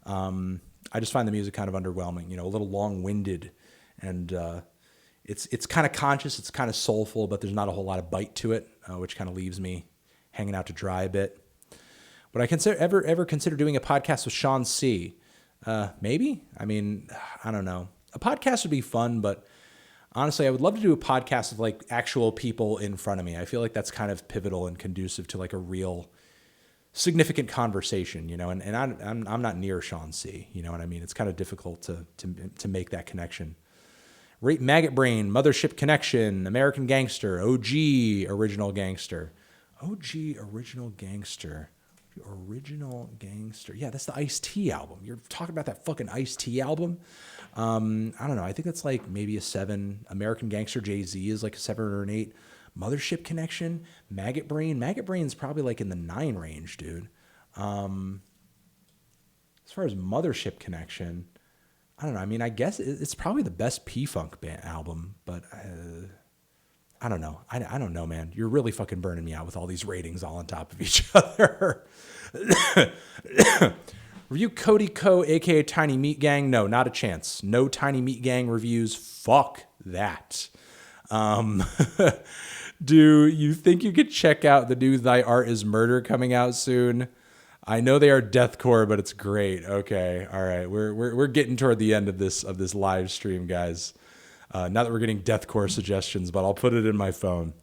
I just find the music kind of underwhelming, a little long-winded, and it's kind of conscious, it's kind of soulful, but there's not a whole lot of bite to it, which kind of leaves me hanging out to dry a bit. Would I ever consider doing a podcast with Sean C? Maybe. I mean, I don't know. A podcast would be fun, but honestly, I would love to do a podcast of like actual people in front of me. I feel like that's kind of pivotal and conducive to like a real significant conversation, and I'm not near Sean C. You know what I mean? It's kind of difficult to make that connection. Rate Maggot Brain, Mothership Connection, American Gangster, OG Original Gangster. OG Original Gangster. Original Gangster. Yeah, that's the Ice-T album. You're talking about that fucking Ice-T album? I don't know. I think that's like maybe a 7. American Gangster Jay-Z is like a 7 or an 8. Mothership Connection, Maggot Brain. Maggot Brain's probably like in the 9 range, dude. As far as Mothership Connection, I don't know. I mean, I guess it's probably the best P-Funk band album, but I don't know. I don't know, man. You're really fucking burning me out with all these ratings all on top of each other. Review Cody Co, a.k.a. Tiny Meat Gang. No, not a chance. No Tiny Meat Gang reviews. Fuck that. Do you think you could check out the new Thy Art is Murder coming out soon? I know they are deathcore, but it's great. Okay, all right, we're getting toward the end of this live stream, guys. Not that we're getting deathcore suggestions, but I'll put it in my phone.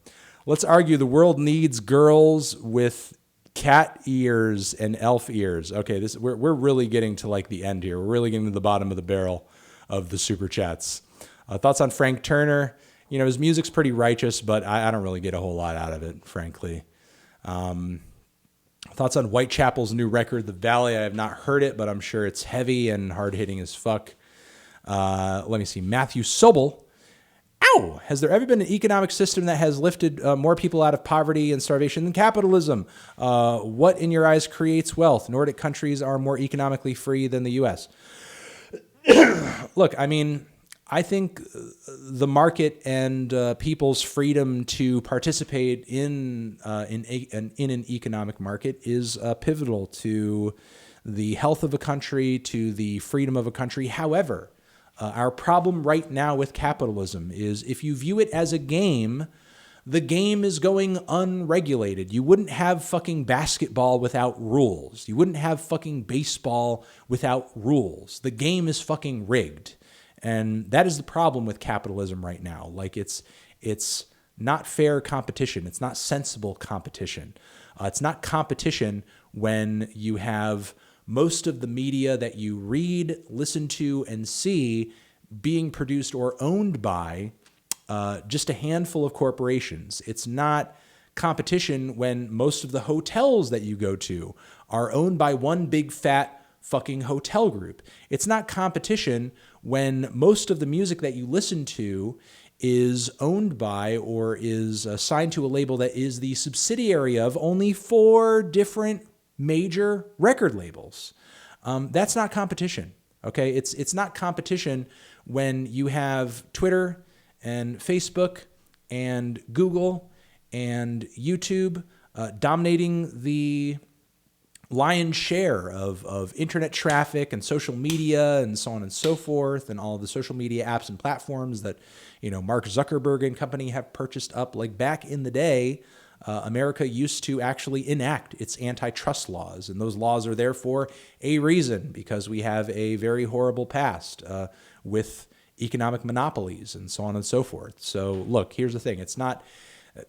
Let's argue the world needs girls with cat ears and elf ears. Okay, we're really getting to like the end here. We're really getting to the bottom of the barrel of the super chats. Thoughts on Frank Turner? You know, his music's pretty righteous, but I don't really get a whole lot out of it, frankly. Thoughts on Whitechapel's new record, The Valley? I have not heard it, but I'm sure it's heavy and hard-hitting as fuck. Let me see. Matthew Sobel. Ow! Has there ever been an economic system that has lifted more people out of poverty and starvation than capitalism? What, in your eyes, creates wealth? Nordic countries are more economically free than the U.S. Look, I mean, I think the market and people's freedom to participate in an economic market is pivotal to the health of a country, to the freedom of a country. However, our problem right now with capitalism is if you view it as a game, the game is going unregulated. You wouldn't have fucking basketball without rules. You wouldn't have fucking baseball without rules. The game is fucking rigged. And that is the problem with capitalism right now. Like it's not fair competition. It's not sensible competition. It's not competition when you have most of the media that you read, listen to, and see being produced or owned by just a handful of corporations. It's not competition when most of the hotels that you go to are owned by one big fat fucking hotel group. It's not competition when most of the music that you listen to is owned by or is assigned to a label that is the subsidiary of only 4 different major record labels. That's not competition, okay? It's not competition when you have Twitter and Facebook and Google and YouTube dominating the lion's share of internet traffic and social media and so on and so forth, and all of the social media apps and platforms that, you know, Mark Zuckerberg and company have purchased up. Like back in the day, America used to actually enact its antitrust laws, and those laws are there for a reason, because we have a very horrible past with economic monopolies and so on and so forth. So look, here's the thing. It's not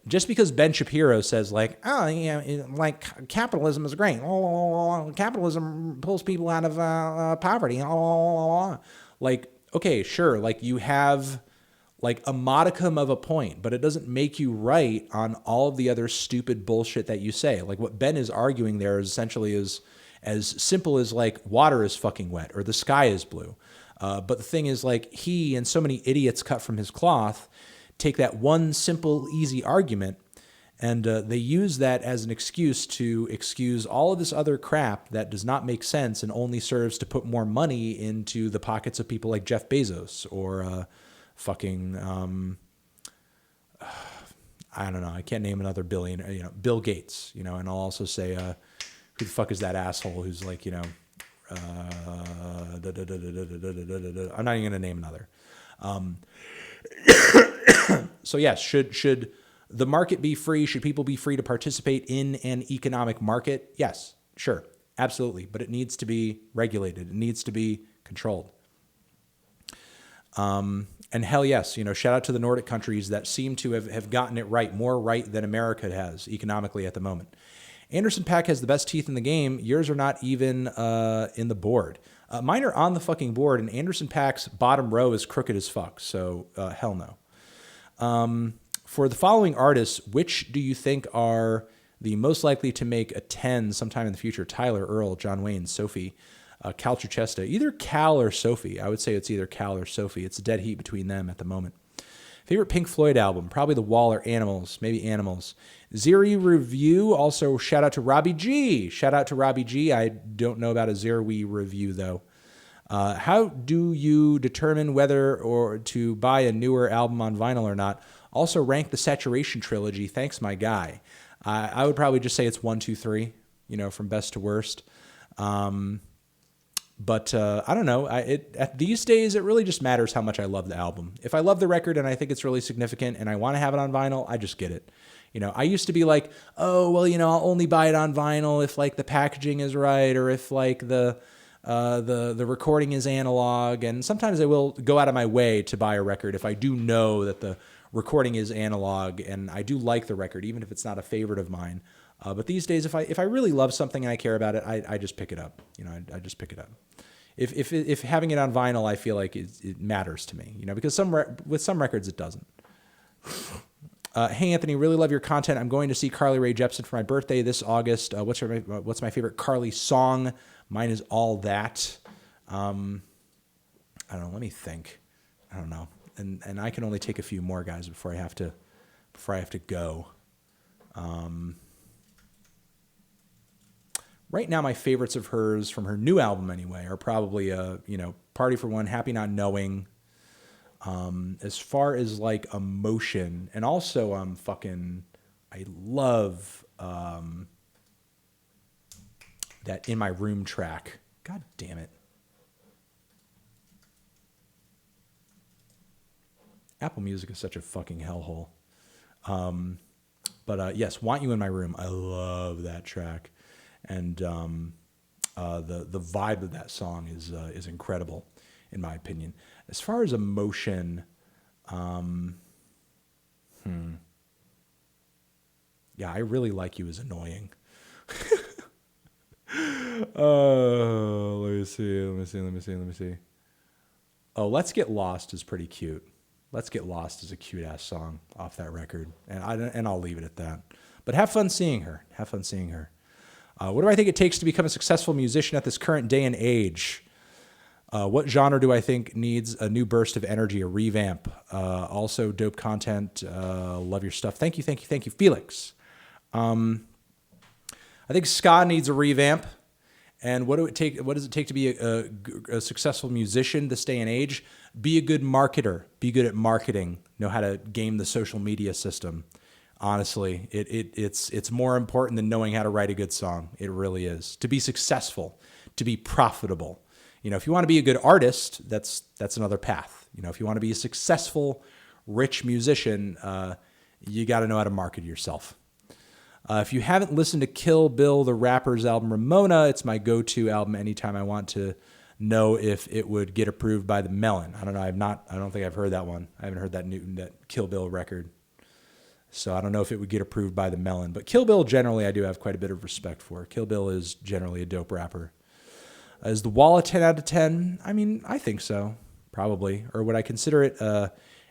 just because Ben Shapiro says like, oh, yeah, like capitalism is great. Capitalism pulls people out of poverty. Like, okay, sure. Like you have like a modicum of a point, but it doesn't make you right on all of the other stupid bullshit that you say. Like what Ben is arguing there is essentially is as simple as like water is fucking wet or the sky is blue. But the thing is like he and so many idiots cut from his cloth take that one simple, easy argument and they use that as an excuse to excuse all of this other crap that does not make sense and only serves to put more money into the pockets of people like Jeff Bezos or fucking, I don't know. I can't name another billionaire, you know, Bill Gates, you know, and I'll also say, who the fuck is that asshole who's like, you know, I'm not even going to name another. So yes, should the market be free? Should people be free to participate in an economic market? Yes, sure, absolutely. But it needs to be regulated. It needs to be controlled. And hell yes, you know, shout out to the Nordic countries that seem to have gotten it right, more right than America has economically at the moment. Anderson .Paak has the best teeth in the game. Yours are not even in the board. Mine are on the fucking board, and Anderson .Paak's bottom row is crooked as fuck, so hell no. For the following artists, which do you think are the most likely to make a 10 sometime in the future? Tyler, Earl, John Wayne, Sophie, Cal Truchesta. Either Cal or Sophie. I would say it's either Cal or Sophie. It's a dead heat between them at the moment. Favorite Pink Floyd album? Probably The Wall or Animals. Maybe Animals. Ziri review. Also, shout out to Robbie G. Shout out to Robbie G. I don't know about a Ziri review, though. How do you determine whether or to buy a newer album on vinyl or not? Also, rank the Saturation trilogy. Thanks, my guy. I would probably just say it's 1, 2, 3, you know, from best to worst. But I don't know. These days, it really just matters how much I love the album. If I love the record and I think it's really significant and I want to have it on vinyl, I just get it. I used to be like, oh, well, I'll only buy it on vinyl if like the packaging is right or if like the recording is analog. And sometimes I will go out of my way to buy a record if I do know that the recording is analog and I do like the record, even if it's not a favorite of mine. But these days, if I really love something and I care about it, I just pick it up. I just pick it up. If having it on vinyl, I feel like it matters to me, because with some records it doesn't. Hey Anthony, really love your content. I'm going to see Carly Rae Jepsen for my birthday this August. What's my favorite Carly song? Mine is All That. I don't know. Let me think. I don't know. And I can only take a few more, guys, before I have to go. Right now, my favorites of hers from her new album, anyway, are probably Party for One, Happy Not Knowing. As far as like emotion, and also I love that In My Room track. God damn it. Apple Music is such a fucking hellhole. But yes, Want You in My Room. I love that track. And the vibe of that song is incredible, in my opinion. As far as emotion, yeah, I really Like You is annoying. Oh, let me see. Oh, Let's Get Lost is pretty cute. Let's Get Lost is a cute ass song off that record, and I'll leave it at that. But have fun seeing her. What do I think it takes to become a successful musician at this current day and age? What genre do I think needs a new burst of energy, a revamp? Also, dope content. Love your stuff. Thank you, Felix. I think ska needs a revamp. And what does it take to be a successful musician this day and age? Be a good marketer. Be good at marketing. Know how to game the social media system. Honestly, it's more important than knowing how to write a good song. It really is. To be successful, to be profitable. If you want to be a good artist, that's another path. If you want to be a successful, rich musician, you got to know how to market yourself. If you haven't listened to Kill Bill the Rapper's album Ramona, it's my go-to album anytime I want to know if it would get approved by the Melon. I don't know. I don't think I've heard that one. I haven't heard that Kill Bill record. So I don't know if it would get approved by the Melon. But Kill Bill, generally, I do have quite a bit of respect for. Kill Bill is generally a dope rapper. Is The Wall a 10 out of 10? I mean, I think so, probably. Or would I consider it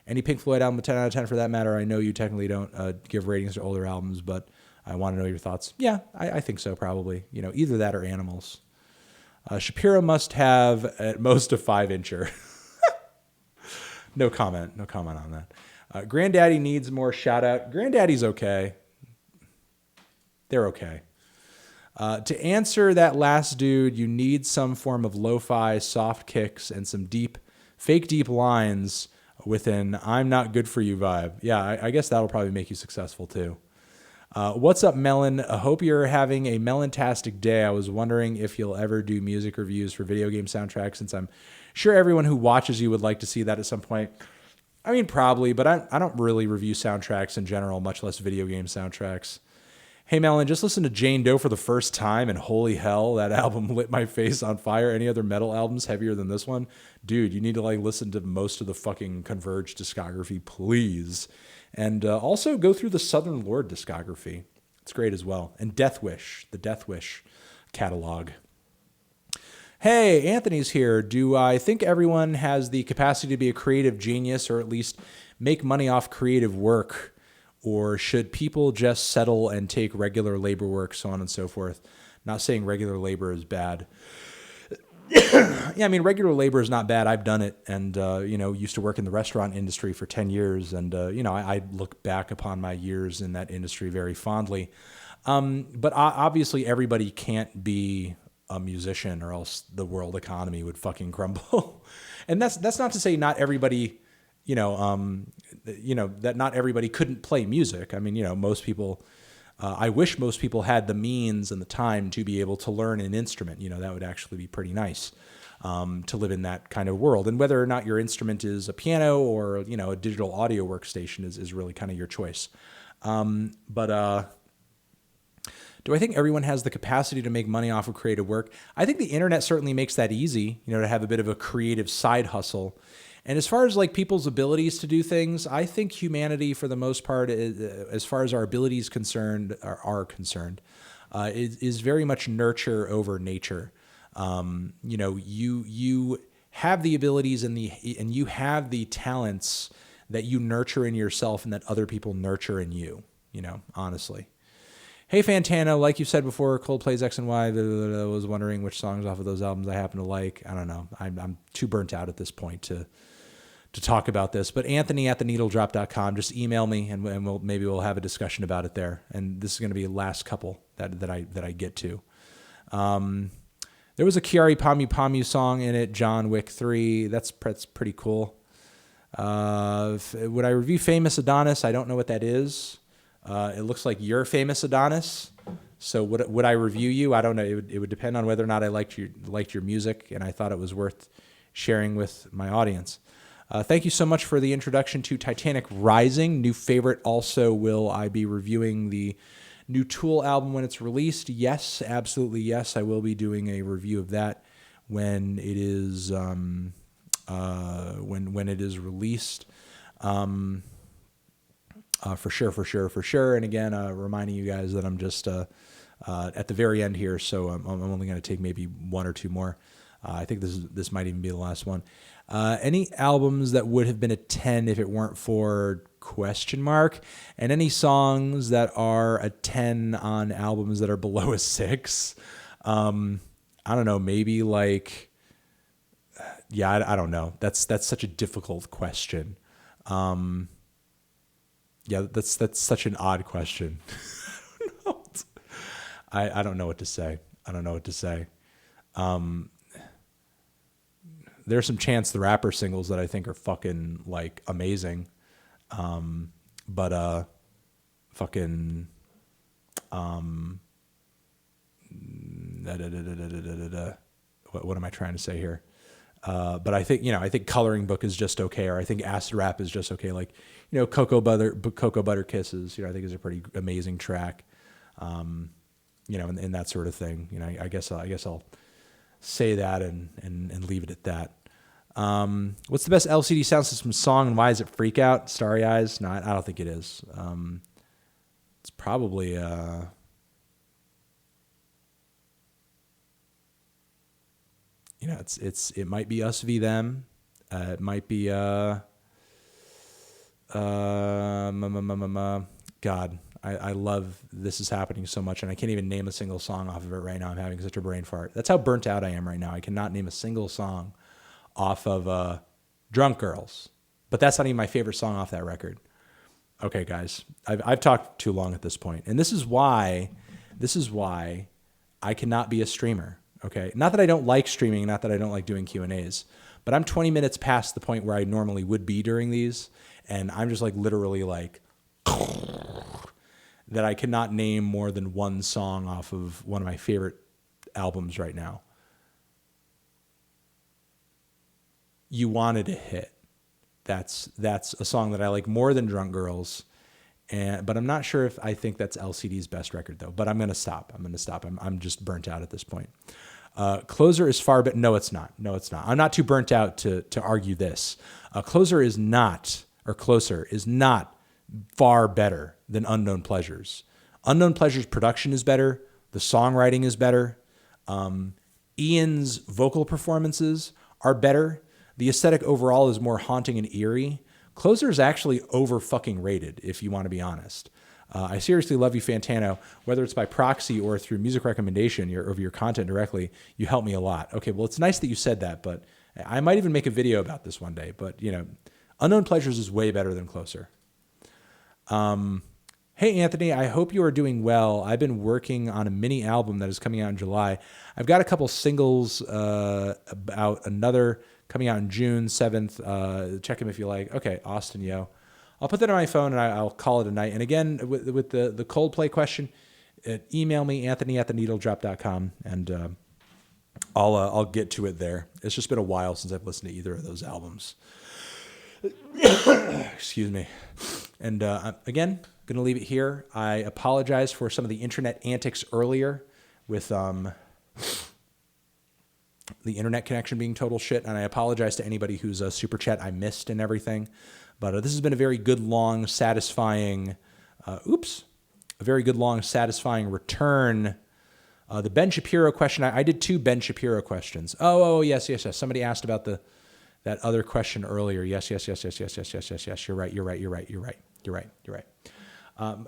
any Pink Floyd album a 10 out of 10 for that matter? I know you technically don't give ratings to older albums, but I want to know your thoughts. Yeah, I think so, probably. Either that or Animals. Shapiro must have at most a 5-incher. No comment on that. Granddaddy needs more shout out. Granddaddy's okay. They're okay. To answer that last dude, you need some form of lo-fi, soft kicks, and some fake deep lines with an I'm not good for you vibe. Yeah, I guess that'll probably make you successful too. What's up, Melon? I hope you're having a melontastic day. I was wondering if you'll ever do music reviews for video game soundtracks, since I'm sure everyone who watches you would like to see that at some point. I mean, probably, but I don't really review soundtracks in general, much less video game soundtracks. Hey, Melon, just listen to Jane Doe for the first time, and holy hell, that album lit my face on fire. Any other metal albums heavier than this one? Dude, you need to listen to most of the fucking Converge discography, please. And also go through the Southern Lord discography. It's great as well. And Death Wish, the Death Wish catalog. Hey, Anthony's here. Do I think everyone has the capacity to be a creative genius or at least make money off creative work? Or should people just settle and take regular labor work, so on and so forth? Not saying regular labor is bad. Yeah, I mean, regular labor is not bad. I've done it and, used to work in the restaurant industry for 10 years. And, I look back upon my years in that industry very fondly. But obviously everybody can't be a musician or else the world economy would fucking crumble. And that's not to say not everybody, that not everybody couldn't play music. I mean, most people, I wish most people had the means and the time to be able to learn an instrument. That would actually be pretty nice. to live in that kind of world. And whether or not your instrument is a piano or, a digital audio workstation is really kind of your choice. But do I think everyone has the capacity to make money off of creative work? I think the internet certainly makes that easy, to have a bit of a creative side hustle. And as far as like people's abilities to do things, I think humanity, for the most part, as far as our abilities are concerned, is very much nurture over nature. You have the abilities and you have the talents that you nurture in yourself and that other people nurture in you. Honestly. Hey Fantano, like you said before, Coldplay's X and Y. I was wondering which songs off of those albums I happen to like. I don't know. I'm too burnt out at this point to talk about this. But Anthony at theneedledrop.com, just email me and we'll have a discussion about it there. And this is going to be the last couple that I get to. There was a Chiari Pamu Pamu song in it, John Wick 3. That's pretty cool. Would I review Famous Adonis? I don't know what that is. It looks like you're Famous Adonis. So would I review you? I don't know. It would depend on whether or not I liked your music and I thought it was worth sharing with my audience. Thank you so much for the introduction to Titanic Rising. New favorite. Also, will I be reviewing the new Tool album when it's released? Yes, absolutely yes. I will be doing a review of that when it is when it is released. For sure. And again, reminding you guys that I'm just at the very end here, so I'm only going to take maybe one or two more. I think this might even be the last one. Any albums that would have been a 10 if it weren't for ? And any songs that are a 10 on albums that are below a 6? I don't know, maybe like, I don't know. That's such a difficult question. That's such an odd question. I don't know what to say. There's some Chance the Rapper singles that I think are fucking like amazing. But fucking what am I trying to say here? But I think Coloring Book is just okay, or I think Acid Rap is just okay. Like, Cocoa Butter Kisses, I think is a pretty amazing track. And that sort of thing. I guess I'll say that and leave it at that. What's the best LCD sound system song and why is it Freak Out? Starry Eyes? No, I don't think it is. It's probably it might be Us v Them. It might be God. I love This Is Happening so much, and I can't even name a single song off of it right now. I'm having such a brain fart. That's how burnt out I am right now. I cannot name a single song off of Drunk Girls, but that's not even my favorite song off that record. Okay, guys, I've talked too long at this point, and this is why I cannot be a streamer. Okay, not that I don't like streaming, not that I don't like doing Q&As, but I'm 20 minutes past the point where I normally would be during these, and I'm just like literally like that I cannot name more than one song off of one of my favorite albums right now. You Wanted a Hit. That's a song that I like more than Drunk Girls, but I'm not sure if I think that's LCD's best record though. But I'm gonna stop. I'm just burnt out at this point. Closer is far better. No, it's not. I'm not too burnt out to argue this. Closer is not far better than Unknown Pleasures. Unknown Pleasures production is better. The songwriting is better. Ian's vocal performances are better. The aesthetic overall is more haunting and eerie. Closer is actually over fucking rated, if you want to be honest. I seriously love you, Fantano. Whether it's by proxy or through music recommendation or your content directly, you help me a lot. Okay, well, it's nice that you said that, but I might even make a video about this one day. But, Unknown Pleasures is way better than Closer. Hey, Anthony, I hope you are doing well. I've been working on a mini album that is coming out in July. I've got a couple singles about another coming out in June 7th. Check them if you like. Okay, Austin, yo. I'll put that on my phone and I'll call it a night. And again, with the Coldplay question, email me, Anthony@theneedledrop.com, and I'll get to it there. It's just been a while since I've listened to either of those albums. Excuse me. And again, going to leave it here. I apologize for some of the internet antics earlier with the internet connection being total shit, and I apologize to anybody whose super chat I missed and everything. But this has been a very good, long, satisfying, a very good, long, satisfying return. The Ben Shapiro question, I did 2 Ben Shapiro questions. Oh, yes. Somebody asked about that other question earlier. Yes. You're right.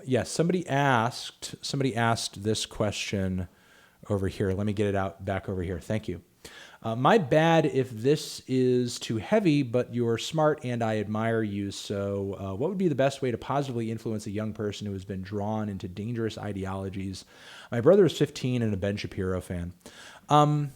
Yes, somebody asked this question over here. Let me get it back over here. Thank you. My bad if this is too heavy, but you're smart and I admire you. So what would be the best way to positively influence a young person who has been drawn into dangerous ideologies? My brother is 15 and a Ben Shapiro fan. I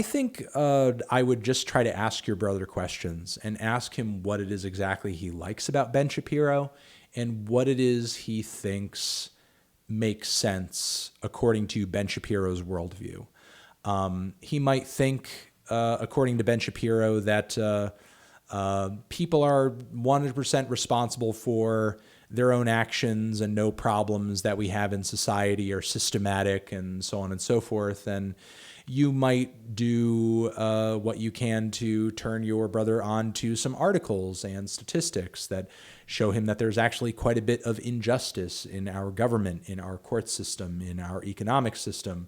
think I would just try to ask your brother questions and ask him what it is exactly he likes about Ben Shapiro and what it is he thinks makes sense according to Ben Shapiro's worldview. He might think, according to Ben Shapiro, that people are 100% responsible for their own actions and no problems that we have in society are systematic and so on and so forth. And you might do what you can to turn your brother on to some articles and statistics that show him that there's actually quite a bit of injustice in our government, in our court system, in our economic system,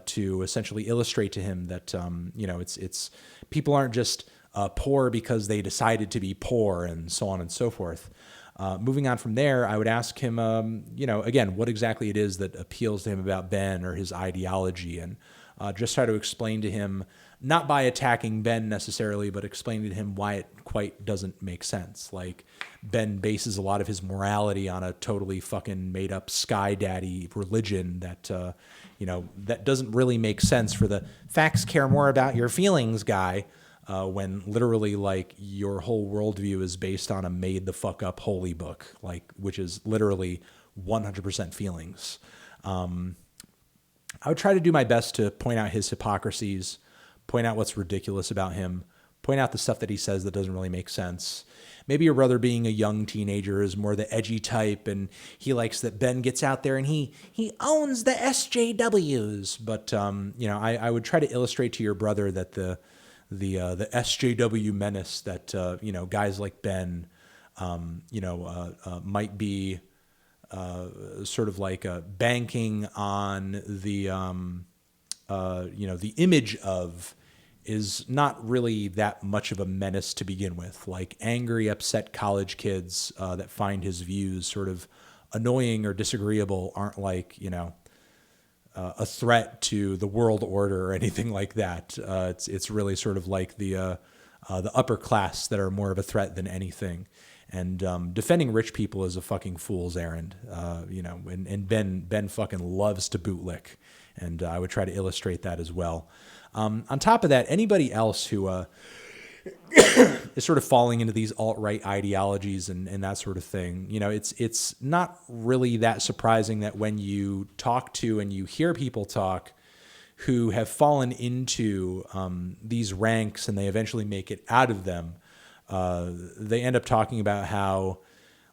to essentially illustrate to him that it's people aren't just poor because they decided to be poor and so on and so forth. Moving on from there, I would ask him, again, what exactly it is that appeals to him about Ben or his ideology, and just try to explain to him, not by attacking Ben necessarily, but explaining to him why it quite doesn't make sense. Like, Ben bases a lot of his morality on a totally fucking made up sky daddy religion that, that doesn't really make sense for the facts care more about your feelings guy, when literally like your whole worldview is based on a made the fuck up holy book, like, which is literally 100% feelings. I would try to do my best to point out his hypocrisies, point out what's ridiculous about him, point out the stuff that he says that doesn't really make sense. Maybe your brother, being a young teenager, is more the edgy type, and he likes that Ben gets out there and he owns the SJWs. But I would try to illustrate to your brother that the SJW menace that guys like Ben might be sort of like banking on the image of, is not really that much of a menace to begin with. Like, angry, upset college kids that find his views sort of annoying or disagreeable aren't like, a threat to the world order or anything like that. It's really sort of like the upper class that are more of a threat than anything. And defending rich people is a fucking fool's errand, and Ben fucking loves to bootlick. And I would try to illustrate that as well. On top of that, anybody else who is sort of falling into these alt-right ideologies and that sort of thing, it's not really that surprising that when you talk to and you hear people talk who have fallen into these ranks and they eventually make it out of them, they end up talking about how,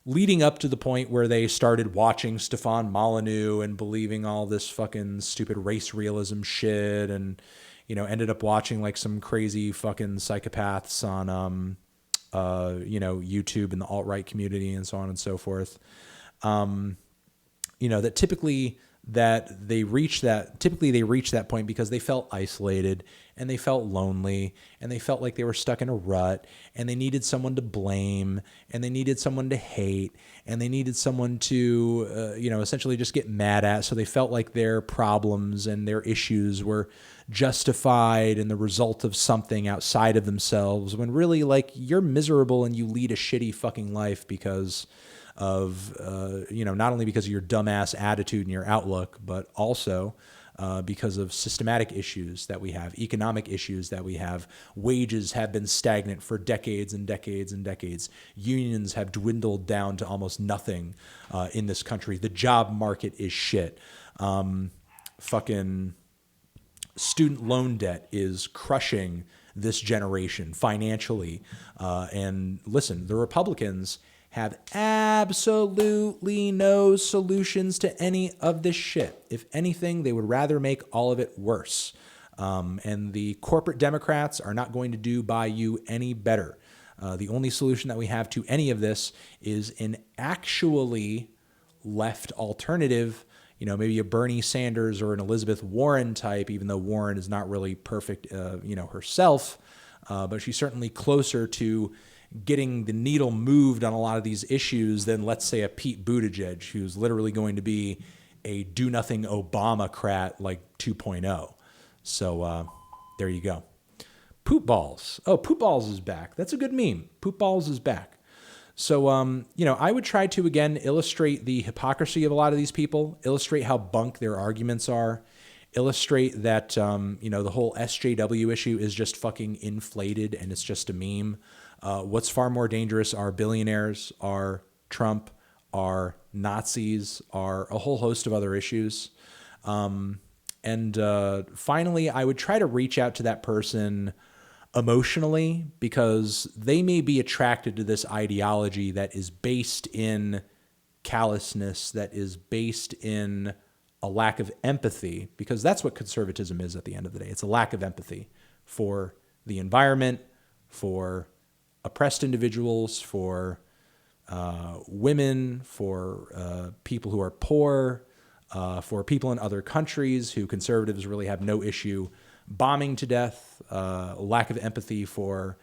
leading up to the point where they started watching Stefan Molyneux and believing all this fucking stupid race realism shit, and ended up watching like some crazy fucking psychopaths on YouTube and the alt-right community and so on and so forth. That typically they reach that point because they felt isolated and they felt lonely and they felt like they were stuck in a rut and they needed someone to blame and they needed someone to hate and they needed someone to, essentially just get mad at. So they felt like their problems and their issues were justified and the result of something outside of themselves, when really, like, you're miserable and you lead a shitty fucking life because of, not only because of your dumbass attitude and your outlook, but also because of systematic issues that we have, economic issues that we have. Wages have been stagnant for decades and decades and decades. Unions have dwindled down to almost nothing in this country. The job market is shit. student loan debt is crushing this generation financially. And listen, the Republicans have absolutely no solutions to any of this shit. If anything, they would rather make all of it worse. And the corporate Democrats are not going to do by you any better. The only solution that we have to any of this is an actually left alternative, maybe a Bernie Sanders or an Elizabeth Warren type, even though Warren is not really perfect, herself, but she's certainly closer to getting the needle moved on a lot of these issues than, let's say, a Pete Buttigieg, who's literally going to be a do-nothing Obama-crat like 2.0. So there you go. Poop balls. Oh, poop balls is back. That's a good meme. Poop balls is back. So, I would try to, again, illustrate the hypocrisy of a lot of these people, illustrate how bunk their arguments are, illustrate that, the whole SJW issue is just fucking inflated and it's just a meme. What's far more dangerous are billionaires, are Trump, are Nazis, are a whole host of other issues. And finally, I would try to reach out to that person emotionally, because they may be attracted to this ideology that is based in callousness, that is based in a lack of empathy, because that's what conservatism is at the end of the day. It's a lack of empathy for the environment, for oppressed individuals, for women, for people who are poor, for people in other countries who conservatives really have no issue bombing to death, lack of empathy for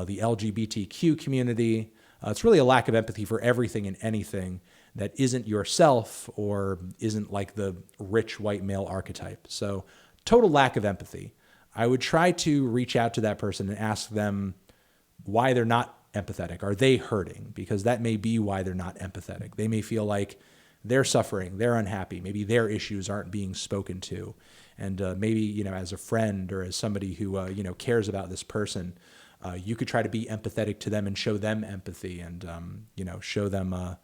the LGBTQ community. It's really a lack of empathy for everything and anything that isn't yourself or isn't like the rich white male archetype. So total lack of empathy. I would try to reach out to that person and ask them why they're not empathetic. Are they hurting? Because that may be why they're not empathetic. They may feel like they're suffering, they're unhappy, maybe their issues aren't being spoken to. And maybe, as a friend or as somebody who, cares about this person, you could try to be empathetic to them and show them empathy and, show them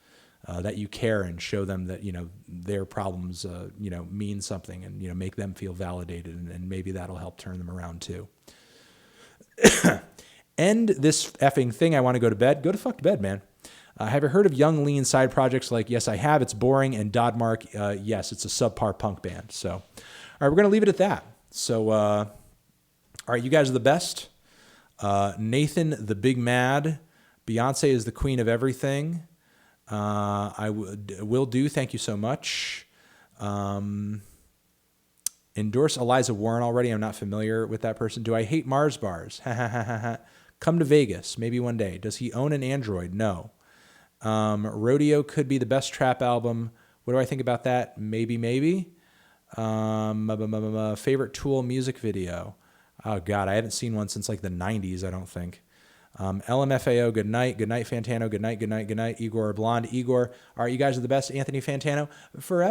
that you care and show them that, their problems, mean something and, make them feel validated. And maybe that'll help turn them around too. End this effing thing. I want to go to bed. Go to fuck to bed, man. Have you heard of Young Lean side projects? Like, yes, I have. It's boring. And Dodmark, yes, it's a subpar punk band. So, all right, we're going to leave it at that. So, all right, you guys are the best. Nathan, the Big Mad. Beyonce is the queen of everything. Will do. Thank you so much. Endorse Eliza Warren already. I'm not familiar with that person. Do I hate Mars bars? Come to Vegas. Maybe one day. Does he own an Android? No. Rodeo could be the best trap album. What do I think about that? Maybe. Favorite Tool music video. Oh God, I haven't seen one since like the 90s, I don't think. LMFAO, good night. Good night, Fantano. Good night. Igor Blonde. Igor. All right, you guys are the best. Anthony Fantano, forever.